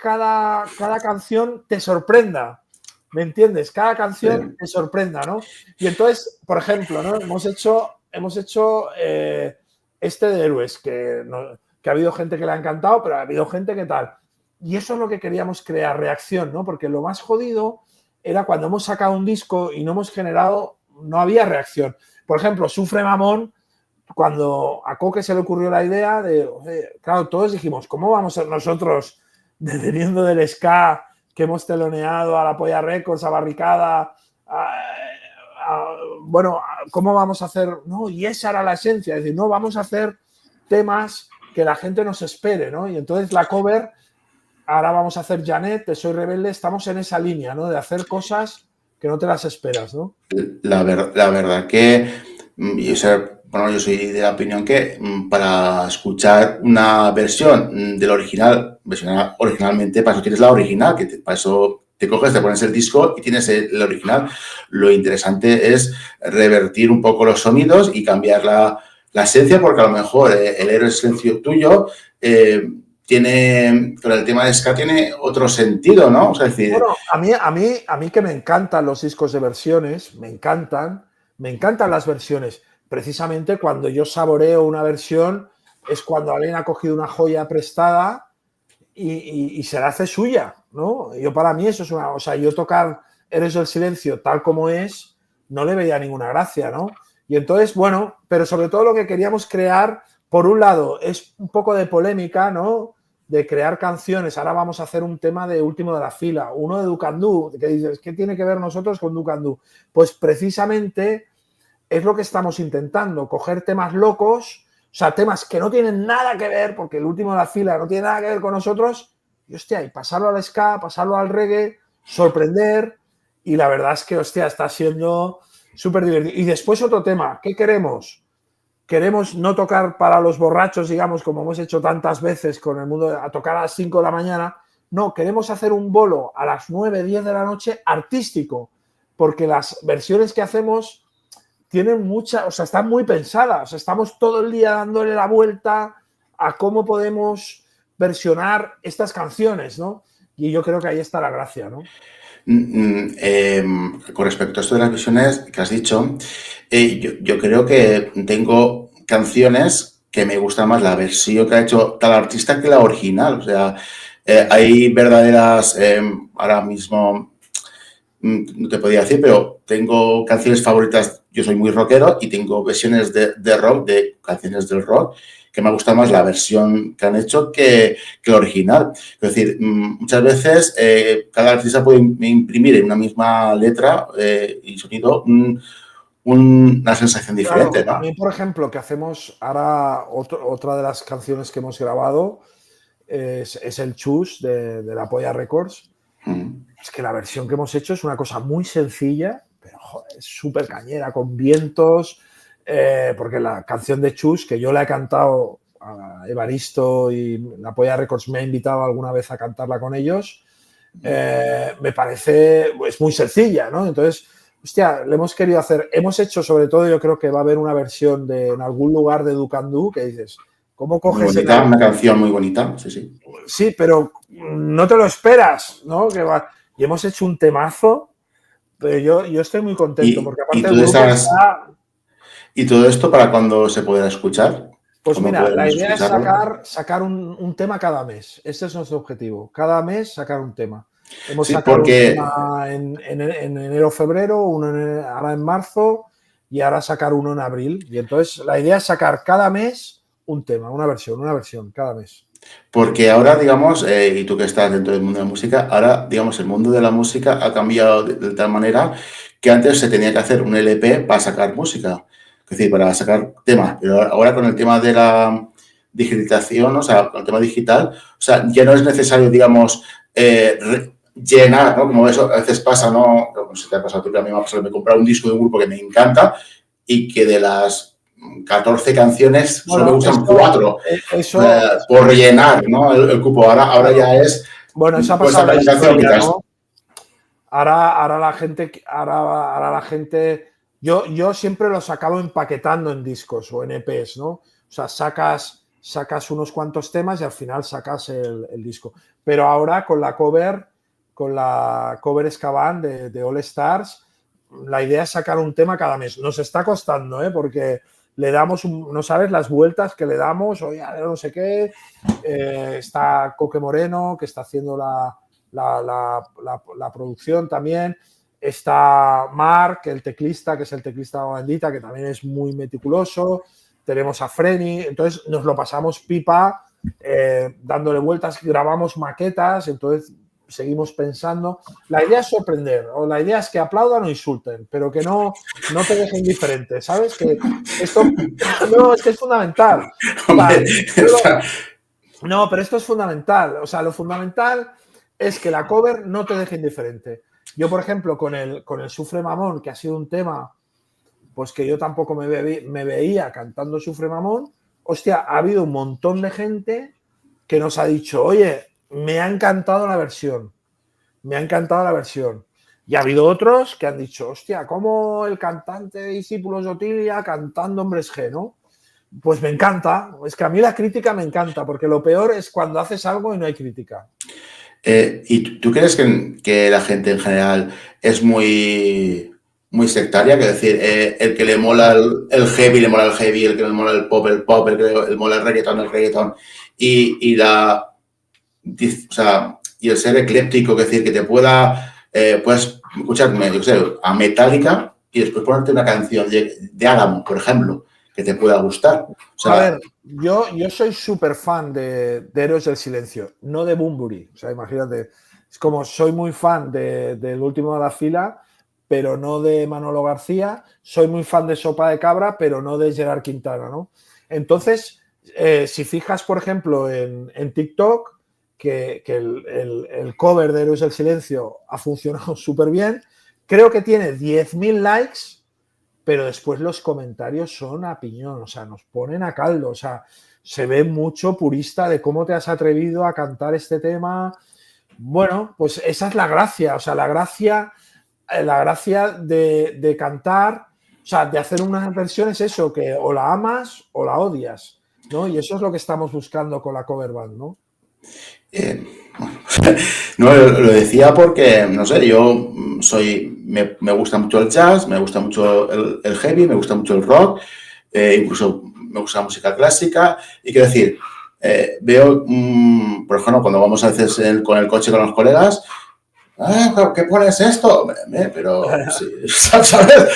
canción te sorprenda. ¿Me entiendes? Cada canción te sorprenda, ¿no? Y entonces, por ejemplo, ¿no? Hemos hecho este de Héroes, que ha habido gente que le ha encantado, pero ha habido gente que tal. Y eso es lo que queríamos crear, reacción, ¿no? Porque lo más jodido era cuando hemos sacado un disco y no hemos generado, no había reacción. Por ejemplo, Sufre Mamón, cuando a Coque se le ocurrió la idea de, claro, todos dijimos, ¿cómo vamos a ser nosotros, deteniendo del ska, que hemos teloneado a la Polla Records, a Barricada, bueno, ¿cómo vamos a hacer? No, y esa era la esencia, es decir, no, vamos a hacer temas que la gente nos espere, ¿no? Y entonces la cover, ahora vamos a hacer Janet, Te Soy Rebelde, estamos en esa línea, ¿no? De hacer cosas que no te las esperas, ¿no? la verdad que, bueno, yo soy de la opinión que para escuchar una versión del original, versionada originalmente, para eso tienes la original, para eso te coges, te pones el disco y tienes el original. Lo interesante es revertir un poco los sonidos y cambiar la esencia, porque a lo mejor el héroe silencio tuyo tiene, con el tema de ska tiene otro sentido, ¿no? O sea, es decir, bueno, a mí que me encantan los discos de versiones, me encantan las versiones. Precisamente cuando yo saboreo una versión es cuando alguien ha cogido una joya prestada y se la hace suya, ¿no? Yo para mí eso es una... O sea, yo tocar Eres del Silencio tal como es, no le veía ninguna gracia, ¿no? Y entonces, bueno, pero sobre todo lo que queríamos crear, por un lado, es un poco de polémica, ¿no? De crear canciones. Ahora vamos a hacer un tema de último de la fila, uno de Ducandú, que dices, ¿qué tiene que ver nosotros con Ducandú? Pues precisamente es lo que estamos intentando, coger temas locos, o sea, temas que no tienen nada que ver, porque el último de la fila no tiene nada que ver con nosotros, y hostia, y pasarlo al ska, pasarlo al reggae, sorprender, y la verdad es que, hostia, está siendo súper divertido. Y después otro tema, ¿qué queremos? Queremos no tocar para los borrachos, digamos, como hemos hecho tantas veces con el mundo, a tocar a las 5 de la mañana. No, queremos hacer un bolo a las 9, 10 de la noche artístico, porque las versiones que hacemos tienen mucha, o sea, están muy pensadas. O sea, estamos todo el día dándole la vuelta a cómo podemos versionar estas canciones, ¿no? Y yo creo que ahí está la gracia, ¿no? Con respecto a esto de las visiones que has dicho, yo creo que tengo canciones que me gusta más la versión que ha hecho tal artista que la original. O sea, hay verdaderas, ahora mismo no te podía decir, pero tengo canciones favoritas. Yo soy muy rockero y tengo versiones de rock, de canciones del rock, que me gusta más la versión que han hecho que la original. Es decir, muchas veces cada artista puede imprimir en una misma letra y sonido una sensación diferente, Claro, a ¿no? mí, por ejemplo, que hacemos ahora otra de las canciones que hemos grabado es el Chus de la Polla Records. Es que la versión que hemos hecho es una cosa muy sencilla, pero joder, es súper cañera, con vientos, porque la canción de Chus, que yo la he cantado a Evaristo y la Polla Records me ha invitado alguna vez a cantarla con ellos, me parece, es muy sencilla, ¿no? Entonces, hostia, le hemos querido hacer, hemos hecho sobre todo, yo creo que va a haber una versión en algún lugar de Ducandú que dices, ¿cómo Muy coges bonita, una canción muy bonita, sí, sí. Sí, pero no te lo esperas, ¿no? Y hemos hecho un temazo, pero yo estoy muy contento porque Y aparte el tú grupo estás, está. ¿y todo esto para cuándo se podrá escuchar? Pues ¿Cómo mira, la podemos idea es escucharlo? sacar un tema cada mes. Este es nuestro objetivo. Cada mes sacar un tema. Hemos Sí, sacado un porque tema en enero, febrero, uno ahora en marzo y ahora sacar uno en abril. Y entonces la idea es sacar cada mes un tema, una versión cada mes. Porque ahora, digamos, y tú que estás dentro del mundo de la música, ahora, digamos, el mundo de la música ha cambiado de tal manera que antes se tenía que hacer un LP para sacar música, es decir, para sacar temas. Pero ahora con el tema de la digitalización, o sea, con el tema digital, o sea, ya no es necesario, digamos, llenar, ¿no? Como eso a veces pasa, ¿no? No sé si te ha pasado tú, que a mí me ha pasado, me he comprado un disco de un grupo que me encanta y que de las 14 canciones solo me Bueno, gustan 4 eso por rellenar, ¿no? El cupo. Ahora claro. ya es, Bueno, eso ha pues pasado en sacar la una canción, historia, quitas. ¿no? Ahora la gente, yo siempre los acabo empaquetando en discos o en EPs, ¿no? O sea, sacas unos cuantos temas y al final sacas el disco. Pero ahora con la cover Escabán de All Stars, la idea es sacar un tema cada mes. Nos está costando, ¿eh? Porque le damos, no sabes las vueltas que le damos, oye, no sé qué. Está Coque Moreno, que está haciendo la producción también. Está Mark, el teclista, que es el teclista de Bandita, que también es muy meticuloso. Tenemos a Freni, entonces nos lo pasamos pipa, dándole vueltas, grabamos maquetas, entonces seguimos pensando. La idea es sorprender, o la idea es que aplaudan o insulten, pero que no te dejen indiferente, ¿sabes? Que esto no, es que es fundamental. O sea, Hombre, está, no, pero esto es fundamental. O sea, lo fundamental es que la cover no te deje indiferente. Yo, por ejemplo, con el Sufre Mamón, que ha sido un tema pues que yo tampoco me veía cantando Sufre Mamón, hostia, ha habido un montón de gente que nos ha dicho, oye, me ha encantado la versión, me ha encantado la versión. Y ha habido otros que han dicho, hostia, ¿cómo el cantante de Discípulos de Otilia cantando Hombres G, ¿no? Pues me encanta, es que a mí la crítica me encanta, porque lo peor es cuando haces algo y no hay crítica. ¿Y tú crees que la gente en general es muy sectaria? Que decir, el que le mola No, el heavy, le mola el heavy, el que le mola el pop, el que le mola el reggaetón. Y o sea, y el ser ecléptico, es decir, que te puedes escuchar, yo qué sé, a Metallica y después ponerte una canción de Adam, por ejemplo, que te pueda gustar. O a sea, ver, yo soy súper fan de Héroes del Silencio, no de Bunbury. O sea, imagínate, es como soy muy fan del último de la fila, pero no de Manolo García. Soy muy fan de Sopa de Cabra, pero no de Gerard Quintana, ¿no? Entonces, si fijas, por ejemplo, en TikTok, que el cover de Héroes del Silencio ha funcionado súper bien, creo que tiene 10.000 likes, pero después los comentarios son a piñón, o sea, nos ponen a caldo, o sea, se ve mucho purista de cómo te has atrevido a cantar este tema. Bueno, pues esa es la gracia, o sea, la gracia de cantar, o sea, de hacer una versión es eso, que o la amas o la odias, ¿no? Y eso es lo que estamos buscando con la cover band, ¿no? Bueno, no, lo decía porque, no sé, yo me gusta mucho el jazz, me gusta mucho el heavy, me gusta mucho el rock, incluso me gusta la música clásica, y quiero decir, veo, por ejemplo, cuando vamos a veces con el coche con los colegas, ¿qué pones esto? Pero, sí, ¿sabes?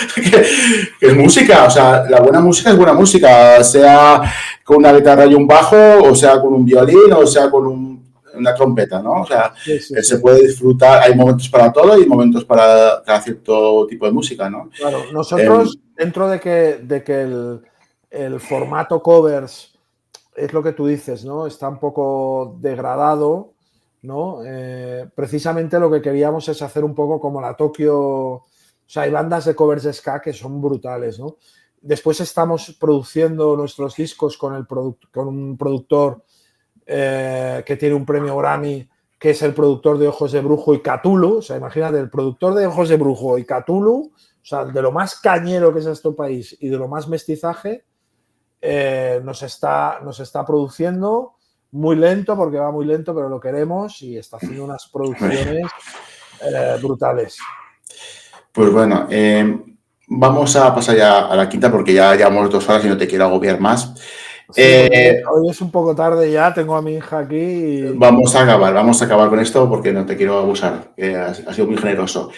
Que es música, o sea, la buena música es buena música, sea con una guitarra y un bajo, o sea con un violín, o sea con una trompeta, ¿no? O sea, Sí, sí, se sí. puede disfrutar, hay momentos para todo y momentos para cada cierto tipo de música, ¿no? Claro, nosotros, dentro de que el formato covers es lo que tú dices, ¿no? Está un poco degradado, ¿no? Precisamente lo que queríamos es hacer un poco como la Tokio. O sea, hay bandas de covers de ska que son brutales, ¿no? Después estamos produciendo nuestros discos con un productor que tiene un premio Grammy, que es el productor de Ojos de Brujo y Cthulhu. O sea, imagínate, el productor de Ojos de Brujo y Cthulhu, o sea, de lo más cañero que es este país y de lo más mestizaje, nos está produciendo muy lento, porque va muy lento, pero lo queremos, y está haciendo unas producciones brutales. Pues bueno, vamos a pasar ya a la quinta porque ya llevamos 2 horas y no te quiero agobiar más. Sí, porque hoy es un poco tarde ya, tengo a mi hija aquí y... Vamos a acabar con esto porque no te quiero abusar, que has sido muy generoso.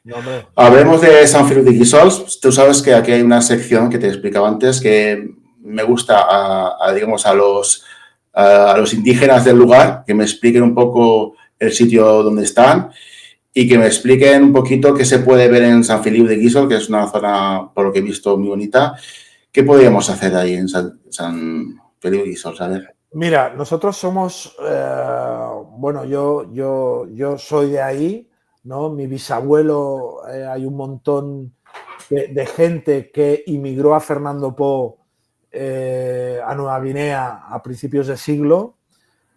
No, hombre. Hablemos de San Feliu de Guíxols. Tú sabes que aquí hay una sección que te explicaba antes que me gusta digamos, a los indígenas del lugar, que me expliquen un poco el sitio donde están y que me expliquen un poquito qué se puede ver en San Feliu de Guíxols, que es una zona, por lo que he visto, muy bonita. ¿Qué podríamos hacer ahí en San Feliu de Guíxols? A ver. Mira, nosotros somos, bueno, yo soy de ahí, ¿no? Mi bisabuelo, hay un montón de gente que inmigró a Fernando Po, a Nueva Guinea a principios de siglo,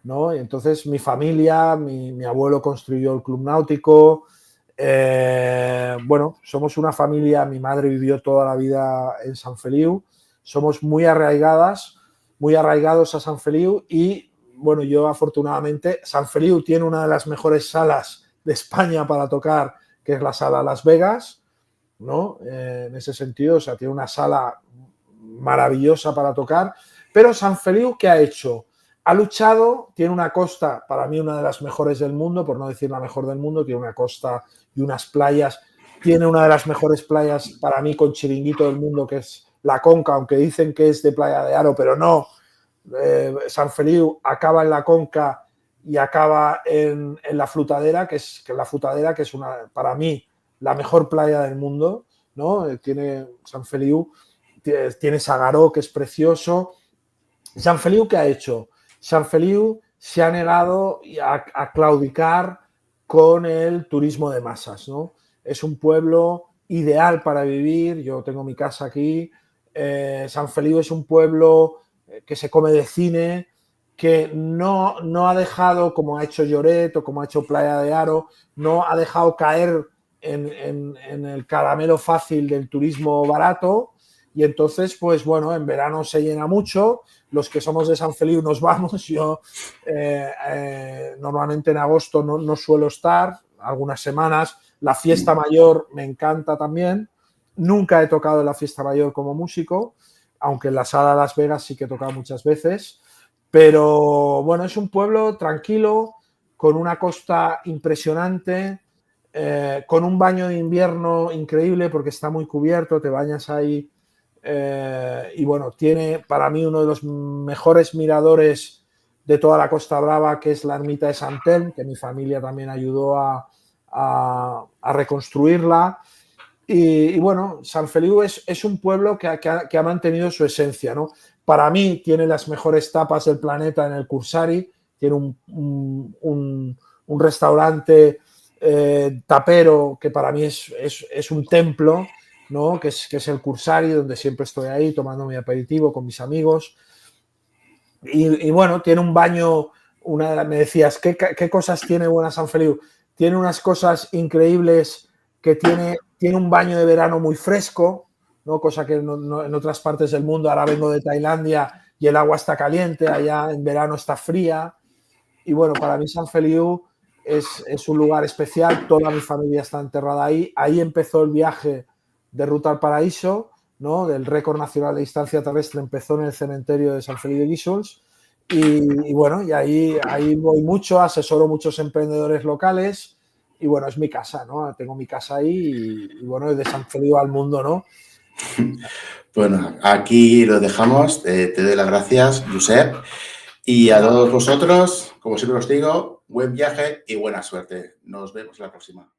¿no? Y entonces mi familia, mi abuelo construyó el club náutico. Bueno, somos una familia, mi madre vivió toda la vida en San Feliu, somos muy arraigados a San Feliu, y bueno, yo afortunadamente, San Feliu tiene una de las mejores salas de España para tocar, que es la sala Las Vegas, ¿no? En ese sentido, o sea, tiene una sala maravillosa para tocar, pero San Feliu, ¿qué ha hecho? Ha luchado, tiene una costa, para mí una de las mejores del mundo, por no decir la mejor del mundo, tiene una costa y unas playas, tiene una de las mejores playas para mí con chiringuito del mundo, que es La Conca, aunque dicen que es de Playa de Aro, pero no. San Feliu acaba en La Conca y acaba en La Frutadera, que es para mí la mejor playa del mundo, ¿no? Tiene San Feliu, tiene Sagaró, que es precioso. San Feliu, ¿qué ha hecho? San Feliu se ha negado a claudicar con el turismo de masas, ¿no? Es un pueblo ideal para vivir, yo tengo mi casa aquí. San Feliu es un pueblo que se come de cine, que no ha dejado, como ha hecho Lloret o como ha hecho Playa de Aro, no ha dejado caer en el caramelo fácil del turismo barato, y entonces, pues bueno, en verano se llena mucho. Los que somos de San Feliu nos vamos. Yo normalmente en agosto no suelo estar, algunas semanas. La fiesta mayor me encanta también. Nunca he tocado en la fiesta mayor como músico, aunque en la sala de Las Vegas sí que he tocado muchas veces. Pero bueno, es un pueblo tranquilo, con una costa impresionante, con un baño de invierno increíble porque está muy cubierto, te bañas ahí. Y bueno, tiene para mí uno de los mejores miradores de toda la Costa Brava, que es la ermita de Sant Elm, que mi familia también ayudó a reconstruirla. Y bueno, San Feliu es un pueblo que ha mantenido su esencia, ¿no? Para mí tiene las mejores tapas del planeta en el Cursari, tiene un restaurante tapero que para mí es un templo, ¿no? Que es el Cursari, donde siempre estoy ahí tomando mi aperitivo con mis amigos. Y bueno, tiene un baño, me decías, ¿qué cosas tiene buena San Feliu? Tiene unas cosas increíbles, que tiene un baño de verano muy fresco, ¿no? Cosa que en otras partes del mundo, ahora vengo de Tailandia y el agua está caliente, allá en verano está fría. Y bueno, para mí Sant Feliu es un lugar especial, toda mi familia está enterrada ahí. Ahí empezó el viaje de Ruta al Paraíso, ¿no? Del récord nacional de distancia terrestre empezó en el cementerio de Sant Feliu de Guíxols. Y bueno, y ahí voy mucho, asesoro muchos emprendedores locales y bueno, es mi casa, ¿no? Tengo mi casa ahí y bueno, de Sant Feliu al mundo, ¿no? Bueno, aquí lo dejamos. Te doy las gracias, Josep. Y a todos vosotros, como siempre os digo, buen viaje y buena suerte. Nos vemos la próxima.